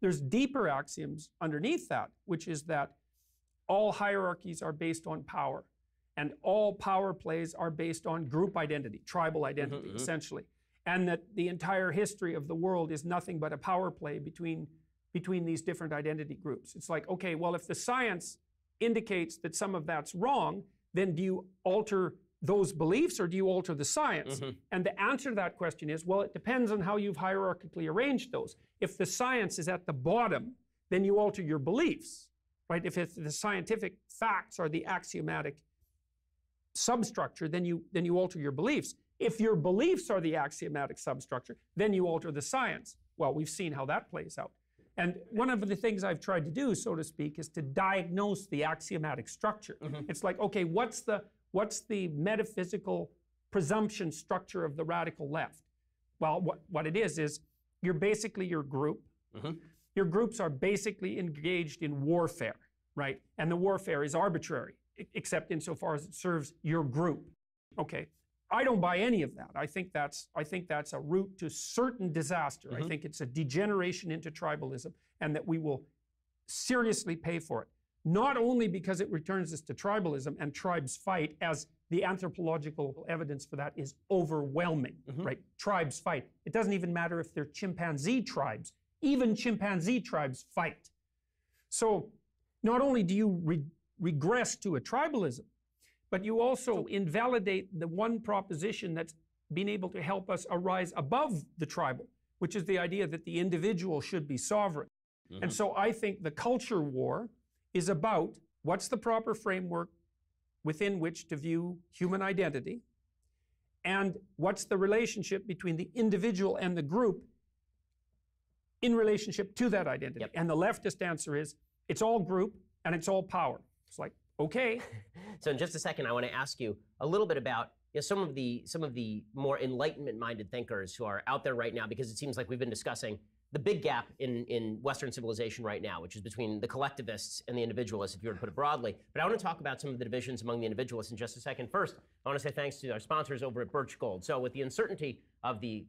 There's deeper axioms underneath that, which is that all hierarchies are based on power. And all power plays are based on group identity, tribal identity, essentially. And that the entire history of the world is nothing but a power play between these different identity groups. It's like, okay, well, if the science indicates that some of that's wrong, then do you alter those beliefs or do you alter the science? And the answer to that question is, well, it depends on how you've hierarchically arranged those. If the science is at the bottom, then you alter your beliefs, right? If the scientific facts are the axiomatic substructure, then you alter your beliefs. If your beliefs are the axiomatic substructure, then you alter the science. Well, we've seen how that plays out. And one of the things I've tried to do, so to speak, is to diagnose the axiomatic structure. It's like, okay, what's the metaphysical presumption structure of the radical left? Well, what it is you're basically your group. Your groups are basically engaged in warfare, right? And the warfare is arbitrary, except insofar as it serves your group. Okay, I don't buy any of that. I think that's a route to certain disaster. I think it's a degeneration into tribalism, and that we will seriously pay for it. Not only because it returns us to tribalism and tribes fight, as the anthropological evidence for that is overwhelming, right? Tribes fight. It doesn't even matter if they're chimpanzee tribes. Even chimpanzee tribes fight. So not only do you regress to a tribalism, but you also invalidate the one proposition that's been able to help us arise above the tribal, which is the idea that the individual should be sovereign. And so I think the culture war is about what's the proper framework within which to view human identity, and what's the relationship between the individual and the group in relationship to that identity. Yep. And the leftist answer is, it's all group and it's all power. It's like, okay. So in just a second, I want to ask you a little bit about some of the more Enlightenment-minded thinkers who are out there right now, because it seems like we've been discussing the big gap in Western civilization right now, which is between the collectivists and the individualists, if you were to put it broadly. But I want to talk about some of the divisions among the individualists in just a second. First, I want to say thanks to our sponsors over at Birch Gold. So with the uncertainty of the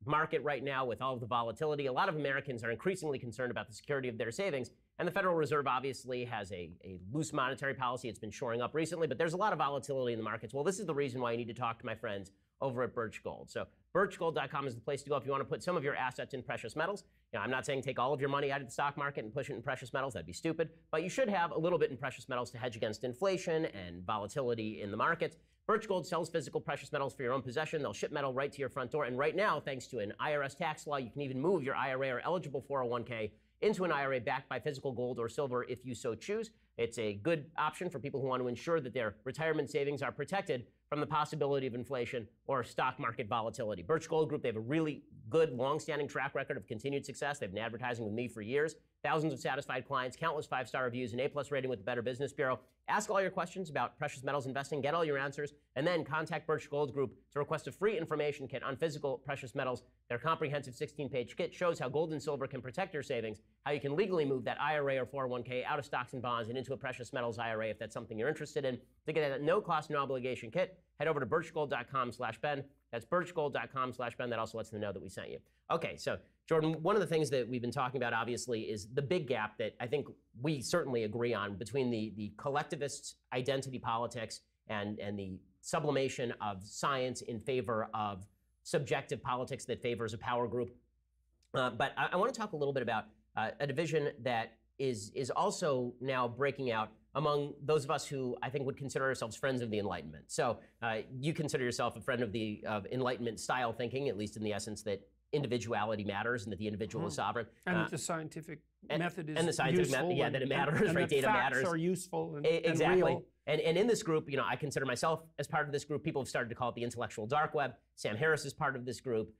market right now, with all of the volatility, a lot of Americans are increasingly concerned about the security of their savings. And the Federal Reserve obviously has a loose monetary policy. It's been shoring up recently, but there's a lot of volatility in the markets. Well, this is the reason why you need to talk to my friends over at Birch Gold. So birchgold.com is the place to go if you want to put some of your assets in precious metals. Now, I'm not saying take all of your money out of the stock market and push it in precious metals. That'd be stupid. But you should have a little bit in precious metals to hedge against inflation and volatility in the markets. Birch Gold sells physical precious metals for your own possession. They'll ship metal right to your front door. And right now, thanks to an IRS tax law, you can even move your IRA or eligible 401k into an IRA backed by physical gold or silver if you so choose. It's a good option for people who want to ensure that their retirement savings are protected from the possibility of inflation or stock market volatility. Birch Gold Group, they have a really good, long-standing track record of continued success. They've been advertising with me for years. Thousands of satisfied clients, countless 5-star reviews, an A+ rating with the Better Business Bureau. Ask all your questions about precious metals investing, get all your answers, and then contact Birch Gold Group to request a free information kit on physical precious metals. Their comprehensive 16-page kit shows how gold and silver can protect your savings, how you can legally move that IRA or 401k out of stocks and bonds and into a precious metals IRA if that's something you're interested in. To get a no-cost, no-obligation kit, head over to birchgold.com/Ben. That's birchgold.com/Ben. That also lets them know that we sent you. Okay, so Jordan, one of the things that we've been talking about, obviously, is the big gap that I think we certainly agree on between the collectivist identity politics and the sublimation of science in favor of subjective politics that favors a power group. But I want to talk a little bit about a division that is also now breaking out among those of us who I think would consider ourselves friends of the Enlightenment. So you consider yourself a friend of the Enlightenment style thinking, at least in the essence that individuality matters and that the individual is sovereign. And that the scientific method is and the scientific useful. Method, yeah, that it matters, and right? Data facts matters. Are useful and exactly. And real. And in this group, you know, I consider myself as part of this group. People have started to call it the intellectual dark web. Sam Harris is part of this group.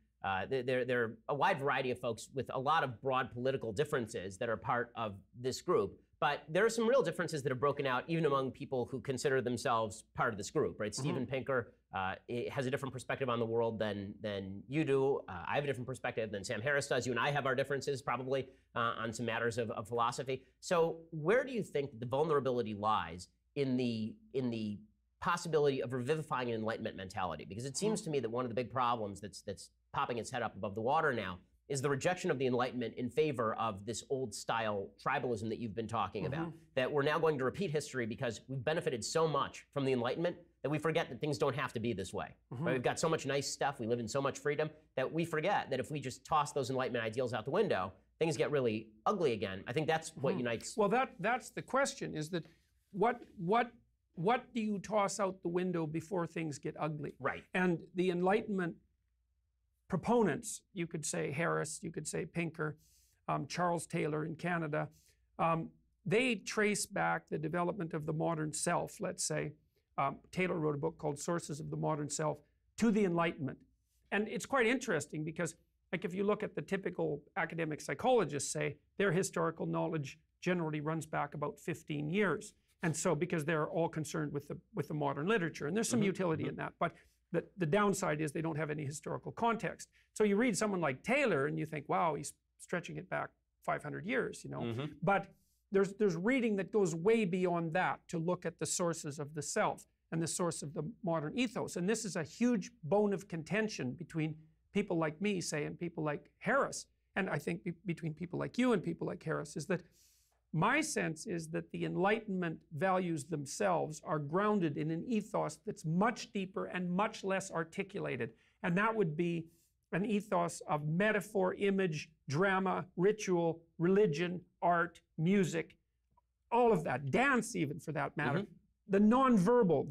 There are a wide variety of folks with a lot of broad political differences that are part of this group. But there are some real differences that have broken out even among people who consider themselves part of this group, right? Steven Pinker has a different perspective on the world than you do. I have a different perspective than Sam Harris does. You and I have our differences probably on some matters of philosophy. So where do you think the vulnerability lies in the possibility of revivifying an Enlightenment mentality? Because it seems to me that one of the big problems that's popping its head up above the water now is the rejection of the Enlightenment in favor of this old style tribalism that you've been talking about. That we're now going to repeat history because we've benefited so much from the Enlightenment that we forget that things don't have to be this way. Right? We've got so much nice stuff, we live in so much freedom, that we forget that if we just toss those Enlightenment ideals out the window, things get really ugly again. I think that's what unites. Well, that's the question, is that what do you toss out the window before things get ugly? Right. And the Enlightenment proponents, you could say Harris, you could say Pinker, Charles Taylor in Canada, they trace back the development of the modern self, let's say. Taylor wrote a book called Sources of the Modern Self, to the Enlightenment. And it's quite interesting because, like, if you look at the typical academic psychologists, say, their historical knowledge generally runs back about 15 years. And so, because they're all concerned with the modern literature, and there's some utility in that, but the downside is they don't have any historical context. So you read someone like Taylor and you think, wow, he's stretching it back 500 years, you know. But there's reading that goes way beyond that to look at the sources of the self and the source of the modern ethos. And this is a huge bone of contention between people like me, say, and people like Harris. And I think between people like you and people like Harris, is that my sense is that the Enlightenment values themselves are grounded in an ethos that's much deeper and much less articulated. And that would be an ethos of metaphor, image, drama, ritual, religion, art, music, all of that, dance even for that matter, the nonverbal,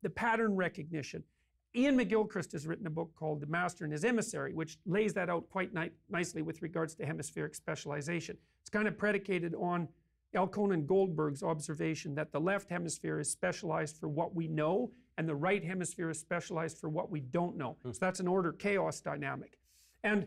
the pattern recognition. Ian McGilchrist has written a book called The Master and His Emissary, which lays that out quite nicely with regards to hemispheric specialization. It's kind of predicated on L. Conan Goldberg's observation that the left hemisphere is specialized for what we know, and the right hemisphere is specialized for what we don't know. So that's an order-chaos dynamic. And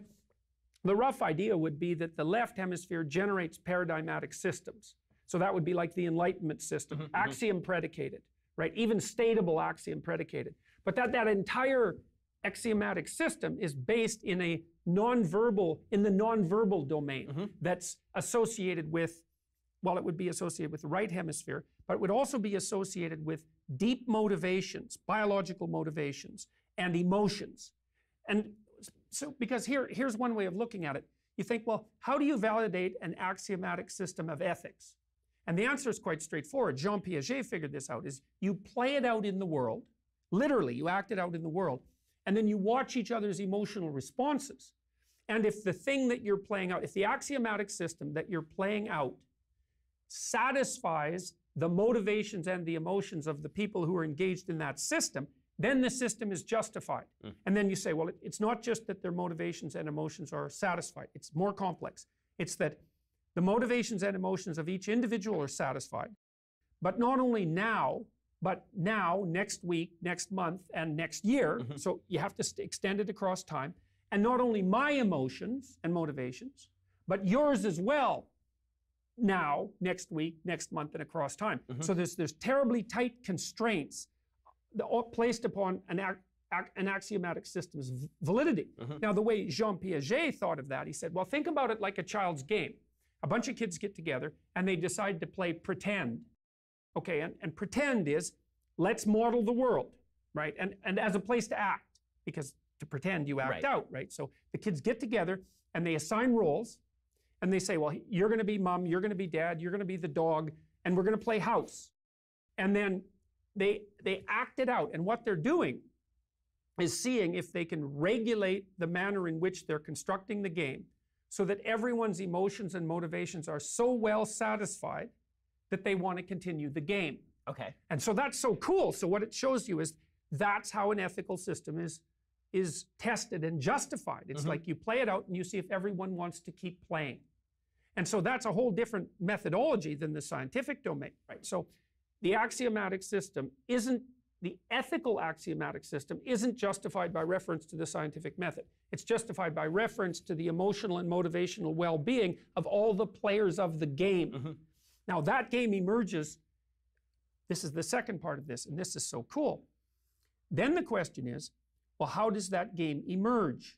the rough idea would be that the left hemisphere generates paradigmatic systems. So that would be like the Enlightenment system, axiom predicated, right? Even stateable axiom predicated. But that entire axiomatic system is based in a nonverbal, in the nonverbal domain that's associated with, well, it would be associated with the right hemisphere, but it would also be associated with deep motivations, biological motivations, and emotions. And so, because here's one way of looking at it. You think, well, how do you validate an axiomatic system of ethics? And the answer is quite straightforward. Jean Piaget figured this out, is you play it out in the world, literally, you act it out in the world, and then you watch each other's emotional responses. And if the thing that you're playing out, if the axiomatic system that you're playing out satisfies the motivations and the emotions of the people who are engaged in that system, then the system is justified. And then you say, well, it's not just that their motivations and emotions are satisfied. It's more complex. It's that the motivations and emotions of each individual are satisfied, but not only now, but now, next week, next month, and next year. So you have to extend it across time. And not only my emotions and motivations, but yours as well, now, next week, next month, and across time. So there's terribly tight constraints placed upon an axiomatic system's validity. Now, the way Jean Piaget thought of that, he said, well, think about it like a child's game. A bunch of kids get together and they decide to play pretend. Okay, and pretend is, let's model the world, right? And as a place to act, because to pretend you act out, right? So the kids get together and they assign roles and they say, well, you're going to be mom, you're going to be dad, you're going to be the dog, and we're going to play house. And then they act it out. And what they're doing is seeing if they can regulate the manner in which they're constructing the game so that everyone's emotions and motivations are so well satisfied that they want to continue the game. Okay. And so that's so cool. So what it shows you is that's how an ethical system is tested and justified. It's like you play it out and you see if everyone wants to keep playing. And so that's a whole different methodology than the scientific domain, right? So the axiomatic system isn't, the ethical axiomatic system isn't justified by reference to the scientific method. It's justified by reference to the emotional and motivational well-being of all the players of the game. Now that game emerges, this is the second part of this, and this is so cool. Then the question is, well, how does that game emerge?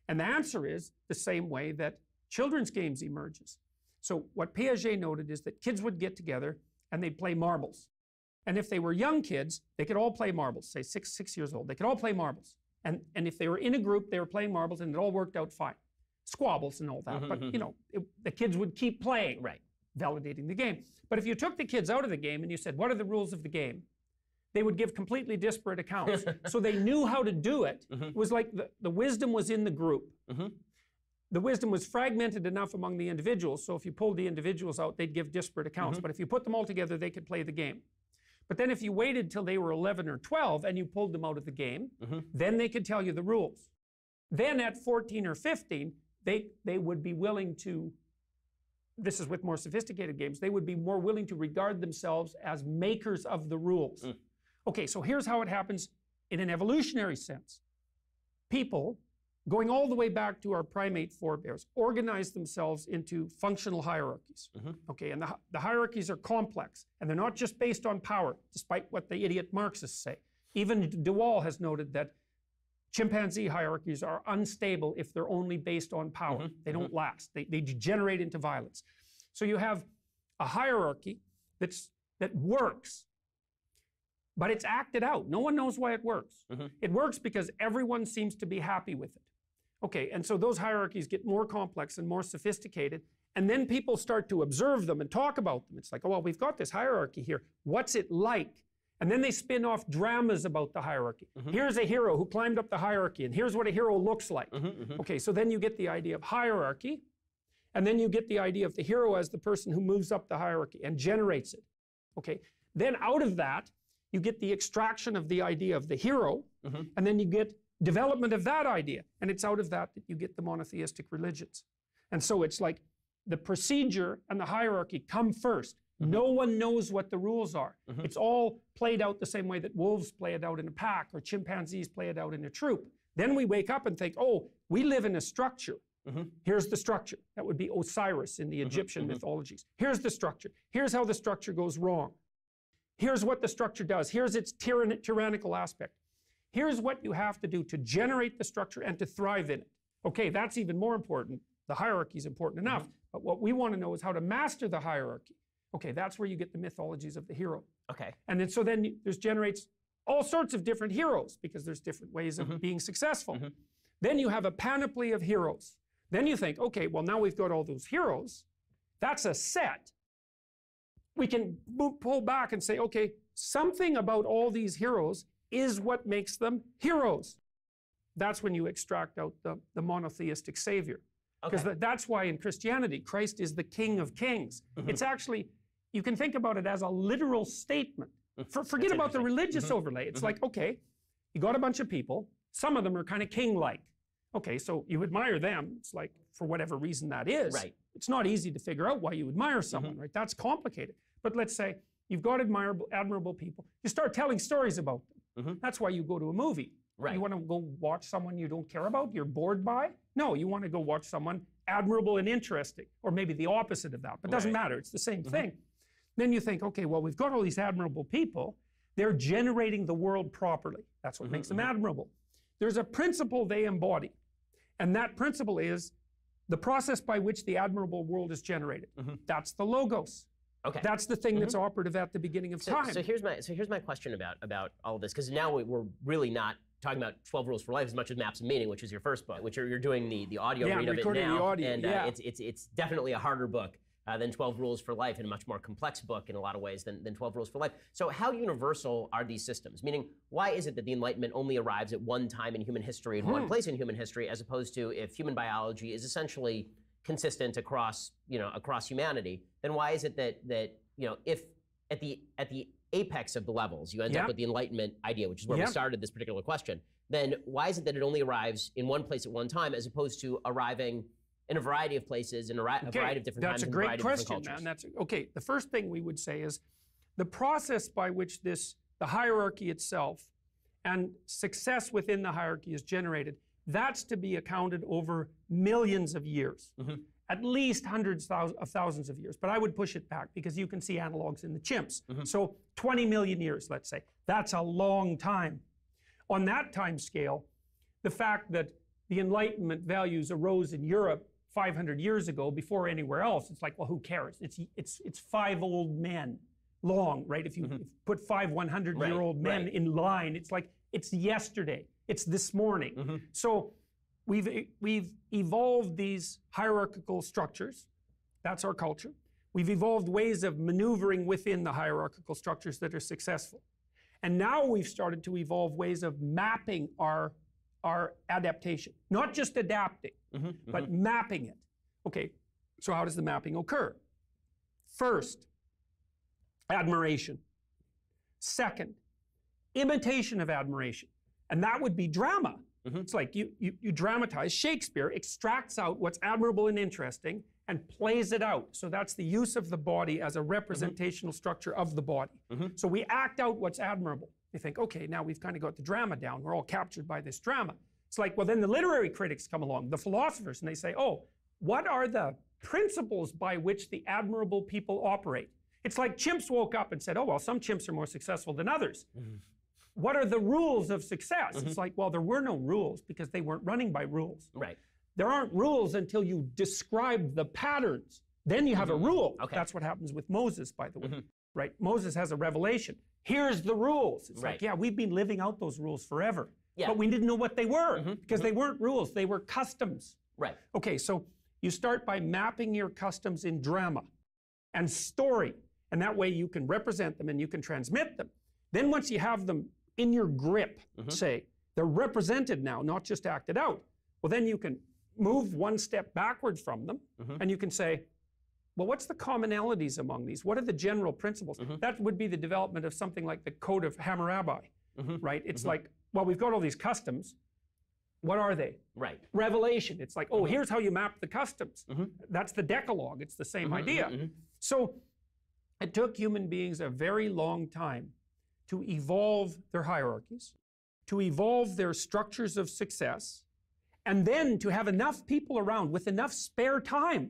And the answer is the same way that children's games emerges. So what Piaget noted is that kids would get together and they'd play marbles. And if they were young kids, they could all play marbles, say six years old. They could all play marbles. And if they were in a group, they were playing marbles and it all worked out fine. Squabbles and all that, but you know, the kids would keep playing, validating the game. But if you took the kids out of the game and you said, what are the rules of the game? They would give completely disparate accounts. So they knew how to do it. It was like the wisdom was in the group. The wisdom was fragmented enough among the individuals, so if you pulled the individuals out, they'd give disparate accounts. But if you put them all together, they could play the game. But then if you waited till they were 11 or 12 and you pulled them out of the game, then they could tell you the rules. Then at 14 or 15, they would be willing to, this is with more sophisticated games, they would be more willing to regard themselves as makers of the rules. Okay, so here's how it happens in an evolutionary sense. People, going all the way back to our primate forebears, organize themselves into functional hierarchies. Okay, and the hierarchies are complex, and they're not just based on power, despite what the idiot Marxists say. Even de Waal has noted that chimpanzee hierarchies are unstable if they're only based on power. They don't last. They degenerate into violence. So you have a hierarchy that works, but it's acted out. No one knows why it works. It works because everyone seems to be happy with it. Okay, and so those hierarchies get more complex and more sophisticated, and then people start to observe them and talk about them. It's like, oh, well, we've got this hierarchy here. What's it like? And then they spin off dramas about the hierarchy. Here's a hero who climbed up the hierarchy, and here's what a hero looks like. Okay, so then you get the idea of hierarchy, And then you get the idea of the hero as the person who moves up the hierarchy and generates it. Okay. Then out of that, you get the extraction of the idea of the hero, and then you get development of that idea. And it's out of that that you get the monotheistic religions. And so it's like the procedure and the hierarchy come first. No one knows what the rules are. It's all played out the same way that wolves play it out in a pack or chimpanzees play it out in a troop. Then we wake up and think, oh, we live in a structure. Here's the structure. That would be Osiris in the Egyptian mythologies. Here's the structure. Here's how the structure goes wrong. Here's what the structure does. Here's its tyrannical aspect. Here's what you have to do to generate the structure and to thrive in it. Okay, that's even more important. The hierarchy is important enough. But what we want to know is how to master the hierarchy. Okay, that's where you get the mythologies of the hero. Okay. And then so then there's generates all sorts of different heroes because there's different ways of being successful. Then you have a panoply of heroes. Then you think, okay, well now we've got all those heroes. That's a set. We can pull back and say, okay, something about all these heroes is what makes them heroes. That's when you extract out the monotheistic savior. Because that's why in Christianity, Christ is the King of Kings. It's actually, you can think about it as a literal statement. Forget about the religious overlay. It's like, okay, you got a bunch of people. Some of them are kind of king-like. Okay, so you admire them. It's like, for whatever reason that is. Right. It's not easy to figure out why you admire someone, right? That's complicated. But let's say you've got admirable people. You start telling stories about them. That's why you go to a movie. Right. You want to go watch someone you don't care about, you're bored by? No, you want to go watch someone admirable and interesting, or maybe the opposite of that, but it doesn't matter, it's the same thing. Then you think, okay, well, we've got all these admirable people, they're generating the world properly. That's what makes them admirable. There's a principle they embody, and that principle is the process by which the admirable world is generated. That's the logos. Okay. That's the thing that's operative at the beginning of time. So here's my question about all of this, because now we're really not talking about 12 Rules for Life as much as Maps of Meaning, which is your first book, which you're doing the audio read of it now. The audio, and it's definitely a harder book than 12 Rules for Life, and a much more complex book in a lot of ways than 12 Rules for Life. So how universal are these systems? Meaning, why is it that the Enlightenment only arrives at one time in human history, in one place in human history, as opposed to if human biology is essentially consistent across humanity, then why is it that if at the apex of the levels you end up with the Enlightenment idea, which is where we started this particular question, then why is it that it only arrives in one place at one time as opposed to arriving in a variety of places in a variety of different times and a variety of different cultures? That's a great question, man. Okay, the first thing we would say is the process by which the hierarchy itself and success within the hierarchy is generated, that's to be accounted over millions of years. At least hundreds of thousands of years, but I would push it back because you can see analogs in the chimps. So 20 million years, let's say. That's a long time. On that time scale, the fact that the Enlightenment values arose in Europe 500 years ago before anywhere else, it's like, well, who cares? It's 5 old men long, right? If you put 5 100-year-old men in line, it's like, it's yesterday. It's this morning. So we've evolved these hierarchical structures. That's our culture. We've evolved ways of maneuvering within the hierarchical structures that are successful. And now we've started to evolve ways of mapping our adaptation. Not just adapting, but mapping it. Okay, so how does the mapping occur? First, admiration. Second, imitation of admiration. And that would be drama. It's like you dramatize. Shakespeare extracts out what's admirable and interesting and plays it out. So that's the use of the body as a representational structure of the body. So we act out what's admirable. You think, okay, now we've kind of got the drama down. We're all captured by this drama. It's like, well, then the literary critics come along, the philosophers, and they say, oh, what are the principles by which the admirable people operate? It's like chimps woke up and said, oh, well, some chimps are more successful than others. What are the rules of success? It's like, well, there were no rules because they weren't running by rules. Right. There aren't rules until you describe the patterns. Then you have a rule. Okay. That's what happens with Moses, by the way. Right? Moses has a revelation. Here's the rules. It's like, yeah, we've been living out those rules forever. But we didn't know what they were because they weren't rules. They were customs. Right. Okay, so you start by mapping your customs in drama and story. And that way you can represent them and you can transmit them. Then once you have them in your grip, say, they're represented now, not just acted out, well, then you can move one step backward from them, and you can say, well, what's the commonalities among these? What are the general principles? That would be the development of something like the Code of Hammurabi, right? It's like, well, we've got all these customs. What are they? Right. Revelation. It's like, oh, here's how you map the customs. That's the Decalogue. It's the same idea. So it took human beings a very long time to evolve their hierarchies, to evolve their structures of success, and then to have enough people around with enough spare time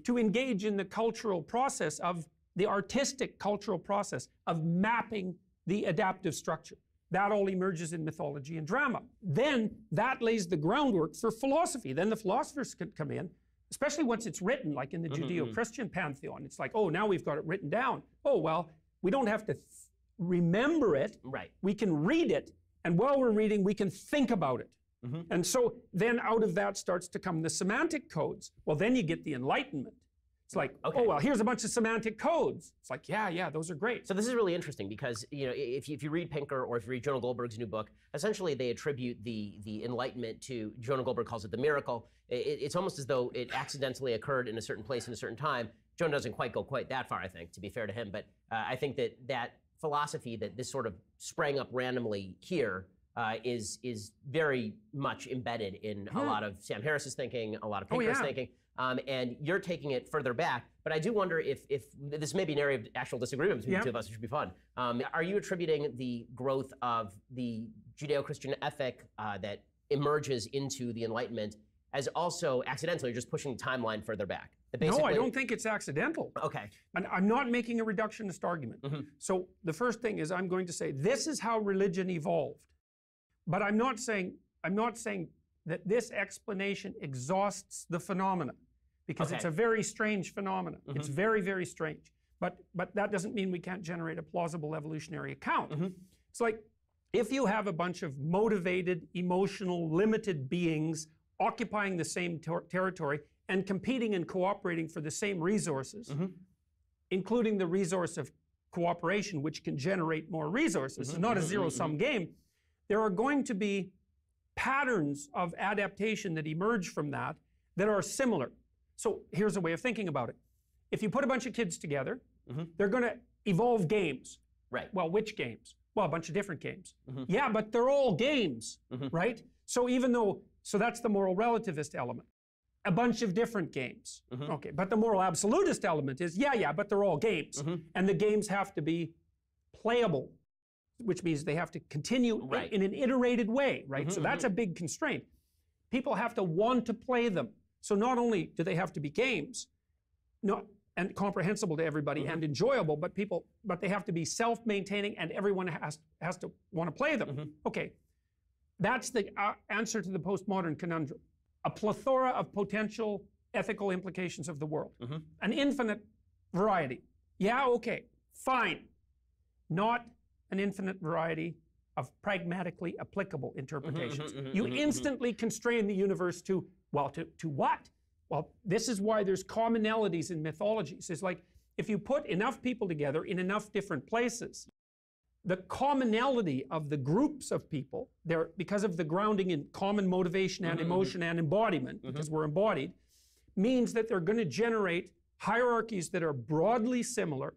to engage in the cultural process of the artistic cultural process of mapping the adaptive structure. That all emerges in mythology and drama. Then that lays the groundwork for philosophy. Then the philosophers can come in, especially once it's written, like in the Judeo-Christian pantheon. It's like, oh, now we've got it written down. Oh, well, we don't have to remember it. Right. We can read it, and while we're reading, we can think about it. And so then out of that starts to come the semantic codes. Well, then you get the Enlightenment. It's like, oh, well, here's a bunch of semantic codes. It's like, yeah, those are great. So this is really interesting because, you know, if you read Pinker or if you read Jonah Goldberg's new book, essentially they attribute the Enlightenment to, Jonah Goldberg calls it the miracle. It's almost as though it accidentally occurred in a certain place in a certain time. Jonah doesn't quite go quite that far, I think, to be fair to him. But I think that philosophy that this sort of sprang up randomly here is very much embedded in a lot of Sam Harris's thinking, a lot of Pinker's thinking. And you're taking it further back. But I do wonder if this may be an area of actual disagreement between the two of us, which should be fun. Are you attributing the growth of the Judeo-Christian ethic that emerges into the Enlightenment as also accidentally just pushing the timeline further back? No, I don't think it's accidental. Okay. And I'm not making a reductionist argument. So the first thing is I'm going to say this is how religion evolved. But I'm not saying that this explanation exhausts the phenomena, because it's a very strange phenomenon. It's very, very strange. But that doesn't mean we can't generate a plausible evolutionary account. It's like if you have a bunch of motivated, emotional, limited beings occupying the same territory and competing and cooperating for the same resources, including the resource of cooperation, which can generate more resources. It's not a zero-sum game. There are going to be patterns of adaptation that emerge from that are similar. So here's a way of thinking about it. If you put a bunch of kids together, they're going to evolve games. Right. Well, which games? Well, a bunch of different games. Yeah, but they're all games, right? So so that's the moral relativist element. A bunch of different games. Okay, but the moral absolutist element is, yeah, but they're all games. And the games have to be playable, which means they have to continue in an iterated way, right? So that's a big constraint. People have to want to play them. So not only do they have to be games, and comprehensible to everybody and enjoyable, but they have to be self-maintaining and everyone has to want to play them. Okay, that's the answer to the postmodern conundrum. A plethora of potential ethical implications of the world. An infinite variety. Yeah, okay, fine. Not an infinite variety of pragmatically applicable interpretations. You instantly constrain the universe to what? Well, this is why there's commonalities in mythologies. It's like if you put enough people together in enough different places, the commonality of the groups of people, because of the grounding in common motivation and emotion and embodiment, because we're embodied, means that they're going to generate hierarchies that are broadly similar,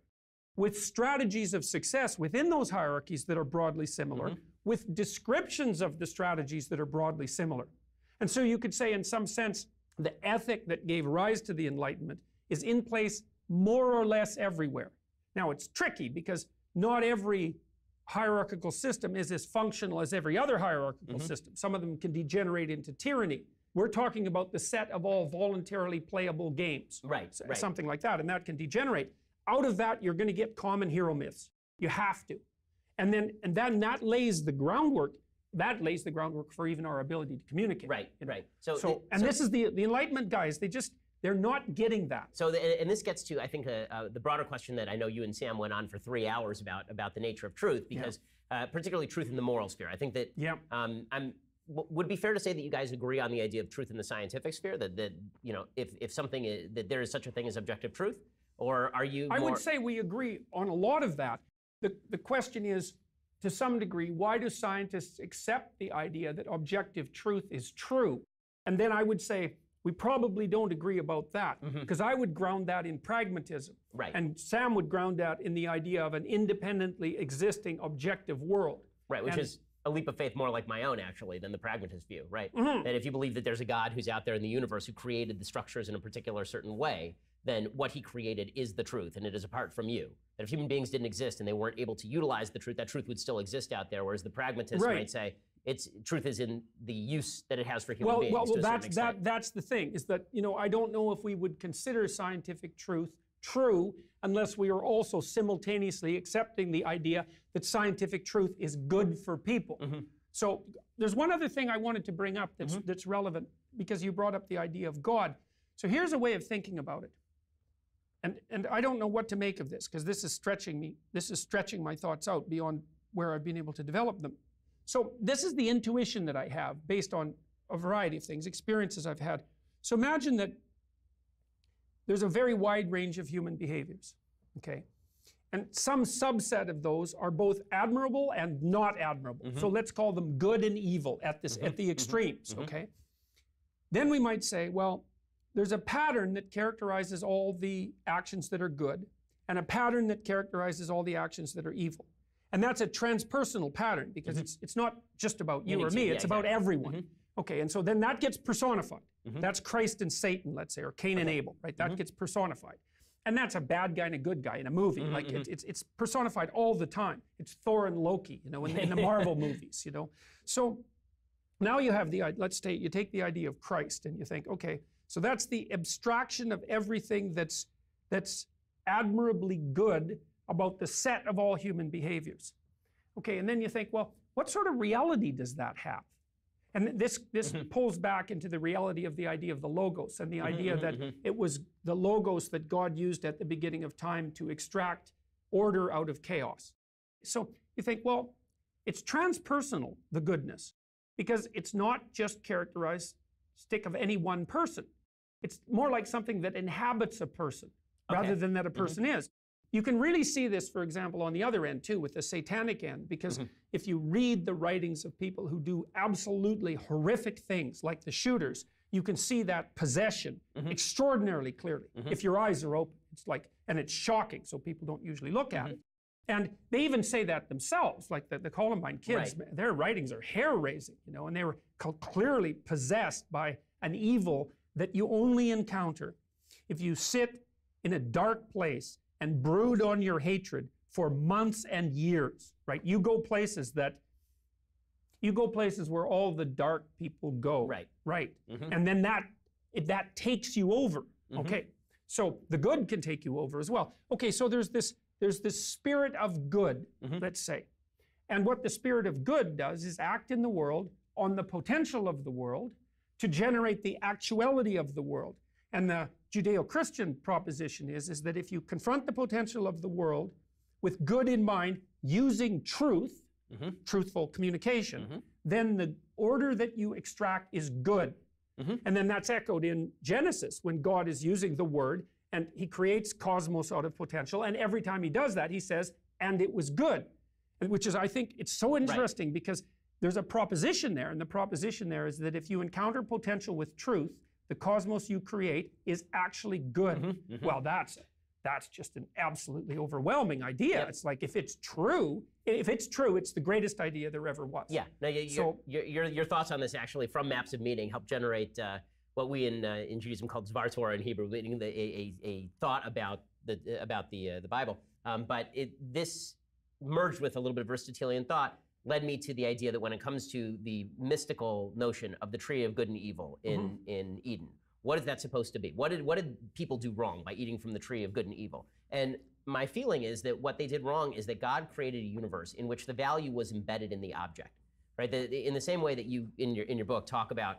with strategies of success within those hierarchies that are broadly similar, with descriptions of the strategies that are broadly similar. And so you could say, in some sense, the ethic that gave rise to the Enlightenment is in place more or less everywhere. Now, it's tricky because not every hierarchical system is as functional as every other hierarchical system. Some of them can degenerate into tyranny. We're talking about the set of all voluntarily playable games. Right. Something like that, and that can degenerate. Out of that, you're going to get common hero myths. You have to. And then that lays the groundwork. That lays the groundwork for even our ability to communicate. Right. So this is the Enlightenment guys. They're not getting that. So, and this gets to, I think, the broader question that I know you and Sam went on for 3 hours about the nature of truth, because particularly truth in the moral sphere. I think that would it be fair to say that you guys agree on the idea of truth in the scientific sphere, that you know, if something is, that there is such a thing as objective truth, or are you? I would say we agree on a lot of that. The question is, to some degree, why do scientists accept the idea that objective truth is true? And then I would say, we probably don't agree about that, because I would ground that in pragmatism. Right. And Sam would ground that in the idea of an independently existing objective world. Right, which is a leap of faith more like my own, actually, than the pragmatist view, right? That if you believe that there's a God who's out there in the universe who created the structures in a particular certain way, then what he created is the truth, and it is apart from you. That if human beings didn't exist and they weren't able to utilize the truth, that truth would still exist out there, whereas the pragmatist might say, truth is in the use that it has for human beings. Well, that's the thing, is that, I don't know if we would consider scientific truth true unless we are also simultaneously accepting the idea that scientific truth is good for people. So there's one other thing I wanted to bring up that's relevant, because you brought up the idea of God. So here's a way of thinking about it. And I don't know what to make of this, because this is stretching my thoughts out beyond where I've been able to develop them. So this is the intuition that I have based on a variety of things, experiences I've had. So imagine that there's a very wide range of human behaviors, okay? And some subset of those are both admirable and not admirable. So let's call them good and evil at the extremes, okay? Then we might say, well, there's a pattern that characterizes all the actions that are good, and a pattern that characterizes all the actions that are evil. And that's a transpersonal pattern, because it's not just about you or me, it's about everyone. Okay, and so then that gets personified. That's Christ and Satan, let's say, or Cain and Abel, right? That gets personified. And that's a bad guy and a good guy in a movie. Like it's personified all the time. It's Thor and Loki, in the Marvel movies, So now you have let's say you take the idea of Christ and you think, okay, so that's the abstraction of everything that's admirably good about the set of all human behaviors. Okay, and then you think, well, what sort of reality does that have? And this pulls back into the reality of the idea of the Logos, and the idea that it was the Logos that God used at the beginning of time to extract order out of chaos. So you think, well, it's transpersonal, the goodness, because it's not just characteristic of any one person. It's more like something that inhabits a person rather than that a person is. You can really see this, for example, on the other end too, with the satanic end, because if you read the writings of people who do absolutely horrific things, like the shooters, you can see that possession extraordinarily clearly. If your eyes are open, and it's shocking, so people don't usually look at it. And they even say that themselves, like the Columbine kids, their writings are hair-raising, and they were clearly possessed by an evil that you only encounter if you sit in a dark place and brood on your hatred for months and years, right? You go places where all the dark people go, right? And then that takes you over, okay? So the good can take you over as well. Okay, so there's this spirit of good, let's say. And what the spirit of good does is act in the world on the potential of the world to generate the actuality of the world. And the Judeo-Christian proposition is that if you confront the potential of the world with good in mind, using truth, truthful communication, then the order that you extract is good. And then that's echoed in Genesis, when God is using the word, and he creates cosmos out of potential, and every time he does that, he says, and it was good. Which is, I think, it's so interesting, because there's a proposition there, and the proposition there is that if you encounter potential with truth, the cosmos you create is actually good. Well, that's just an absolutely overwhelming idea. It's like, if it's true, it's the greatest idea there ever was. Yeah. Now, your thoughts on this, actually, from Maps of Meaning, help generate what we in Judaism called Dvar Torah in Hebrew, meaning a thought about the Bible. But this merged with a little bit of Aristotelian thought, led me to the idea that when it comes to the mystical notion of the tree of good and evil in Eden, what is that supposed to be? What did people do wrong by eating from the tree of good and evil? And my feeling is that what they did wrong is that God created a universe in which the value was embedded in the object, right? In the same way that you, in your book, talk about,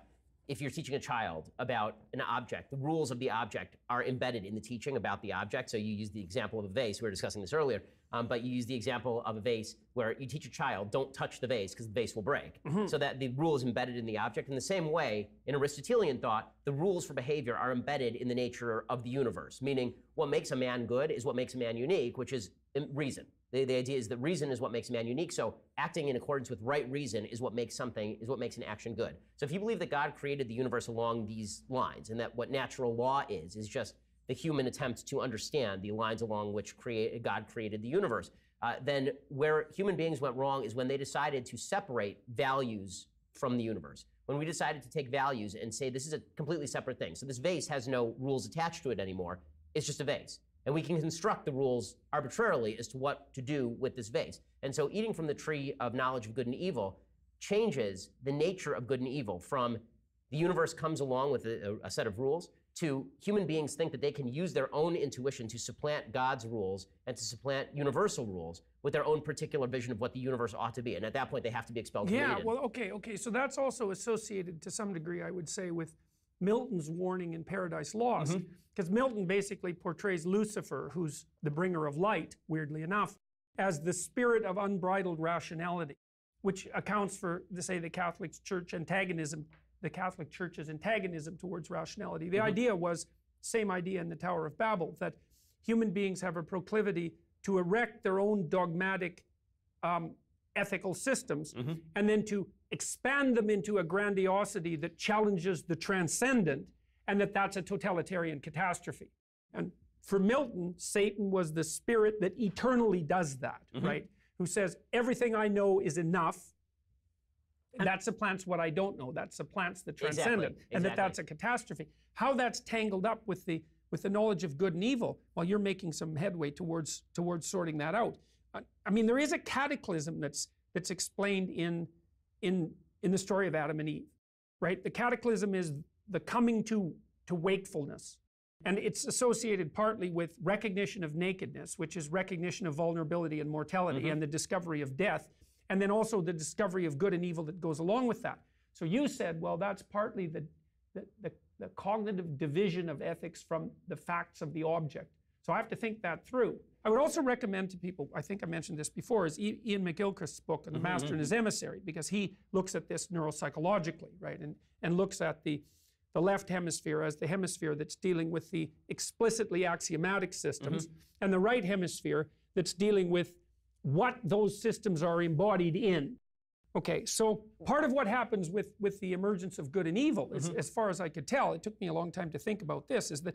if you're teaching a child about an object, the rules of the object are embedded in the teaching about the object. So you use the example of a vase. We were discussing this earlier. But you use the example of a vase where you teach a child, don't touch the vase because the vase will break. So that the rule is embedded in the object. In the same way, in Aristotelian thought, the rules for behavior are embedded in the nature of the universe, meaning what makes a man good is what makes a man unique, which is reason. The idea is that reason is what makes man unique. So acting in accordance with right reason is what makes an action good. So if you believe that God created the universe along these lines, and that what natural law is just the human attempt to understand the lines along which God created the universe, then where human beings went wrong is when they decided to separate values from the universe. When we decided to take values and say this is a completely separate thing. So this vase has no rules attached to it anymore. It's just a vase. And we can construct the rules arbitrarily as to what to do with this vase. And so eating from the tree of knowledge of good and evil changes the nature of good and evil from the universe comes along with a set of rules to human beings think that they can use their own intuition to supplant God's rules and to supplant universal rules with their own particular vision of what the universe ought to be. And at that point, they have to be expelled from Eden. Well, okay. So that's also associated to some degree, I would say, with Milton's warning in Paradise Lost. Because Milton basically portrays Lucifer, who's the bringer of light, weirdly enough, as the spirit of unbridled rationality, which accounts for, say, the Catholic Church's antagonism towards rationality. The idea was, same idea in the Tower of Babel, that human beings have a proclivity to erect their own dogmatic ethical systems and then to expand them into a grandiosity that challenges the transcendent, and that's a totalitarian catastrophe. And for Milton, Satan was the spirit that eternally does that, right? Who says, everything I know is enough. That supplants what I don't know. That supplants the transcendent. And that's a catastrophe. How that's tangled up with the knowledge of good and evil, well, you're making some headway towards sorting that out. I mean, there is a cataclysm that's explained in the story of Adam and Eve, right? The cataclysm is the coming to wakefulness. And it's associated partly with recognition of nakedness, which is recognition of vulnerability and mortality and the discovery of death, and then also the discovery of good and evil that goes along with that. So you said, well, that's partly the cognitive division of ethics from the facts of the object. So I have to think that through. I would also recommend to people, I think I mentioned this before, is Ian McGilchrist's book on the Master and His Emissary, because he looks at this neuropsychologically, right? And looks at the left hemisphere as the hemisphere that's dealing with the explicitly axiomatic systems, and the right hemisphere that's dealing with what those systems are embodied in. Okay, so part of what happens with the emergence of good and evil, as far as I could tell, it took me a long time to think about this, is that,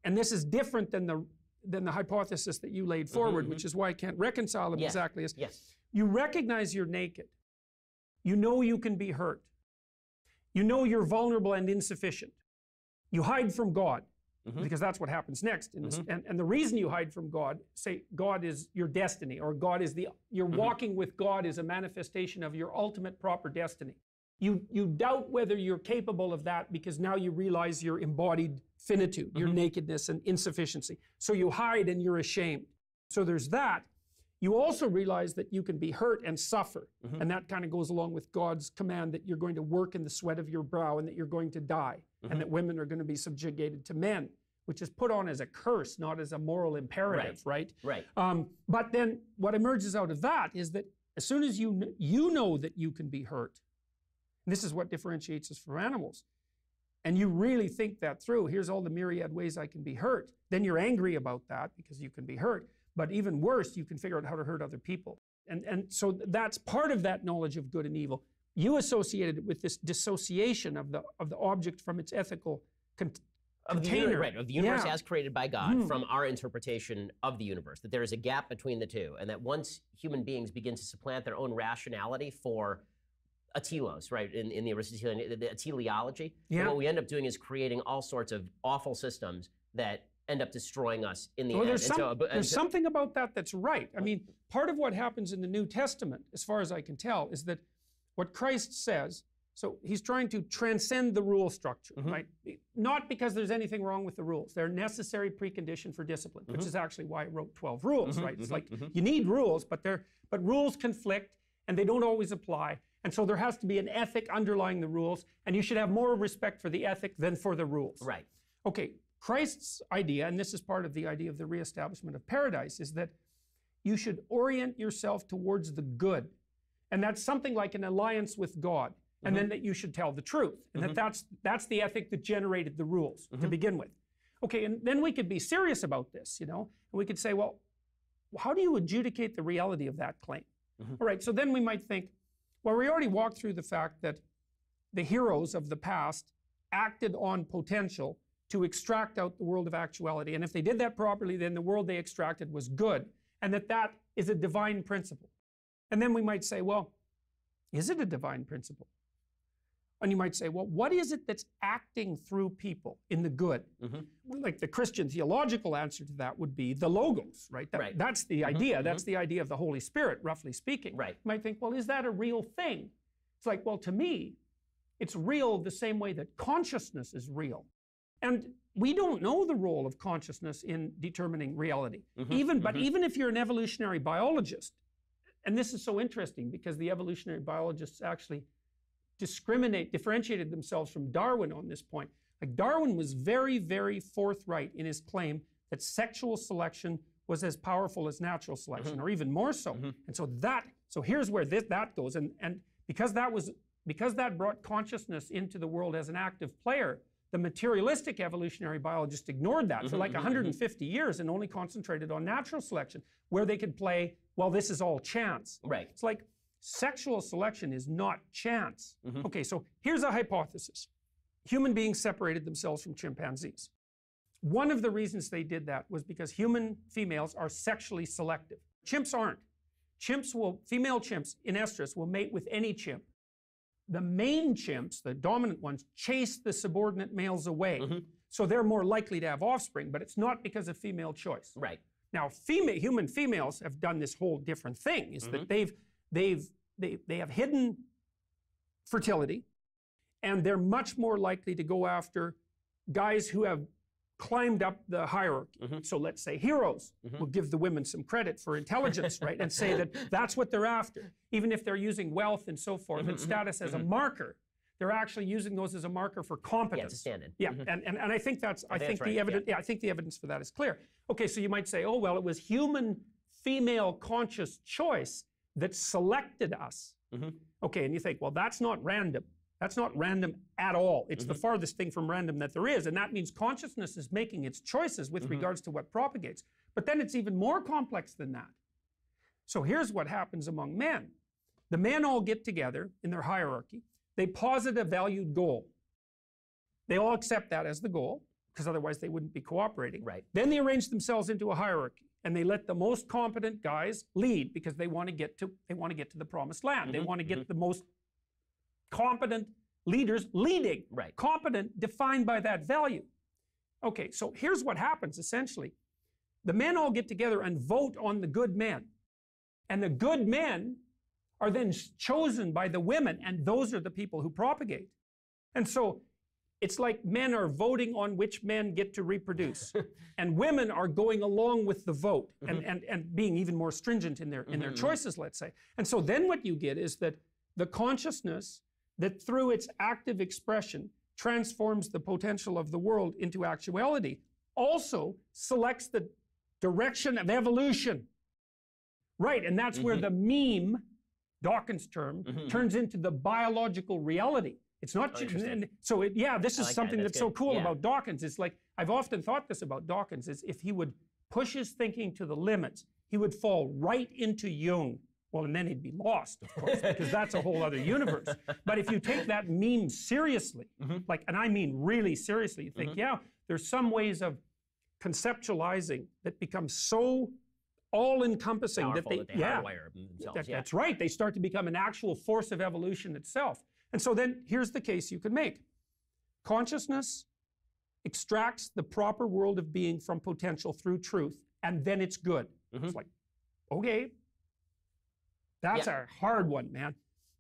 and this is different than the hypothesis that you laid forward, which is why I can't reconcile them exactly, is you recognize you're naked. You know you can be hurt. You know you're vulnerable and insufficient. You hide from God, because that's what happens next. In this. And the reason you hide from God, say God is your destiny, or God is you're walking with God is a manifestation of your ultimate proper destiny. You doubt whether you're capable of that because now you realize your embodied finitude, your nakedness and insufficiency. So you hide and you're ashamed. So there's that. You also realize that you can be hurt and suffer. And that kind of goes along with God's command that you're going to work in the sweat of your brow and that you're going to die. And that women are going to be subjugated to men, which is put on as a curse, not as a moral imperative, right? But then what emerges out of that is that as soon as you know that you can be hurt, and this is what differentiates us from animals, and you really think that through, here's all the myriad ways I can be hurt, then you're angry about that because you can be hurt. But even worse, you can figure out how to hurt other people. And so that's part of that knowledge of good and evil. You associated it with this dissociation of the object from its ethical container. Of the universe as created by God from our interpretation of the universe, that there is a gap between the two, and that once human beings begin to supplant their own rationality for a telos, right, in the Aristotelian, the teleology, what we end up doing is creating all sorts of awful systems that end up destroying us in the end. There's something about that that's right. I mean, part of what happens in the New Testament, as far as I can tell, is that what Christ says, so he's trying to transcend the rule structure, right? Not because there's anything wrong with the rules. They're a necessary precondition for discipline, which is actually why I wrote 12 rules, right? It's like you need rules, but rules conflict and they don't always apply. And so there has to be an ethic underlying the rules, and you should have more respect for the ethic than for the rules. Right. Okay, Christ's idea, and this is part of the idea of the reestablishment of paradise, is that you should orient yourself towards the good. And that's something like an alliance with God. And then that you should tell the truth. And that's the ethic that generated the rules to begin with. Okay, and then we could be serious about this, you know? And we could say, well, how do you adjudicate the reality of that claim? All right, so then we might think, well, we already walked through the fact that the heroes of the past acted on potential to extract out the world of actuality. And if they did that properly, then the world they extracted was good. And that is a divine principle. And then we might say, well, is it a divine principle? And you might say, well, what is it that's acting through people in the good? Like the Christian theological answer to that would be the logos, right? That's the idea. That's the idea of the Holy Spirit, roughly speaking. Right. You might think, well, is that a real thing? It's like, well, to me, it's real the same way that consciousness is real. And we don't know the role of consciousness in determining reality. But even if you're an evolutionary biologist, and this is so interesting because the evolutionary biologists actually differentiated themselves from Darwin on this point. Like Darwin was very, very forthright in his claim that sexual selection was as powerful as natural selection, or even more so. And so here's where that goes. And because that brought consciousness into the world as an active player, the materialistic evolutionary biologists ignored that for like 150 years and only concentrated on natural selection, where they could play, well, this is all chance. Right. It's like sexual selection is not chance. Okay, so here's a hypothesis. Human beings separated themselves from chimpanzees. One of the reasons they did that was because human females are sexually selective. Chimps aren't. Female chimps in estrus will mate with any chimp. The main chimps, the dominant ones, chase the subordinate males away. So they're more likely to have offspring, but it's not because of female choice. Right. Now, human females have done this whole different thing, is that they have hidden fertility, and they're much more likely to go after guys who have climbed up the hierarchy. So let's say heroes. We'll give the women some credit for intelligence, right? And say that that's what they're after. Even if they're using wealth and so forth and status as a marker, they're actually using those as a marker for competence. Yeah, it's a stand-in. Yeah, and I think the evidence. Yeah, I think the evidence for that is clear. Okay, so you might say, oh well, it was human female conscious choice that selected us. Okay, and you think, well, that's not random. That's not random at all. It's the farthest thing from random that there is, and that means consciousness is making its choices with regards to what propagates. But then it's even more complex than that. So here's what happens among men. The men all get together in their hierarchy. They posit a valued goal. They all accept that as the goal, because otherwise they wouldn't be cooperating. Right. Then they arrange themselves into a hierarchy, and they let the most competent guys lead because they want to get to the promised land. They want to get the most competent leaders leading. Right. Competent defined by that value. Okay, so here's what happens essentially. The men all get together and vote on the good men. And the good men are then chosen by the women, and those are the people who propagate. And so it's like men are voting on which men get to reproduce. And women are going along with the vote and being even more stringent in their choices, let's say. And so then what you get is that the consciousness that through its active expression transforms the potential of the world into actuality also selects the direction of evolution. Right, and that's where the meme, Dawkins' term, turns into the biological reality. It's not this is something that's so cool about Dawkins. It's like, I've often thought this about Dawkins, is if he would push his thinking to the limits, he would fall right into Jung. Well, and then he'd be lost, of course, because that's a whole other universe. But if you take that meme seriously, and I mean really seriously, you think, yeah, there's some ways of conceptualizing that become so all-encompassing that they hardwire themselves. That's right. They start to become an actual force of evolution itself. And so then here's the case you could make. Consciousness extracts the proper world of being from potential through truth, and then it's good. It's like, okay, that's a hard one, man.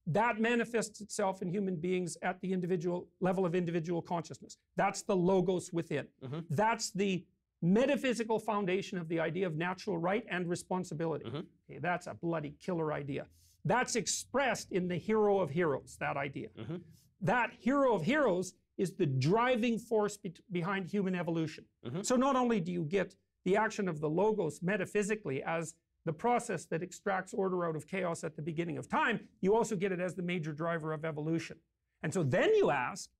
That manifests itself in human beings at the individual level of individual consciousness. That's the logos within. That's the metaphysical foundation of the idea of natural right and responsibility. Okay, that's a bloody killer idea. That's expressed in the hero of heroes, that idea. That hero of heroes is the driving force behind human evolution. So not only do you get the action of the logos metaphysically as the process that extracts order out of chaos at the beginning of time, you also get it as the major driver of evolution. And so then you ask,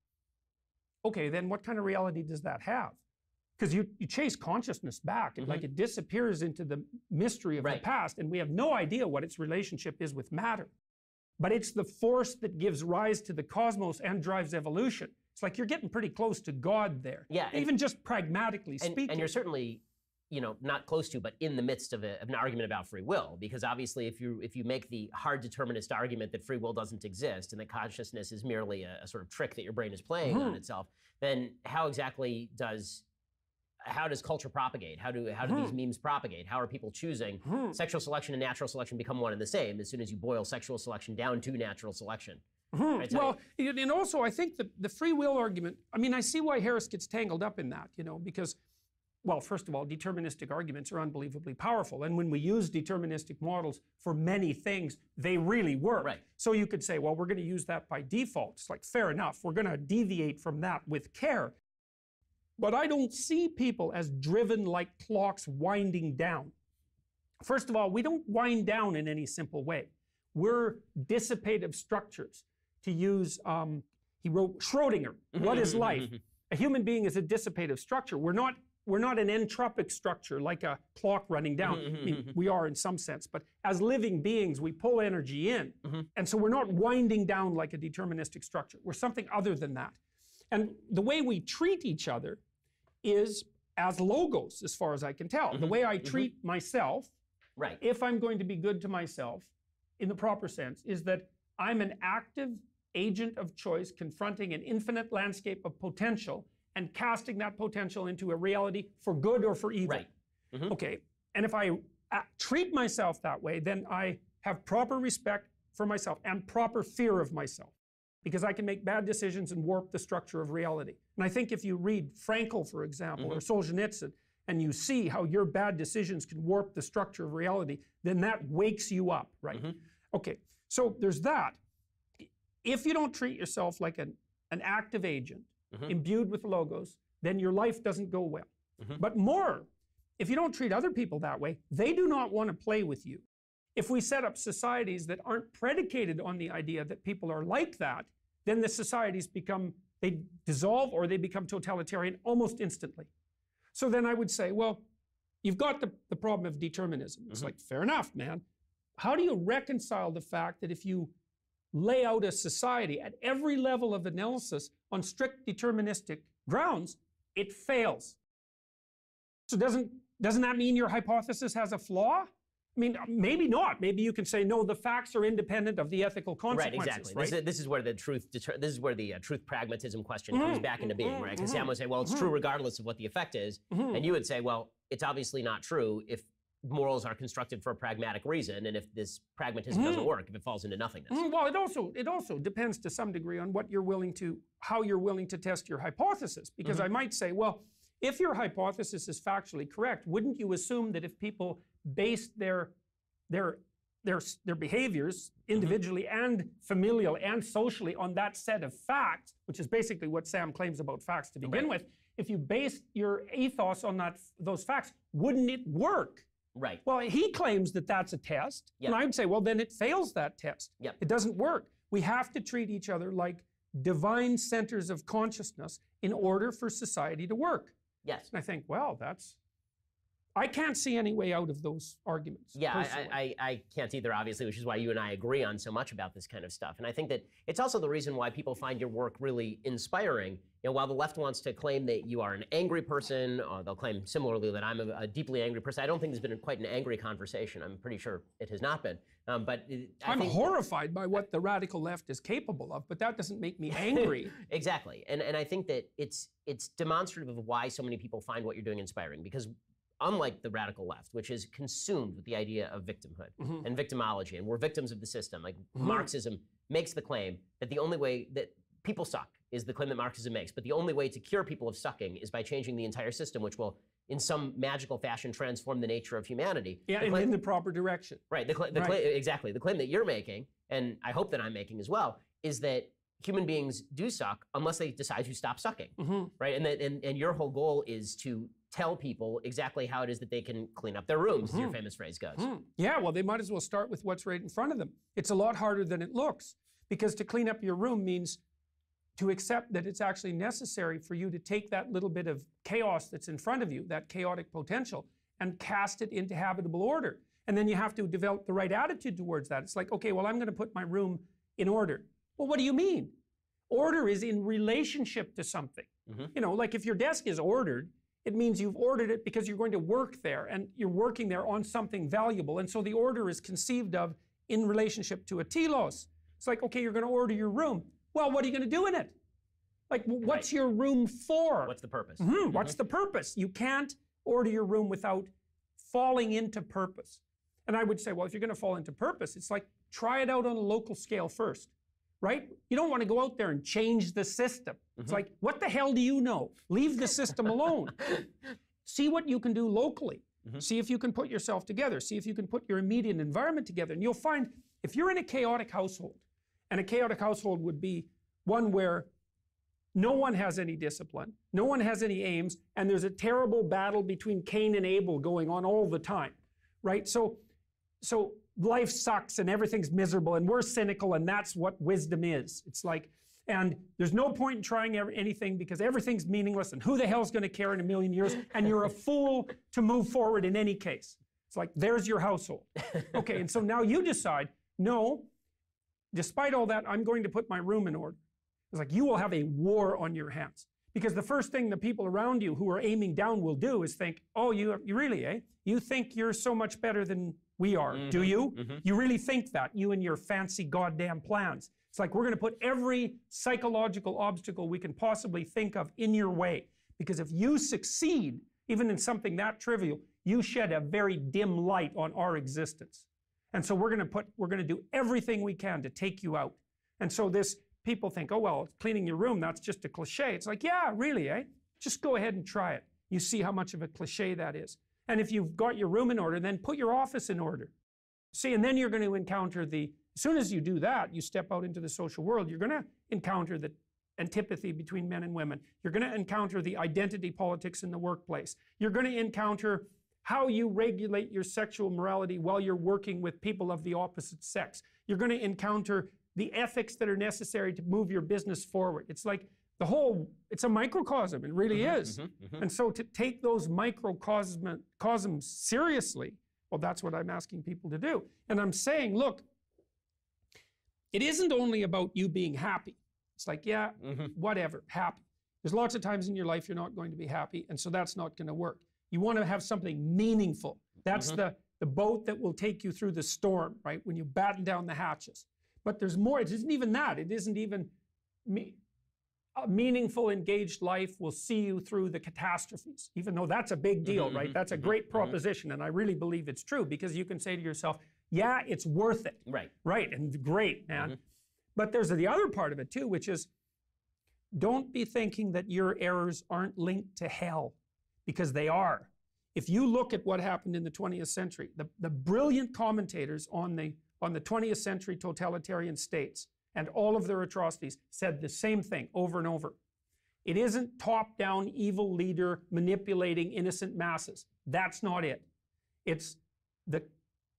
okay, then what kind of reality does that have? because you chase consciousness back, and like it disappears into the mystery of the past, and we have no idea what its relationship is with matter. But it's the force that gives rise to the cosmos and drives evolution. It's like you're getting pretty close to God there. Yeah, even just pragmatically speaking. And you're certainly, not close to, but in the midst of an argument about free will, because obviously if you make the hard determinist argument that free will doesn't exist and that consciousness is merely a sort of trick that your brain is playing on itself, then how does culture propagate? How do these memes propagate? How are people choosing? Sexual selection and natural selection become one and the same as soon as you boil sexual selection down to natural selection. Right? Well, and also I think the free will argument, I mean, I see why Harris gets tangled up in that, because, well, first of all, deterministic arguments are unbelievably powerful. And when we use deterministic models for many things, they really work. Right. So you could say, well, we're going to use that by default. It's like, fair enough. We're going to deviate from that with care. But I don't see people as driven like clocks winding down. First of all, we don't wind down in any simple way. We're dissipative structures. To use, he wrote Schrodinger, what is life? A human being is a dissipative structure. We're not an entropic structure like a clock running down. I mean, we are in some sense, but as living beings, we pull energy in. And so we're not winding down like a deterministic structure. We're something other than that. And the way we treat each other is as logos, as far as I can tell. The way I treat myself, if I'm going to be good to myself, in the proper sense, is that I'm an active agent of choice confronting an infinite landscape of potential and casting that potential into a reality for good or for evil. Okay, and if I treat myself that way, then I have proper respect for myself and proper fear of myself, because I can make bad decisions and warp the structure of reality. And I think if you read Frankl, for example, or Solzhenitsyn, and you see how your bad decisions can warp the structure of reality, then that wakes you up, right? Okay, so there's that. If you don't treat yourself like an active agent, imbued with logos, then your life doesn't go well. But more, if you don't treat other people that way, they do not want to play with you. If we set up societies that aren't predicated on the idea that people are like that, then the societies they dissolve or they become totalitarian almost instantly. So then I would say, well, you've got the problem of determinism. It's like, fair enough, man. How do you reconcile the fact that if you lay out a society at every level of analysis on strict deterministic grounds, it fails? So doesn't that mean your hypothesis has a flaw? I mean, maybe not. Maybe you can say, no, the facts are independent of the ethical consequences. Right, exactly. This is where the truth pragmatism question comes back into being, right? Because Sam would say, well, it's true regardless of what the effect is. And you would say, well, it's obviously not true if morals are constructed for a pragmatic reason, and if this pragmatism doesn't work, if it falls into nothingness. Well, it also depends to some degree on how you're willing to test your hypothesis. Because I might say, well, if your hypothesis is factually correct, wouldn't you assume that if people based their behaviors individually and familial and socially on that set of facts, which is basically what Sam claims about facts to begin with, if you based your ethos on those facts, wouldn't it work? Right. Well, he claims that that's a test. And I would say, well, then it fails that test. It doesn't work. We have to treat each other like divine centers of consciousness in order for society to work. Yes. And I think, well, I can't see any way out of those arguments. Yeah, I can't either, obviously, which is why you and I agree on so much about this kind of stuff. And I think that it's also the reason why people find your work really inspiring. While the left wants to claim that you are an angry person, or they'll claim similarly that I'm a deeply angry person, I don't think there's been quite an angry conversation. I'm pretty sure it has not been. But I'm horrified by what the radical left is capable of, but that doesn't make me angry. Exactly. And I think that it's demonstrative of why so many people find what you're doing inspiring, because unlike the radical left, which is consumed with the idea of victimhood and victimology, and we're victims of the system. Like Marxism makes the claim that the only way that people suck is the claim that Marxism makes, but the only way to cure people of sucking is by changing the entire system, which will, in some magical fashion, transform the nature of humanity. Yeah, and in the proper direction. Right, exactly. The claim that you're making, and I hope that I'm making as well, is that human beings do suck unless they decide to stop sucking, right? And your whole goal is to tell people exactly how it is that they can clean up their rooms, as your famous phrase goes. Yeah, well, they might as well start with what's right in front of them. It's a lot harder than it looks, because to clean up your room means to accept that it's actually necessary for you to take that little bit of chaos that's in front of you, that chaotic potential, and cast it into habitable order. And then you have to develop the right attitude towards that. It's like, okay, well, I'm going to put my room in order. Well, what do you mean? Order is in relationship to something. You know, like if your desk is ordered, it means you've ordered it because you're going to work there and you're working there on something valuable. And so the order is conceived of in relationship to a telos. It's like, okay, you're going to order your room. Well, what are you going to do in it? Like, what's your room for? What's the purpose? What's the purpose? You can't order your room without falling into purpose. And I would say, well, if you're going to fall into purpose, it's like, try it out on a local scale first, right? You don't want to go out there and change the system. It's like, what the hell do you know? Leave the system alone. See what you can do locally. See if you can put yourself together. See if you can put your immediate environment together. And you'll find if you're in a chaotic household, and a chaotic household would be one where no one has any discipline, no one has any aims, and there's a terrible battle between Cain and Abel going on all the time, right? So life sucks and everything's miserable and we're cynical, and that's what wisdom is. It's like, and there's no point in trying anything because everything's meaningless, and who the hell's going to care in a million years, and you're a fool to move forward in any case. It's like, there's your household. Okay, and so now you decide, no, despite all that, I'm going to put my room in order. It's like, you will have a war on your hands. Because the first thing the people around you who are aiming down will do is think, oh, you really, eh? You think you're so much better than we are, do you? You really think that, you and your fancy goddamn plans. It's like, we're going to put every psychological obstacle we can possibly think of in your way. Because if you succeed, even in something that trivial, you shed a very dim light on our existence. And so we're going to do everything we can to take you out. And so people think, oh, well, cleaning your room, that's just a cliche. It's like, yeah, really, eh? Just go ahead and try it. You see how much of a cliche that is. And if you've got your room in order, then put your office in order. See, and then you're going to encounter as soon as you do that, you step out into the social world, you're going to encounter the antipathy between men and women. You're going to encounter the identity politics in the workplace. You're going to encounter how you regulate your sexual morality while you're working with people of the opposite sex. You're going to encounter the ethics that are necessary to move your business forward. It's like it's a microcosm, it really is. And so to take those microcosms seriously, well, that's what I'm asking people to do. And I'm saying, look, it isn't only about you being happy. It's like, yeah, whatever, happy. There's lots of times in your life you're not going to be happy, and so that's not going to work. You want to have something meaningful. That's the boat that will take you through the storm, right? When you batten down the hatches. But there's more. It isn't even that. It isn't even a meaningful, engaged life will see you through the catastrophes, even though that's a big deal, right? That's a great proposition, and I really believe it's true, because you can say to yourself, yeah, it's worth it. Right, and great, man. But there's the other part of it too, which is, don't be thinking that your errors aren't linked to hell, because they are. If you look at what happened in the 20th century, the brilliant commentators on the 20th century totalitarian states and all of their atrocities said the same thing over and over. It isn't top-down evil leader manipulating innocent masses. That's not it. It's the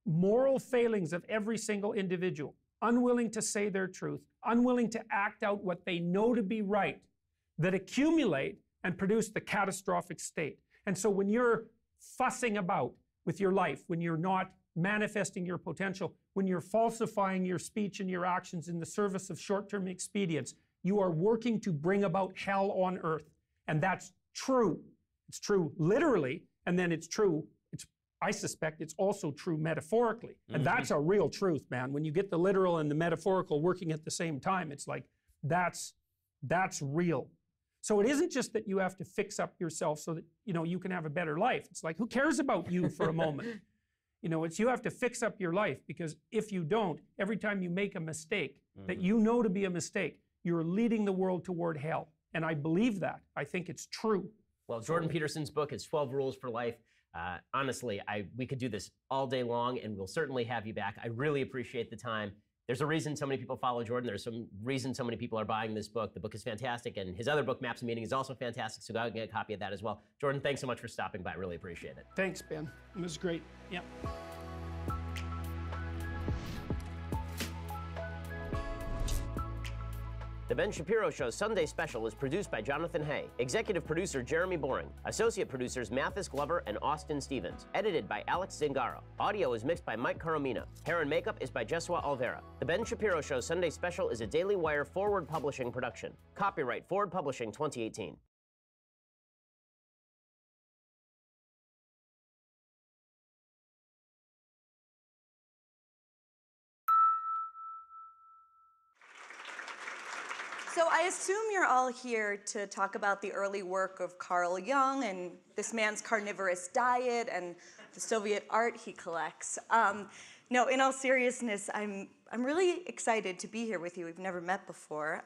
moral failings of every single individual, unwilling to say their truth, unwilling to act out what they know to be right, that accumulate and produce the catastrophic state. And so when you're fussing about with your life, when you're not manifesting your potential, when you're falsifying your speech and your actions in the service of short-term expedience, you are working to bring about hell on earth. And that's true. It's true literally, and then it's true, I suspect it's also true metaphorically. And that's a real truth, man. When you get the literal and the metaphorical working at the same time, it's like, that's real. So it isn't just that you have to fix up yourself so that, you can have a better life. It's like, who cares about you for a moment? It's you have to fix up your life, because if you don't, every time you make a mistake that you know to be a mistake, you're leading the world toward hell. And I believe that. I think it's true. Well, Jordan Peterson's book is 12 Rules for Life. Honestly, we could do this all day long, and we'll certainly have you back. I really appreciate the time. There's a reason so many people follow Jordan. There's some reason so many people are buying this book. The book is fantastic, and his other book, Maps and Meaning, is also fantastic, so go out and get a copy of that as well. Jordan, thanks so much for stopping by. I really appreciate it. Thanks, Ben. It was great. Yeah. The Ben Shapiro Show's Sunday Special is produced by Jonathan Hay, executive producer Jeremy Boring, associate producers Mathis Glover and Austin Stevens, edited by Alex Zingaro. Audio is mixed by Mike Coromina. Hair and makeup is by Jesua Alvera. The Ben Shapiro Show's Sunday Special is a Daily Wire Forward Publishing production. Copyright Forward Publishing 2018. So I assume you're all here to talk about the early work of Carl Jung and this man's carnivorous diet and the Soviet art he collects. No, in all seriousness, I'm really excited to be here with you. We've never met before.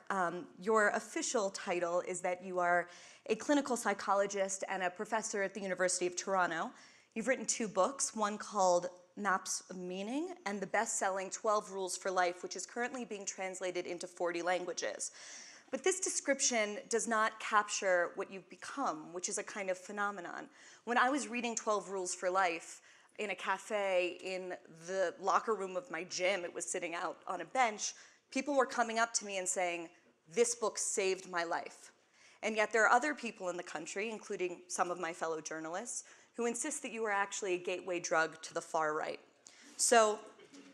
Your official title is that you are a clinical psychologist and a professor at the University of Toronto. You've written 2 books, one called Maps of Meaning and the best-selling 12 Rules for Life, which is currently being translated into 40 languages. But this description does not capture what you've become, which is a kind of phenomenon. When I was reading 12 Rules for Life in a cafe in the locker room of my gym, it was sitting out on a bench, people were coming up to me and saying, "This book saved my life." And yet there are other people in the country, including some of my fellow journalists, who insist that you are actually a gateway drug to the far right. So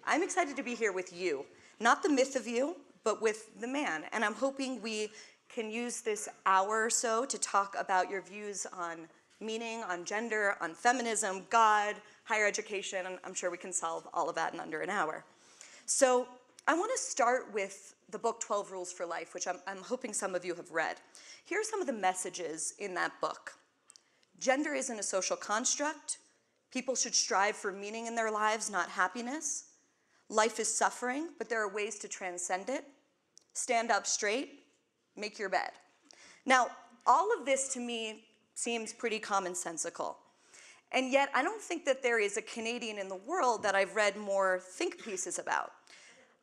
I'm excited to be here with you, not the myth of you, but with the man. And I'm hoping we can use this hour or so to talk about your views on meaning, on gender, on feminism, God, higher education, and I'm sure we can solve all of that in under an hour. So I want to start with the book 12 Rules for Life, which I'm hoping some of you have read. Here are some of the messages in that book. Gender isn't a social construct. People should strive for meaning in their lives, not happiness. Life is suffering, but there are ways to transcend it. Stand up straight, make your bed. Now, all of this to me seems pretty commonsensical. And yet, I don't think that there is a Canadian in the world that I've read more think pieces about.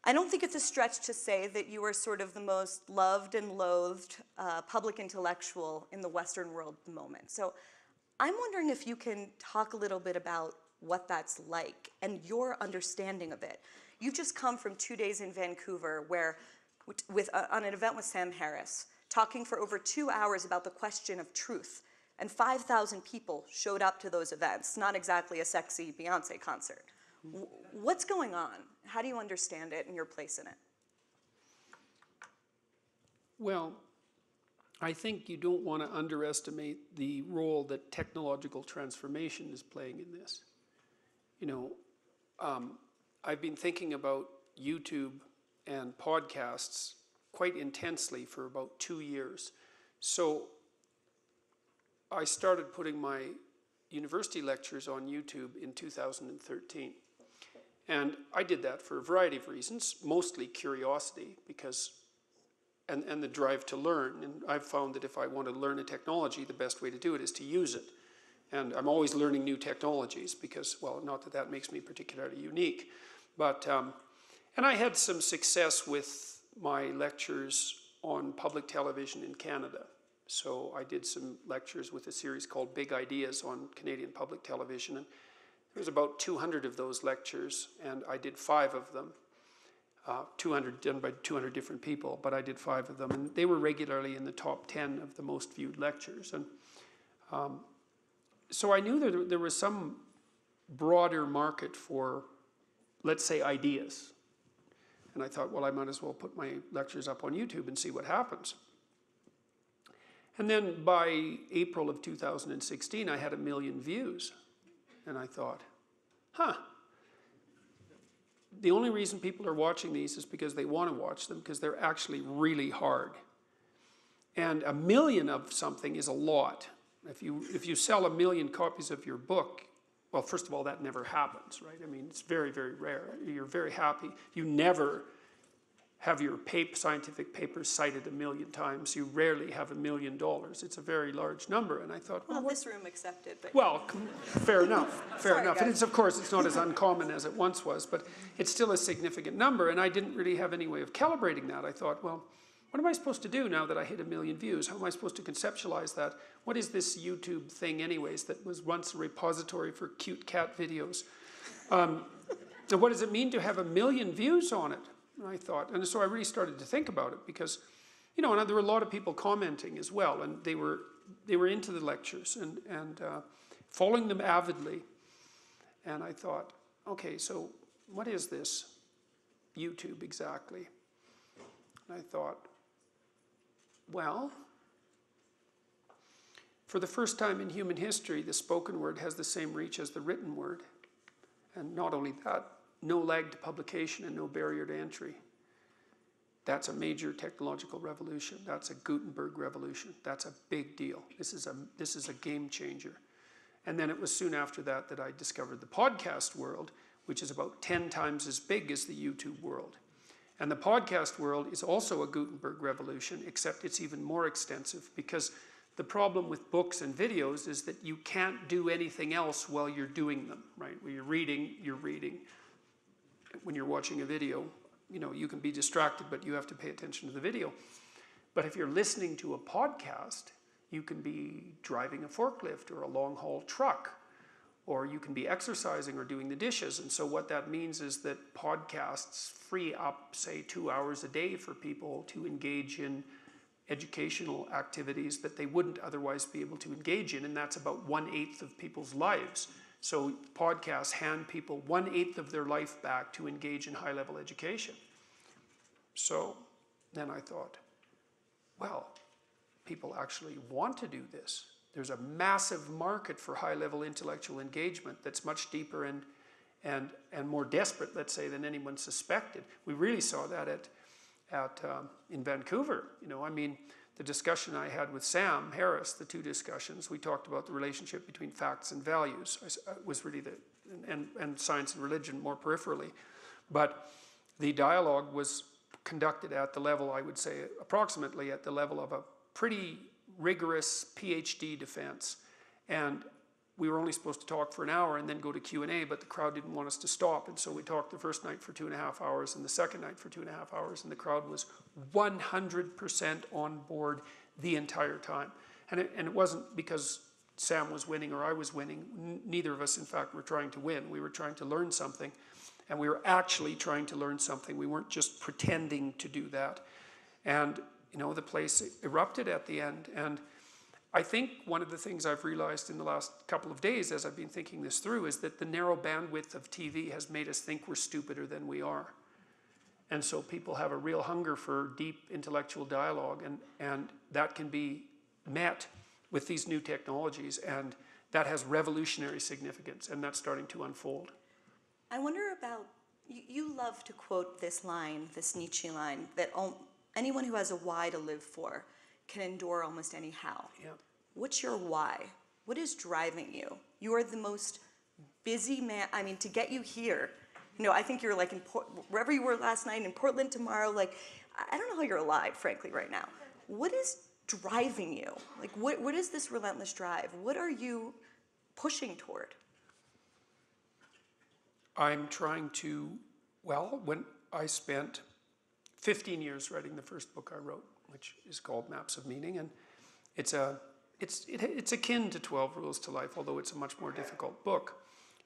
I don't think it's a stretch to say that you are sort of the most loved and loathed public intellectual in the Western world at the moment. So I'm wondering if you can talk a little bit about what that's like and your understanding of it. You've just come from 2 days in Vancouver where, on an event with Sam Harris, talking for over 2 hours about the question of truth. And 5,000 people showed up to those events, not exactly a sexy Beyonce concert. What's going on? How do you understand it and your place in it? Well, I think you don't want to underestimate the role that technological transformation is playing in this. You know, I've been thinking about YouTube and podcasts quite intensely for about 2 years. So I started putting my university lectures on YouTube in 2013. And I did that for a variety of reasons, mostly curiosity, because and the drive to learn. And I've found that if I want to learn a technology, the best way to do it is to use it. And I'm always learning new technologies because, well, not that that makes me particularly unique, but, and I had some success with my lectures on public television in Canada. So I did some lectures with a series called Big Ideas on Canadian public television. And there was about 200 of those lectures, and I did 5 of them. 200 done by 200 different people, but I did 5 of them. And they were regularly in the top 10 of the most viewed lectures. And so I knew that there was some broader market for, let's say, ideas. And I thought, well, I might as well put my lectures up on YouTube and see what happens. And then by April of 2016, I had 1 million views. And I thought, the only reason people are watching these is because they want to watch them, because they're actually really hard. And 1 million of something is a lot. If you sell 1 million copies of your book, well, first of all, that never happens, right? I mean, it's very, very rare. You're very happy. You never have your scientific papers cited 1 million times. You rarely have $1 million. It's a very large number. And I thought, well, this room accepted. But well, fair enough, fair Sorry, enough. guys. And it's, of course, it's not as uncommon as it once was, but it's still a significant number. And I didn't really have any way of calibrating that. I thought, well, what am I supposed to do now that I hit 1 million views? How am I supposed to conceptualize that? What is this YouTube thing anyways that was once a repository for cute cat videos? And what does it mean to have 1 million views on it? And I thought, and so I really started to think about it, because you know, and there were a lot of people commenting as well, and they were into the lectures and following them avidly. And I thought, okay, so what is this YouTube exactly? And I thought, well, for the first time in human history, the spoken word has the same reach as the written word. And not only that, no lag to publication and no barrier to entry. That's a major technological revolution. That's a Gutenberg revolution. That's a big deal. This is a game changer. And then it was soon after that that I discovered the podcast world, which is about 10 times as big as the YouTube world. And the podcast world is also a Gutenberg revolution, except it's even more extensive, because the problem with books and videos is that you can't do anything else while you're doing them, right? When you're reading, you're reading. When you're watching a video, you know, you can be distracted, but you have to pay attention to the video. But if you're listening to a podcast, you can be driving a forklift or a long-haul truck, or you can be exercising or doing the dishes. And so what that means is that podcasts free up, say, 2 hours a day for people to engage in educational activities that they wouldn't otherwise be able to engage in, and that's about 1/8 of people's lives. So podcasts hand people 1/8 of their life back to engage in high-level education. So then I thought, well, people actually want to do this. There's a massive market for high-level intellectual engagement that's much deeper and more desperate, let's say, than anyone suspected. We really saw that in Vancouver. You know, I mean, the discussion I had with Sam Harris, the 2 discussions, we talked about the relationship between facts and values. Was really and science and religion more peripherally. But the dialogue was conducted at the level, I would say, approximately at the level of a pretty rigorous PhD defense. And we were only supposed to talk for an hour and then go to Q&A, but the crowd didn't want us to stop. And so we talked the first night for 2.5 hours and the second night for 2.5 hours, and the crowd was 100% on board the entire time. And it wasn't because Sam was winning or I was winning. Neither of us, in fact, were trying to win. We were trying to learn something, and we were actually trying to learn something. We weren't just pretending to do that. And, you know, the place erupted at the end. And I think one of the things I've realized in the last couple of days as I've been thinking this through is that the narrow bandwidth of TV has made us think we're stupider than we are. And so people have a real hunger for deep intellectual dialogue, and that can be met with these new technologies, and that has revolutionary significance, and that's starting to unfold. I wonder about, you love to quote this line, this Nietzsche line, that anyone who has a why to live for can endure almost any how. Yeah. What's your why? What is driving you? You are the most busy man. I mean, to get you here, you know, I think you're like wherever you were last night, in Portland tomorrow. Like, I don't know how you're alive, frankly, right now. What is driving you? Like, what is this relentless drive? What are you pushing toward? I'm trying to, well, when I spent 15 years writing the first book I wrote, which is called Maps of Meaning, and it's akin to 12 Rules to Life, although it's a much more difficult book.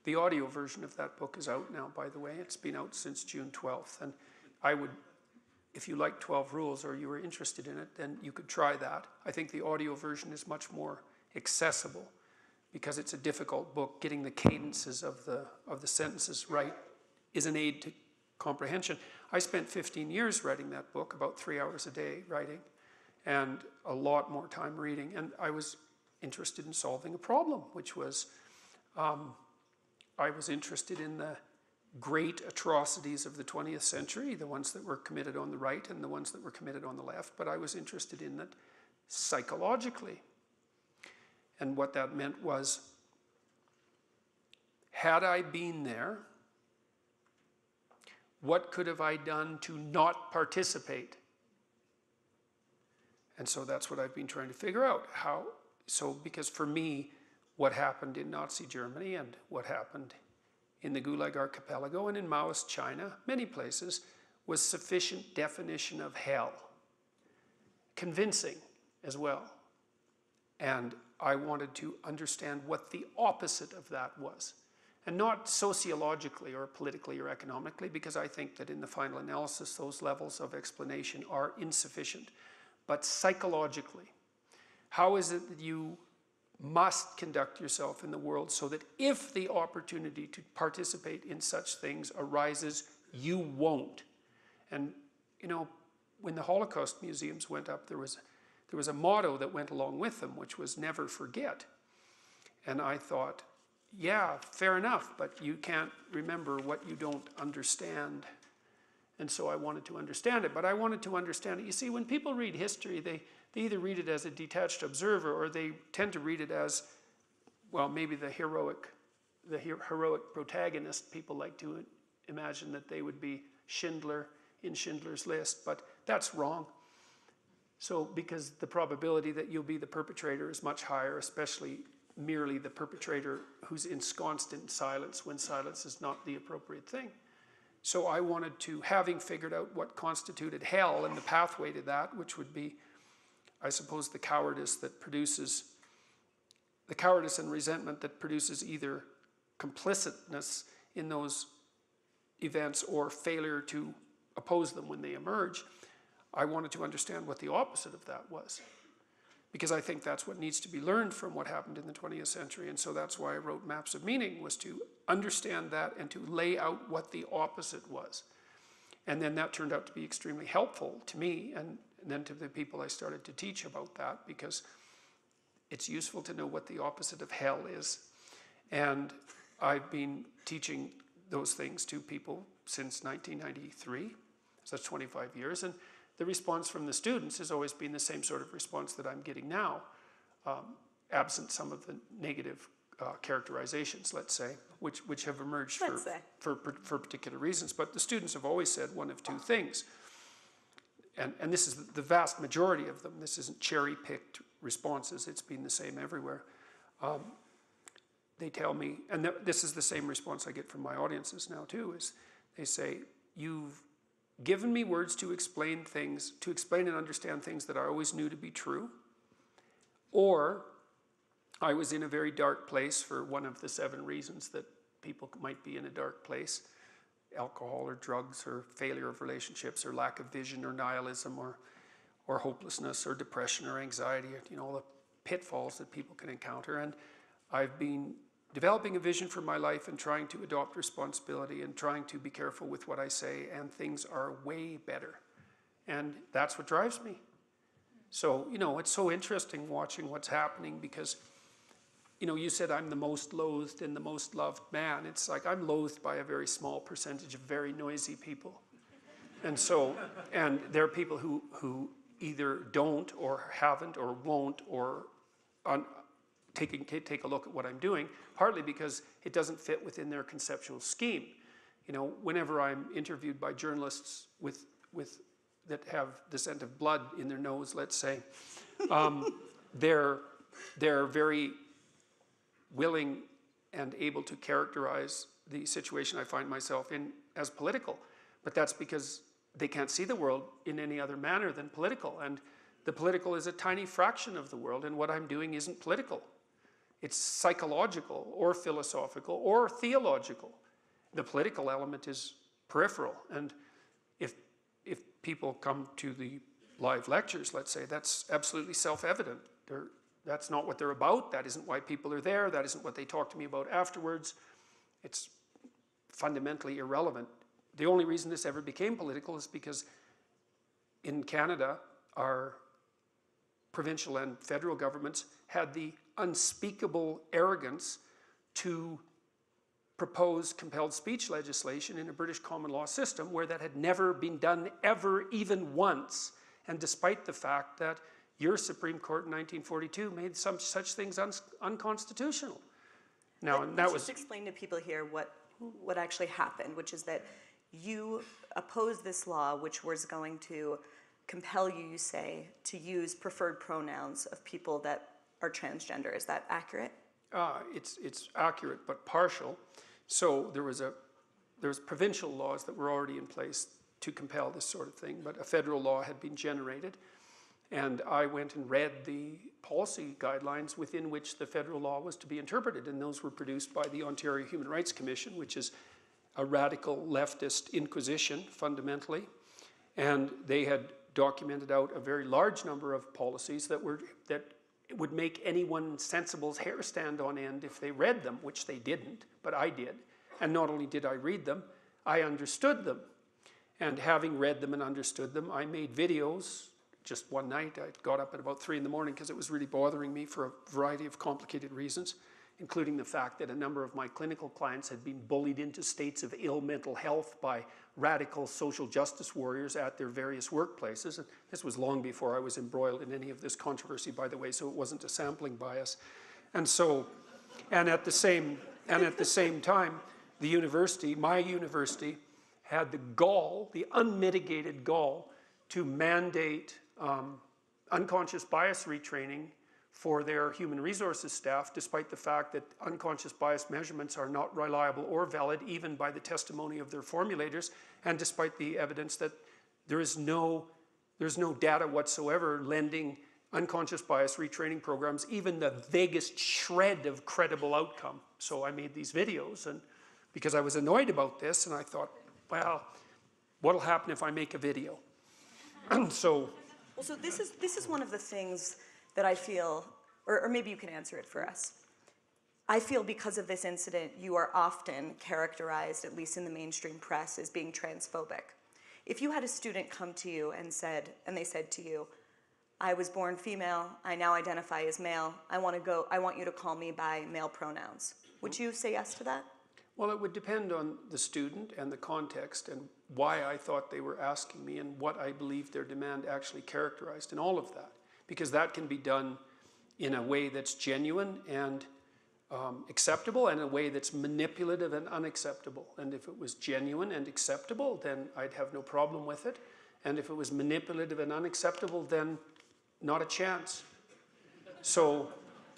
The audio version of that book is out now, by the way. It's been out since June 12th, and I would, if you like 12 Rules or you were interested in it, then you could try that. I think the audio version is much more accessible because it's a difficult book. Getting the cadences of the sentences right is an aid to comprehension. I spent 15 years writing that book, about 3 hours a day writing, and a lot more time reading. And I was interested in solving a problem, which was, I was interested in the great atrocities of the 20th century, the ones that were committed on the right and the ones that were committed on the left, but I was interested in that psychologically. And what that meant was, had I been there, what could have I done to not participate? And so that's what I've been trying to figure out. How? So, because for me, what happened in Nazi Germany and what happened in the Gulag Archipelago and in Maoist China, many places, was sufficient definition of hell. Convincing as well. And I wanted to understand what the opposite of that was. And not sociologically or politically or economically, because I think that in the final analysis, those levels of explanation are insufficient. but psychologically. How is it that you must conduct yourself in the world so that if the opportunity to participate in such things arises, you won't? And, you know, when the Holocaust museums went up, there was a motto that went along with them, which was never forget. And I thought, yeah, fair enough, but you can't remember what you don't understand. And so I wanted to understand it, but I wanted to understand it. You see, when people read history, they either read it as a detached observer, or they tend to read it as, well, maybe the heroic protagonist. People like to imagine that they would be Schindler in Schindler's List, but that's wrong. So, because the probability that you'll be the perpetrator is much higher, especially merely the perpetrator who's ensconced in silence when silence is not the appropriate thing. So I wanted to, having figured out what constituted hell and the pathway to that, which would be, I suppose, the cowardice and resentment that produces either complicitness in those events or failure to oppose them when they emerge, I wanted to understand what the opposite of that was. Because I think that's what needs to be learned from what happened in the 20th century. And so that's why I wrote Maps of Meaning, was to understand that and to lay out what the opposite was. And then that turned out to be extremely helpful to me and then to the people I started to teach about that, because it's useful to know what the opposite of hell is. And I've been teaching those things to people since 1993, so that's 25 years. And the response from the students has always been the same sort of response that I'm getting now, absent some of the negative characterizations, let's say, which have emerged for particular reasons. But the students have always said one of two things, and this is the vast majority of them. This isn't cherry-picked responses. It's been the same everywhere. They tell me, and this is the same response I get from my audiences now too, is they say, you've given me words to explain things, to explain and understand things that I always knew to be true, or I was in a very dark place for one of the 7 reasons that people might be in a dark place: alcohol or drugs or failure of relationships or lack of vision or nihilism or hopelessness or depression or anxiety, you know, all the pitfalls that people can encounter. And I've been developing a vision for my life and trying to adopt responsibility and trying to be careful with what I say, and things are way better. And that's what drives me. So, you know, it's so interesting watching what's happening, because, you know, you said I'm the most loathed and the most loved man. It's like I'm loathed by a very small percentage of very noisy people. And so, and there are people who either don't or haven't or won't or take a look at what I'm doing, partly because it doesn't fit within their conceptual scheme. You know, whenever I'm interviewed by journalists with that have the scent of blood in their nose, let's say, they're very willing and able to characterize the situation I find myself in as political. But that's because they can't see the world in any other manner than political. And the political is a tiny fraction of the world, and what I'm doing isn't political. It's psychological or philosophical or theological. The political element is peripheral. And if people come to the live lectures, let's say, that's absolutely self-evident. That's not what they're about. That isn't why people are there. That isn't what they talk to me about afterwards. It's fundamentally irrelevant. The only reason this ever became political is because in Canada, our provincial and federal governments had the unspeakable arrogance to propose compelled speech legislation in a British common law system where that had never been done ever, even once. And despite the fact that your Supreme Court in 1942 made some such things unconstitutional. Now, and that was... Just explain to people here what actually happened, which is that you opposed this law, which was going to compel you, you say, to use preferred pronouns of people that are transgender. Is that accurate? It's accurate, but partial. So there was provincial laws that were already in place to compel this sort of thing, but a federal law had been generated. And I went and read the policy guidelines within which the federal law was to be interpreted, and those were produced by the Ontario Human Rights Commission, which is a radical leftist inquisition, fundamentally. And they had documented out a very large number of policies that would make anyone sensible's hair stand on end if they read them, which they didn't, but I did. And not only did I read them, I understood them. And having read them and understood them, I made videos. Just one night, I got up at about 3 in the morning because it was really bothering me for a variety of complicated reasons, including the fact that a number of my clinical clients had been bullied into states of ill mental health by radical social justice warriors at their various workplaces. And this was long before I was embroiled in any of this controversy, by the way, so it wasn't a sampling bias. And at the same time, the university, my university, had the gall, the unmitigated gall, to mandate unconscious bias retraining for their human resources staff, despite the fact that unconscious bias measurements are not reliable or valid, even by the testimony of their formulators, and despite the evidence that there's no data whatsoever lending unconscious bias retraining programs even the vaguest shred of credible outcome. So I made these videos, and because I was annoyed about this, and I thought, well, what'll happen if I make a video? So this is one of the things that I feel, or maybe you can answer it for us. I feel because of this incident, you are often characterized, at least in the mainstream press, as being transphobic. If you had a student come to you and they said to you, I was born female, I now identify as male, I want you to call me by male pronouns, would you say yes to that? Well, it would depend on the student and the context and why I thought they were asking me and what I believed their demand actually characterized and all of that. Because that can be done in a way that's genuine and acceptable, and a way that's manipulative and unacceptable. And if it was genuine and acceptable, then I'd have no problem with it. And if it was manipulative and unacceptable, then not a chance. So,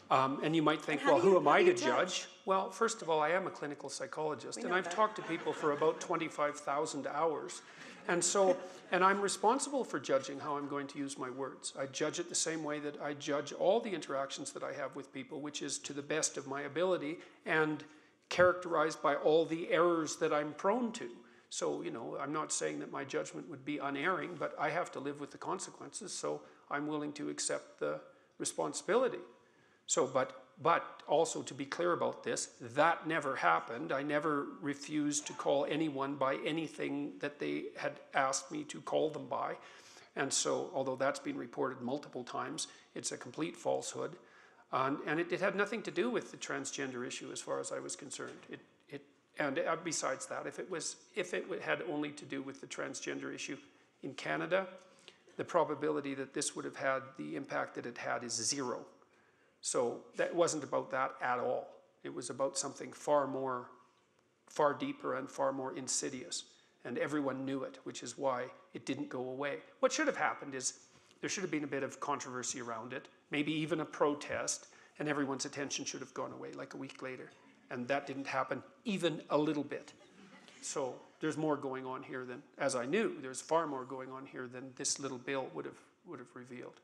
and you might think, well, who am I to judge? Well, first of all, I am a clinical psychologist, and I've talked to people for about 25,000 hours. And I'm responsible for judging how I'm going to use my words. I judge it the same way that I judge all the interactions that I have with people, which is to the best of my ability and characterized by all the errors that I'm prone to. So, I'm not saying that my judgment would be unerring, but I have to live with the consequences, so I'm willing to accept the responsibility. So, but also to be clear about this, that never happened. I never refused to call anyone by anything that they had asked me to call them by. And so, although that's been reported multiple times, it's a complete falsehood. And it had nothing to do with the transgender issue as far as I was concerned. And besides that, if it had only to do with the transgender issue in Canada, the probability that this would have had the impact that it had is 0. So that wasn't about that at all. It was about something far deeper and far more insidious. And everyone knew it, which is why it didn't go away. What should have happened is there should have been a bit of controversy around it, maybe even a protest, and everyone's attention should have gone away like a week later. And that didn't happen even a little bit. So there's more going on here than, as I knew, there's far more going on here than this little bill would have revealed.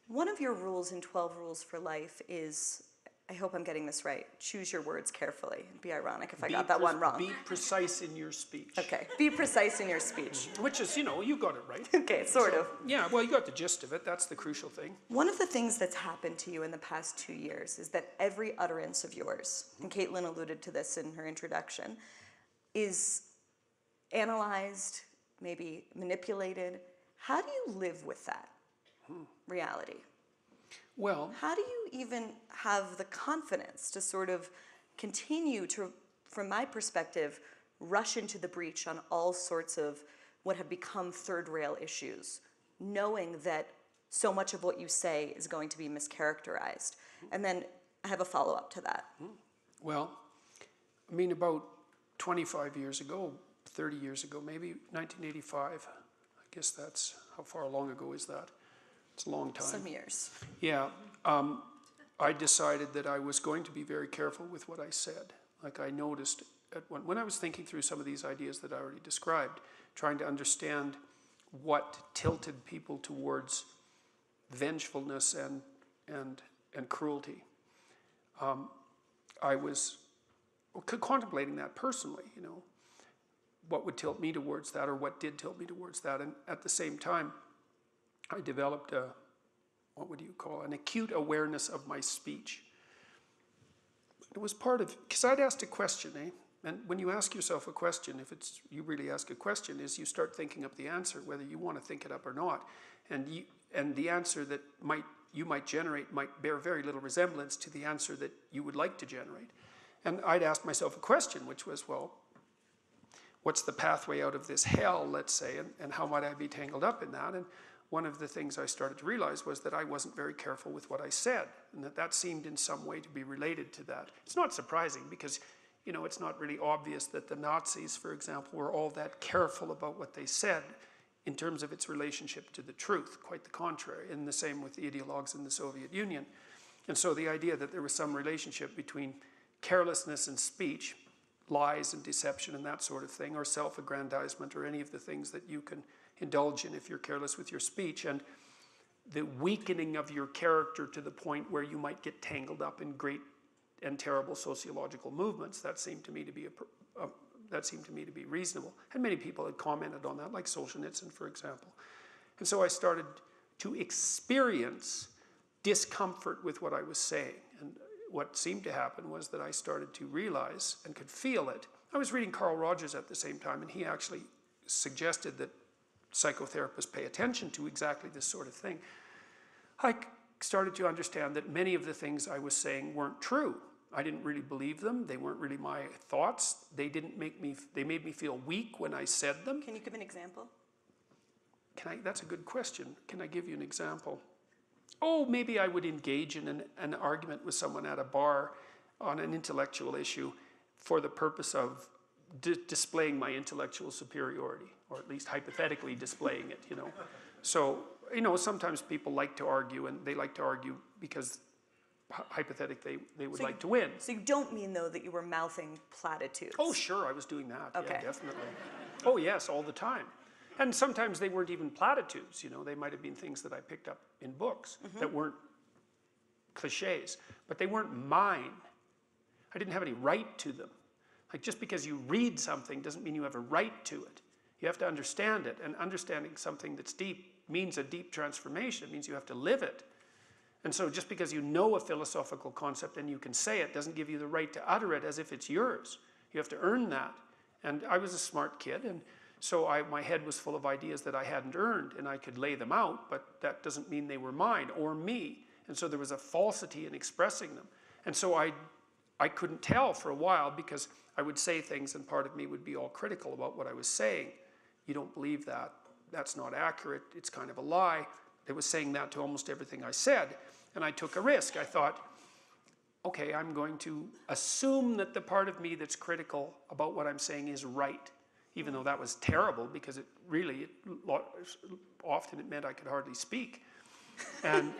One of your rules in 12 Rules for Life is, I hope I'm getting this right, choose your words carefully. It'd be ironic if I got that one wrong. Be precise in your speech. Okay, be precise in your speech. Which is, you got it right. Okay, sort of. Yeah, well, you got the gist of it. That's the crucial thing. One of the things that's happened to you in the past 2 years is that every utterance of yours, and Caitlin alluded to this in her introduction, is analyzed, maybe manipulated. How do you live with that reality? Well, how do you even have the confidence to sort of continue to, from my perspective, rush into the breach on all sorts of what have become third rail issues, knowing that so much of what you say is going to be mischaracterized? And then I have a follow-up to that. Well, I mean, about 25 years ago, 30 years ago, maybe 1985, I guess that's, how far long ago is that? It's a long time. Some years. Yeah. I decided that I was going to be very careful with what I said. Like I noticed when I was thinking through some of these ideas that I already described, trying to understand what tilted people towards vengefulness and cruelty. I was contemplating that personally, what would tilt me towards that, or what did tilt me towards that. And at the same time, I developed a, what would you call, an acute awareness of my speech. It was part of, because I'd asked a question, eh? And when you ask yourself a question, if it's, you really ask a question, is you start thinking up the answer, whether you want to think it up or not. And the answer that you might generate might bear very little resemblance to the answer that you would like to generate. And I'd asked myself a question, which was, well, what's the pathway out of this hell, let's say, and how might I be tangled up in that? And one of the things I started to realize was that I wasn't very careful with what I said, and that seemed in some way to be related to that. It's not surprising because, you know, it's not really obvious that the Nazis, for example, were all that careful about what they said in terms of its relationship to the truth. Quite the contrary, and the same with the ideologues in the Soviet Union. And so the idea that there was some relationship between carelessness in speech, lies and deception and that sort of thing, or self-aggrandizement, or any of the things that you can indulge in if you're careless with your speech, and the weakening of your character to the point where you might get tangled up in great and terrible sociological movements. That seemed to me to be reasonable. And many people had commented on that, like Solzhenitsyn, for example. And so I started to experience discomfort with what I was saying. And what seemed to happen was that I started to realize and could feel it. I was reading Carl Rogers at the same time, and he actually suggested that psychotherapists pay attention to exactly this sort of thing. I started to understand that many of the things I was saying weren't true. I didn't really believe them. They weren't really my thoughts. They made me feel weak when I said them. Can you give an example? That's a good question. Can I give you an example? Oh, maybe I would engage in an argument with someone at a bar on an intellectual issue for the purpose of displaying my intellectual superiority, or at least hypothetically displaying it, you know. So, you know, sometimes people like to argue, and they like to argue because hypothetically they would like to win. So you don't mean, though, that you were mouthing platitudes? Oh, sure, I was doing that. Okay. Yeah, definitely. Oh, yes, all the time. And sometimes they weren't even platitudes, you know. They might have been things that I picked up in books that weren't cliches, but they weren't mine. I didn't have any right to them. Like, just because you read something doesn't mean you have a right to it. You have to understand it, and understanding something that's deep means a deep transformation. It means you have to live it. And so just because you know a philosophical concept and you can say it doesn't give you the right to utter it as if it's yours. You have to earn that. And I was a smart kid, and so my head was full of ideas that I hadn't earned, and I could lay them out, but that doesn't mean they were mine or me. And so there was a falsity in expressing them. And so I couldn't tell for a while, because I would say things and part of me would be all critical about what I was saying. You don't believe that. That's not accurate. It's kind of a lie. They was saying that to almost everything I said. And I took a risk. I thought, okay, I'm going to assume that the part of me that's critical about what I'm saying is right, even though that was terrible, because often it meant I could hardly speak. And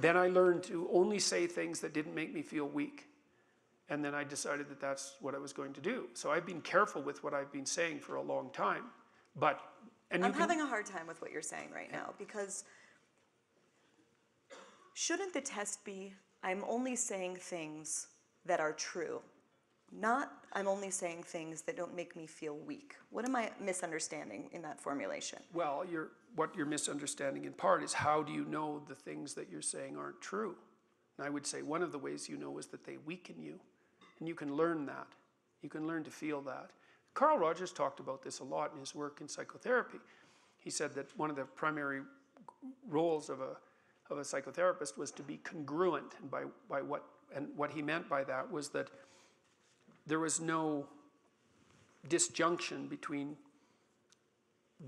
then I learned to only say things that didn't make me feel weak. And then I decided that that's what I was going to do. So I've been careful with what I've been saying for a long time. I'm having a hard time with what you're saying right now, because shouldn't the test be, I'm only saying things that are true, not I'm only saying things that don't make me feel weak? What am I misunderstanding in that formulation? Well, what you're misunderstanding in part is, how do you know the things that you're saying aren't true? And I would say one of the ways you know is that they weaken you. And you can learn that. You can learn to feel that. Carl Rogers talked about this a lot in his work in psychotherapy. He said that one of the primary roles of a psychotherapist was to be congruent. And what he meant by that was that there was no disjunction between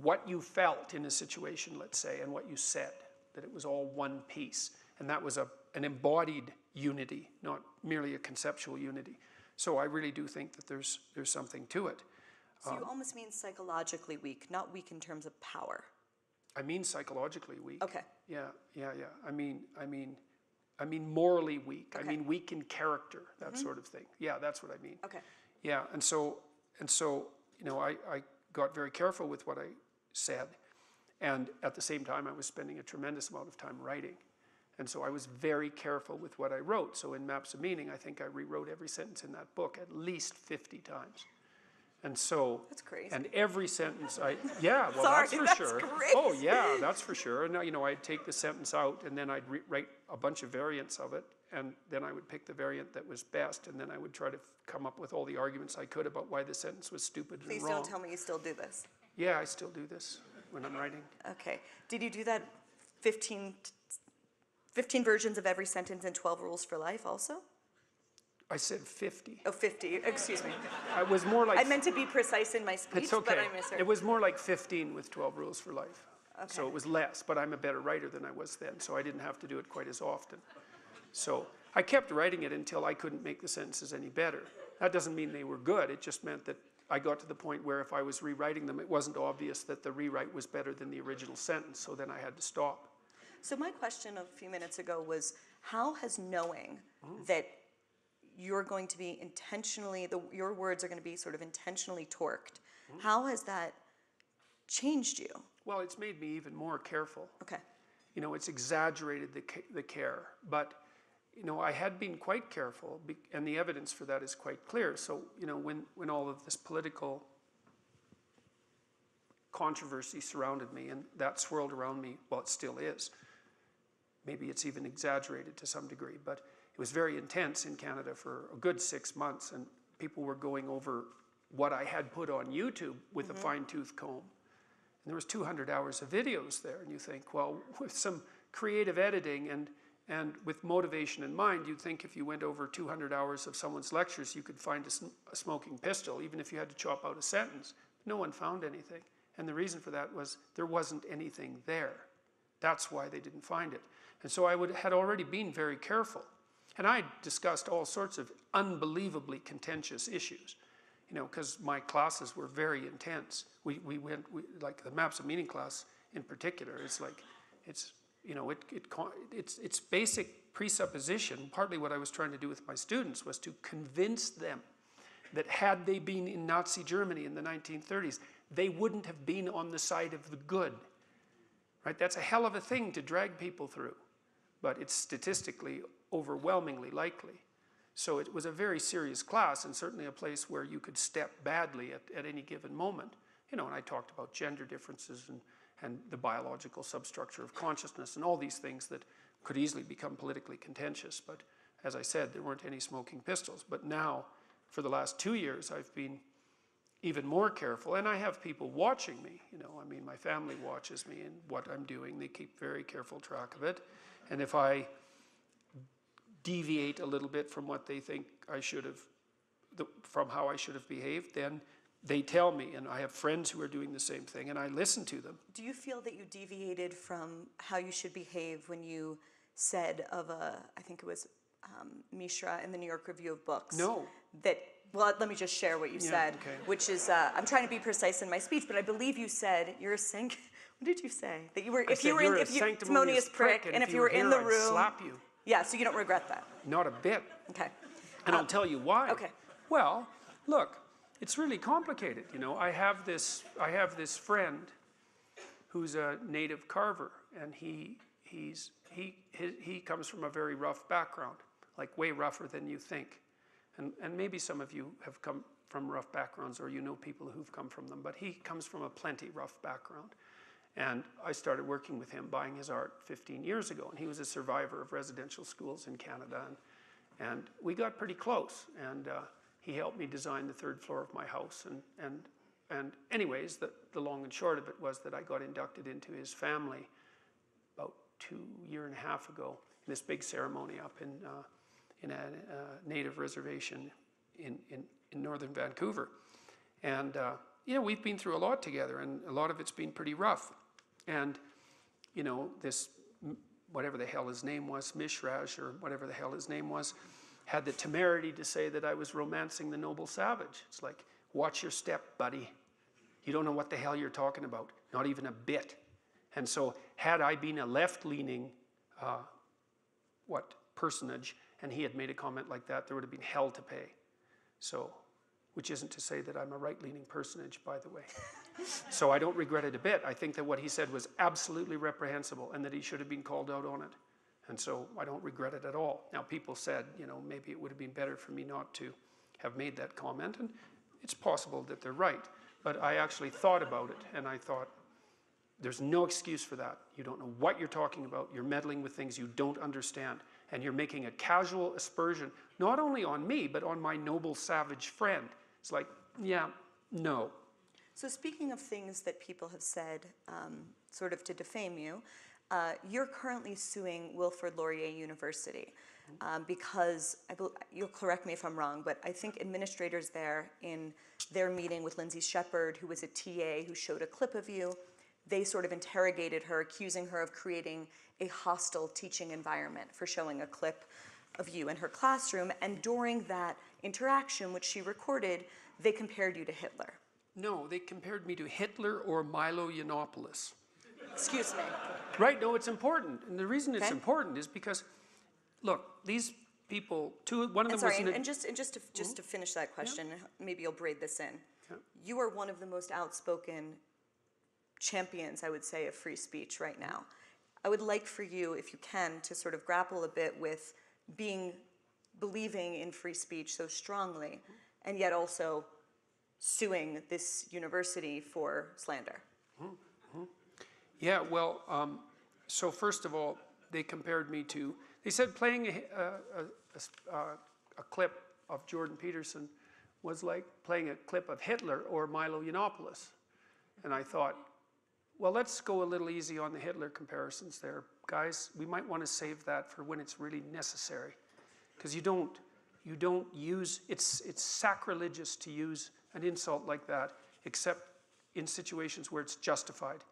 what you felt in a situation, let's say, and what you said, that it was all one piece. And that was an embodied unity, not merely a conceptual unity. So I really do think that there's something to it. So you almost mean psychologically weak, not weak in terms of power. I mean psychologically weak. Okay. Yeah. I mean morally weak. Okay. I mean weak in character, that sort of thing. Yeah, that's what I mean. Okay. Yeah, and so you know, I got very careful with what I said, and at the same time I was spending a tremendous amount of time writing. And so I was very careful with what I wrote. So in Maps of Meaning, I think I rewrote every sentence in that book at least 50 times. And so, That's crazy. and every sentence yeah, well, Sorry, that's for that's sure. crazy. Oh yeah, that's for sure. And you know, I'd take the sentence out, and then I'd write a bunch of variants of it, and then I would pick the variant that was best, and then I would try to come up with all the arguments I could about why the sentence was stupid and Please wrong. don't tell me you still do this. Yeah, I still do this when I'm writing. Okay. Did you do that 15 versions of every sentence in 12 Rules for Life also? I said 50. Oh, 50. Excuse me. I was more like... I meant to be precise in my speech, It's okay. but I misheard. It was more like 15 with 12 Rules for Life. Okay. So it was less, but I'm a better writer than I was then, so I didn't have to do it quite as often. So I kept writing it until I couldn't make the sentences any better. That doesn't mean they were good. It just meant that I got to the point where if I was rewriting them, it wasn't obvious that the rewrite was better than the original sentence, so then I had to stop. So my question a few minutes ago was, how has knowing that you're going to be intentionally, your words are going to be sort of intentionally torqued, how has that changed you? Well, it's made me even more careful. Okay. You know, it's exaggerated the care, but you know, I had been quite careful, and the evidence for that is quite clear. So, you know, when all of this political controversy surrounded me, and that swirled around me, well, it still is. Maybe it's even exaggerated to some degree, but it was very intense in Canada for a good 6 months, and people were going over what I had put on YouTube with a fine-tooth comb. And there was 200 hours of videos there, and you think, well, with some creative editing and with motivation in mind, you'd think if you went over 200 hours of someone's lectures, you could find a smoking pistol, even if you had to chop out a sentence. No one found anything. And the reason for that was there wasn't anything there. That's why they didn't find it. And so I had already been very careful. And I discussed all sorts of unbelievably contentious issues, you know, because my classes were very intense. We like the Maps of Meaning class in particular, it's like, it's, you know, it's basic presupposition. Partly what I was trying to do with my students was to convince them that had they been in Nazi Germany in the 1930s, they wouldn't have been on the side of the good, right? That's a hell of a thing to drag people through, but it's statistically overwhelmingly likely. So it was a very serious class, and certainly a place where you could step badly at any given moment. You know, and I talked about gender differences and the biological substructure of consciousness and all these things that could easily become politically contentious. But as I said, there weren't any smoking pistols. But now, for the last 2 years, I've been even more careful, and I have people watching me. You know, I mean, my family watches me and what I'm doing. They keep very careful track of it. And if I deviate a little bit from what they think I should have, from how I should have behaved, then they tell me, and I have friends who are doing the same thing, and I listen to them. Do you feel that you deviated from how you should behave when you said of I think it was Mishra in the New York Review of Books? No. That, well, let me just share what you said, okay. which is, I'm trying to be precise in my speech, but I believe you said, you're a what did you say? That you were, if you were in, if you, sanctimonious prick, and if you were in the room. I'd slap you. Yeah, so you don't regret that? Not a bit. Okay. And I'll tell you why. Okay. Well, look, it's really complicated. You know, I have this friend who's a native carver, and he comes from a very rough background, like way rougher than you think. And maybe some of you have come from rough backgrounds, or you know people who've come from them, but he comes from a plenty rough background. And I started working with him, buying his art 15 years ago, and he was a survivor of residential schools in Canada, and we got pretty close, and he helped me design the 3rd floor of my house, and anyways, the long and short of it was that I got inducted into his family about 2.5 years ago in this big ceremony up in a native reservation in northern Vancouver. And you know, we've been through a lot together, and a lot of it's been pretty rough. And you know, this, whatever the hell his name was, Mishraj, or whatever the hell his name was, had the temerity to say that I was romancing the noble savage. It's like, watch your step, buddy. You don't know what the hell you're talking about, not even a bit. And so had I been a left-leaning personage, and he had made a comment like that, there would have been hell to pay. So, which isn't to say that I'm a right-leaning personage, by the way. So I don't regret it a bit. I think that what he said was absolutely reprehensible, and that he should have been called out on it. And so I don't regret it at all. Now, people said, you know, maybe it would have been better for me not to have made that comment. And it's possible that they're right. But I actually thought about it, and I thought, there's no excuse for that. You don't know what you're talking about. You're meddling with things you don't understand. And you're making a casual aspersion, not only on me, but on my noble savage friend. It's like, yeah, no. So speaking of things that people have said sort of to defame you, you're currently suing Wilfrid Laurier University because, you'll correct me if I'm wrong, but I think administrators there in their meeting with Lindsay Shepherd, who was a TA who showed a clip of you, they sort of interrogated her, accusing her of creating a hostile teaching environment for showing a clip of you in her classroom. And during that interaction, which she recorded, they compared you to Hitler. No, they compared me to Hitler or Milo Yiannopoulos. Excuse me. Right, no, it's important. And the reason it's important is because, look, these people, one of them sorry, was... and just to finish that question, maybe you'll braid this in. Yeah. You are one of the most outspoken champions, I would say, of free speech right now. I would like for you, if you can, to sort of grapple a bit with believing in free speech so strongly, and yet also suing this university for slander. Yeah, well, so first of all, they compared me to, they said playing a clip of Jordan Peterson was like playing a clip of Hitler or Milo Yiannopoulos. And I thought, well, let's go a little easy on the Hitler comparisons there. Guys, we might want to save that for when it's really necessary. Because you don't use, it's sacrilegious to use an insult like that, except in situations where it's justified.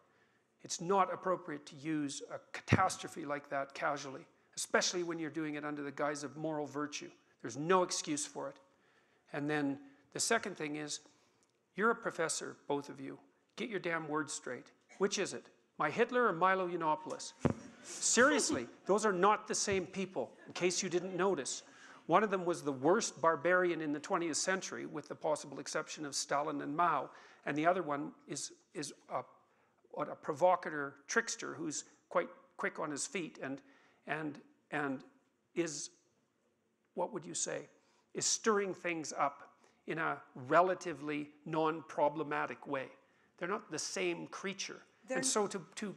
It's not appropriate to use a catastrophe like that casually, especially when you're doing it under the guise of moral virtue. There's no excuse for it. And then the second thing is, you're a professor, both of you. Get your damn words straight. Which is it? My Hitler or Milo Yiannopoulos? Seriously, those are not the same people, in case you didn't notice. One of them was the worst barbarian in the 20th century, with the possible exception of Stalin and Mao, and the other one is a provocateur, trickster, who's quite quick on his feet and is, what would you say, is stirring things up in a relatively non-problematic way. They're not the same creature. And so to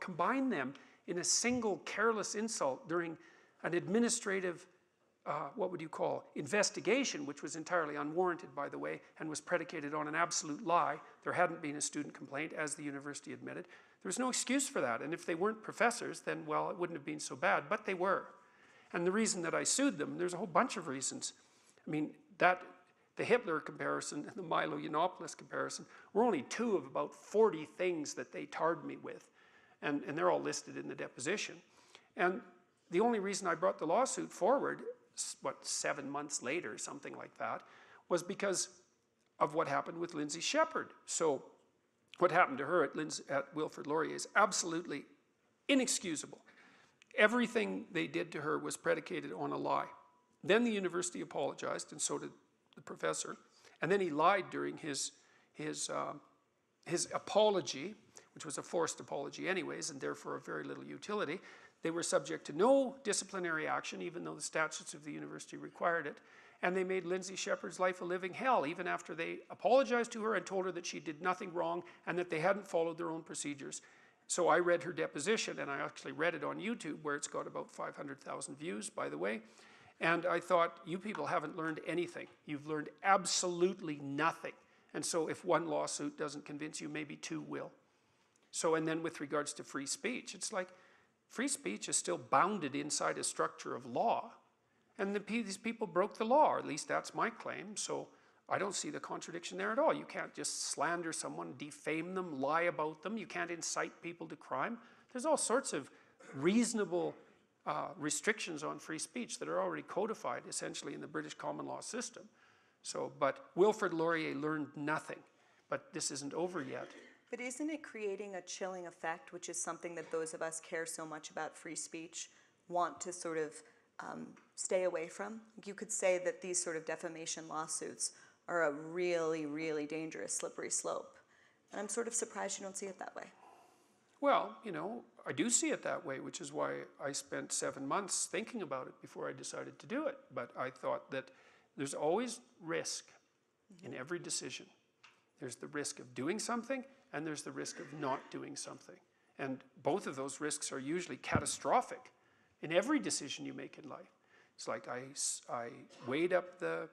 combine them in a single careless insult during an administrative, what would you call, investigation, which was entirely unwarranted, by the way, and was predicated on an absolute lie. There hadn't been a student complaint, as the university admitted. There was no excuse for that. And if they weren't professors, then, well, it wouldn't have been so bad, but they were. And the reason that I sued them, there's a whole bunch of reasons. I mean, the Hitler comparison and the Milo Yiannopoulos comparison were only two of about 40 things that they tarred me with. And they're all listed in the deposition. And the only reason I brought the lawsuit forward, 7 months later, something like that, was because of what happened with Lindsay Shepherd. So what happened to her at Wilfrid Laurier is absolutely inexcusable. Everything they did to her was predicated on a lie. Then the university apologized, and so did the professor. And then he lied during his apology, which was a forced apology anyways, and therefore of very little utility. They were subject to no disciplinary action, even though the statutes of the university required it. And they made Lindsay Shepherd's life a living hell, even after they apologized to her and told her that she did nothing wrong and that they hadn't followed their own procedures. So I read her deposition, and I actually read it on YouTube, where it's got about 500,000 views, by the way. And I thought, you people haven't learned anything. You've learned absolutely nothing. And so if one lawsuit doesn't convince you, maybe two will. So, and then with regards to free speech, it's like, free speech is still bounded inside a structure of law. And these people broke the law, or at least that's my claim. So I don't see the contradiction there at all. You can't just slander someone, defame them, lie about them. You can't incite people to crime. There's all sorts of reasonable restrictions on free speech that are already codified essentially in the British common law system. So, but Wilfrid Laurier learned nothing. But this isn't over yet. But isn't it creating a chilling effect, which is something that those of us care so much about free speech want to sort of stay away from? You could say that these sort of defamation lawsuits are a really, really dangerous slippery slope. And I'm sort of surprised you don't see it that way. Well, you know, I do see it that way, which is why I spent 7 months thinking about it before I decided to do it. But I thought that there's always risk in every decision. There's the risk of doing something, and there's the risk of not doing something. And both of those risks are usually catastrophic in every decision you make in life. It's like I weighed up the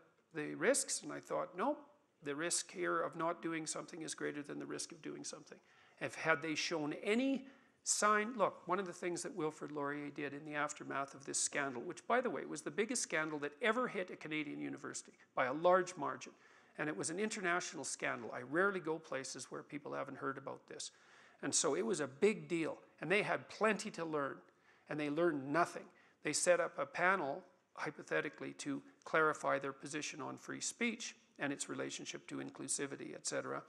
risks, and I thought, no, the risk here of not doing something is greater than the risk of doing something. Had they shown any sign, look, one of the things that Wilfrid Laurier did in the aftermath of this scandal, which by the way was the biggest scandal that ever hit a Canadian university by a large margin, and it was an international scandal. I rarely go places where people haven't heard about this. And so it was a big deal, and they had plenty to learn, and they learned nothing. They set up a panel, hypothetically, to clarify their position on free speech and its relationship to inclusivity, etc.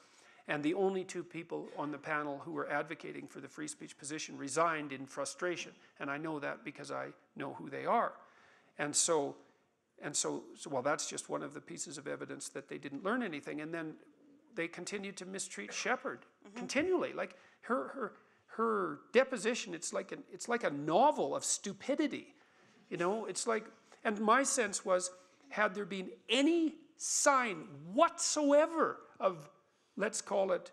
And the only two people on the panel who were advocating for the free speech position resigned in frustration. And I know that because I know who they are. And so well, that's just one of the pieces of evidence that they didn't learn anything. And then they continued to mistreat Shepherd continually. Like her deposition, it's like a novel of stupidity. You know, it's like, and my sense was, had there been any sign whatsoever of, let's call it,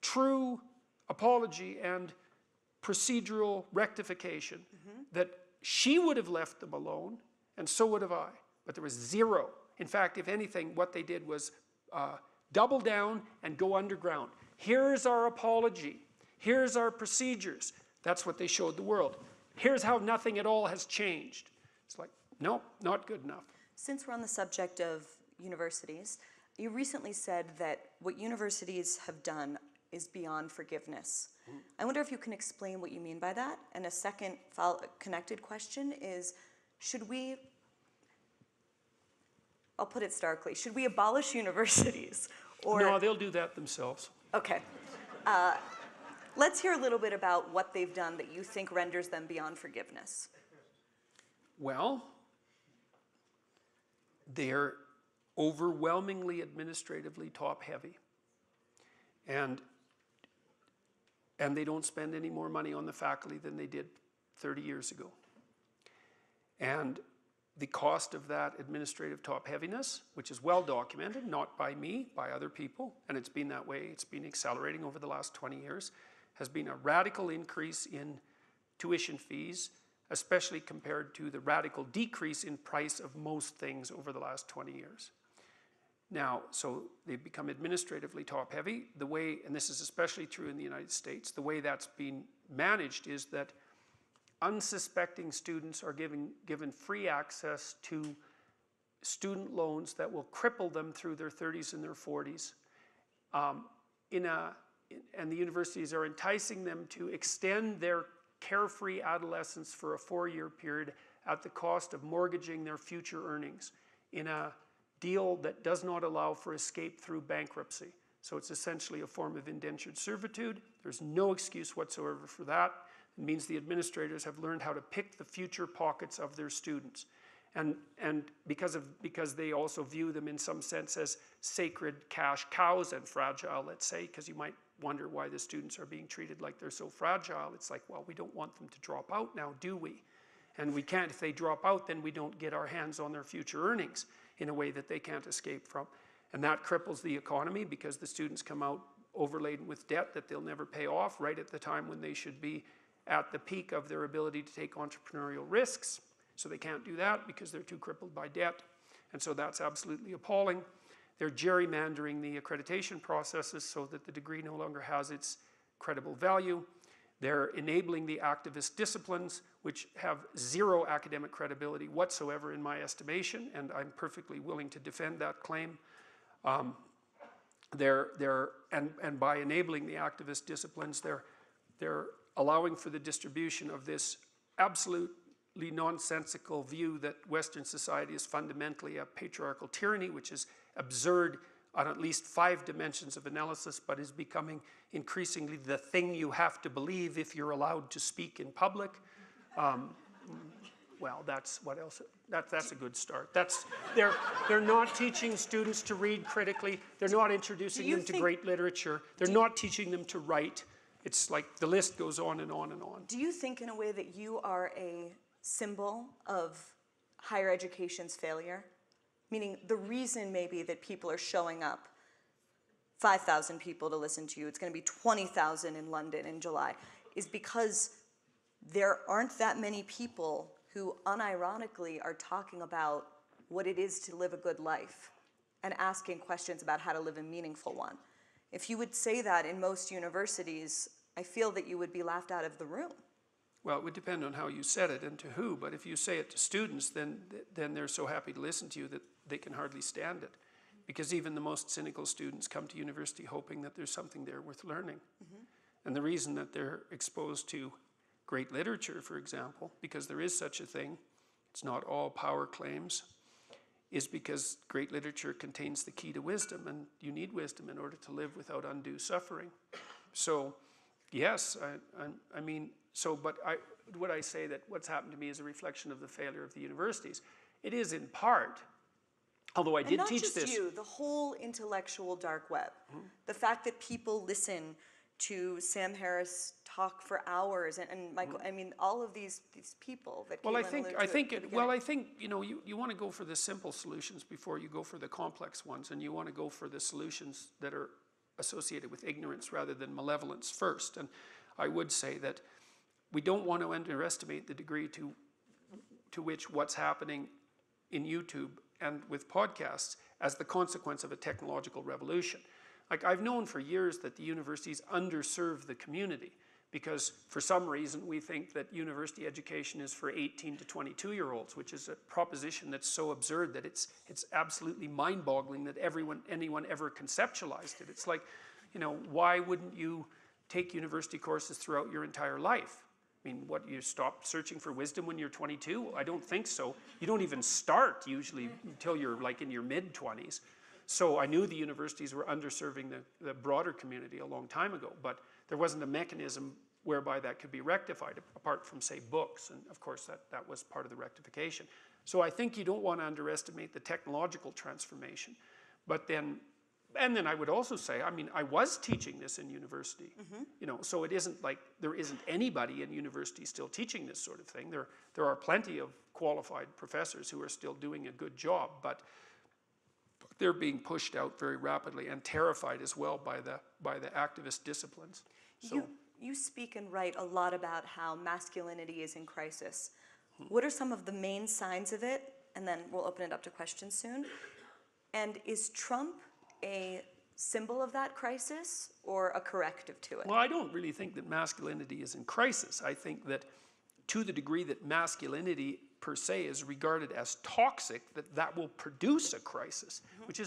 true apology and procedural rectification, that she would have left them alone, and so would have I. But there was zero. In fact, if anything, what they did was double down and go underground. Here's our apology. Here's our procedures. That's what they showed the world. Here's how nothing at all has changed. It's like, no, not good enough. Since we're on the subject of universities, you recently said that what universities have done is beyond forgiveness. I wonder if you can explain what you mean by that. And a second connected question is, should we, I'll put it starkly, should we abolish universities? Or, no, they'll do that themselves. Okay. Let's hear a little bit about what they've done that you think renders them beyond forgiveness. Well, they're overwhelmingly administratively top-heavy. And they don't spend any more money on the faculty than they did 30 years ago. And the cost of that administrative top-heaviness, which is well documented, not by me, by other people, and it's been that way, it's been accelerating over the last 20 years, has been a radical increase in tuition fees, especially compared to the radical decrease in price of most things over the last 20 years. Now, so they've become administratively top-heavy. The way, and this is especially true in the United States, the way that's been managed is that unsuspecting students are given free access to student loans that will cripple them through their 30s and their 40s. And the universities are enticing them to extend their carefree adolescence for a 4-year period at the cost of mortgaging their future earnings in a deal that does not allow for escape through bankruptcy. So it's essentially a form of indentured servitude. There's no excuse whatsoever for that. It means the administrators have learned how to pick the future pockets of their students. And because they also view them in some sense as sacred cash cows and fragile, let's say, because you might wonder why the students are being treated like they're so fragile. It's like, well, we don't want them to drop out now, do we? And we can't, if they drop out, then we don't get our hands on their future earnings in a way that they can't escape from. And that cripples the economy because the students come out overladen with debt that they'll never pay off right at the time when they should be at the peak of their ability to take entrepreneurial risks. So they can't do that because they're too crippled by debt. And so that's absolutely appalling. They're gerrymandering the accreditation processes so that the degree no longer has its credible value. They're enabling the activist disciplines, which have zero academic credibility whatsoever in my estimation, and I'm perfectly willing to defend that claim. And by enabling the activist disciplines, they're allowing for the distribution of this absolutely nonsensical view that Western society is fundamentally a patriarchal tyranny, which is absurd on at least 5 dimensions of analysis, but is becoming increasingly the thing you have to believe if you're allowed to speak in public. Well, that's what else? That's a good start. They're not teaching students to read critically. They're not introducing them to great literature. They're not teaching them to write. It's like the list goes on and on and on. Do you think in a way that you are a symbol of higher education's failure? Meaning the reason maybe that people are showing up, 5,000 people to listen to you, it's going to be 20,000 in London in July, is because there aren't that many people who unironically are talking about what it is to live a good life and asking questions about how to live a meaningful one. If you would say that in most universities, I feel that you would be laughed out of the room. Well, it would depend on how you said it and to who, but if you say it to students, then they're so happy to listen to you that they can hardly stand it. Because even the most cynical students come to university hoping that there's something there worth learning. And the reason that they're exposed to great literature, for example, because there is such a thing, it's not all power claims, is because great literature contains the key to wisdom, and you need wisdom in order to live without undue suffering. So, yes, I mean, but would I say that what's happened to me is a reflection of the failure of the universities? It is in part, although I did teach this. And not just you, the whole intellectual dark web. The fact that people listen to Sam Harris talk for hours, and Michael, I mean, all of these people that Well, I Caitlin think you know, you want to go for the simple solutions before you go for the complex ones, and you want to go for the solutions that are associated with ignorance rather than malevolence first. And I would say that we don't want to underestimate the degree to which what's happening in YouTube and with podcasts as the consequence of a technological revolution. Like, I've known for years that the universities underserve the community because for some reason we think that university education is for 18 to 22-year-olds, which is a proposition that's so absurd that it's absolutely mind-boggling that anyone ever conceptualized it. It's like, you know, why wouldn't you take university courses throughout your entire life? I mean, what, you stop searching for wisdom when you're 22? I don't think so. You don't even start usually until you're like in your mid-20s. So I knew the universities were underserving the broader community a long time ago, but there wasn't a mechanism whereby that could be rectified, apart from, say, books, and of course that was part of the rectification. So I think you don't want to underestimate the technological transformation, but then, and then I would also say, I mean, I was teaching this in university, you know, so it isn't like there isn't anybody in university still teaching this sort of thing. There are plenty of qualified professors who are still doing a good job, but they're being pushed out very rapidly and terrified as well by the activist disciplines. So, you speak and write a lot about how masculinity is in crisis. What are some of the main signs of it? And then we'll open it up to questions soon. And is Trump a symbol of that crisis or a corrective to it? well, I don't really think that masculinity is in crisis. I think that to the degree that masculinity per se is regarded as toxic, that will produce a crisis, which isn't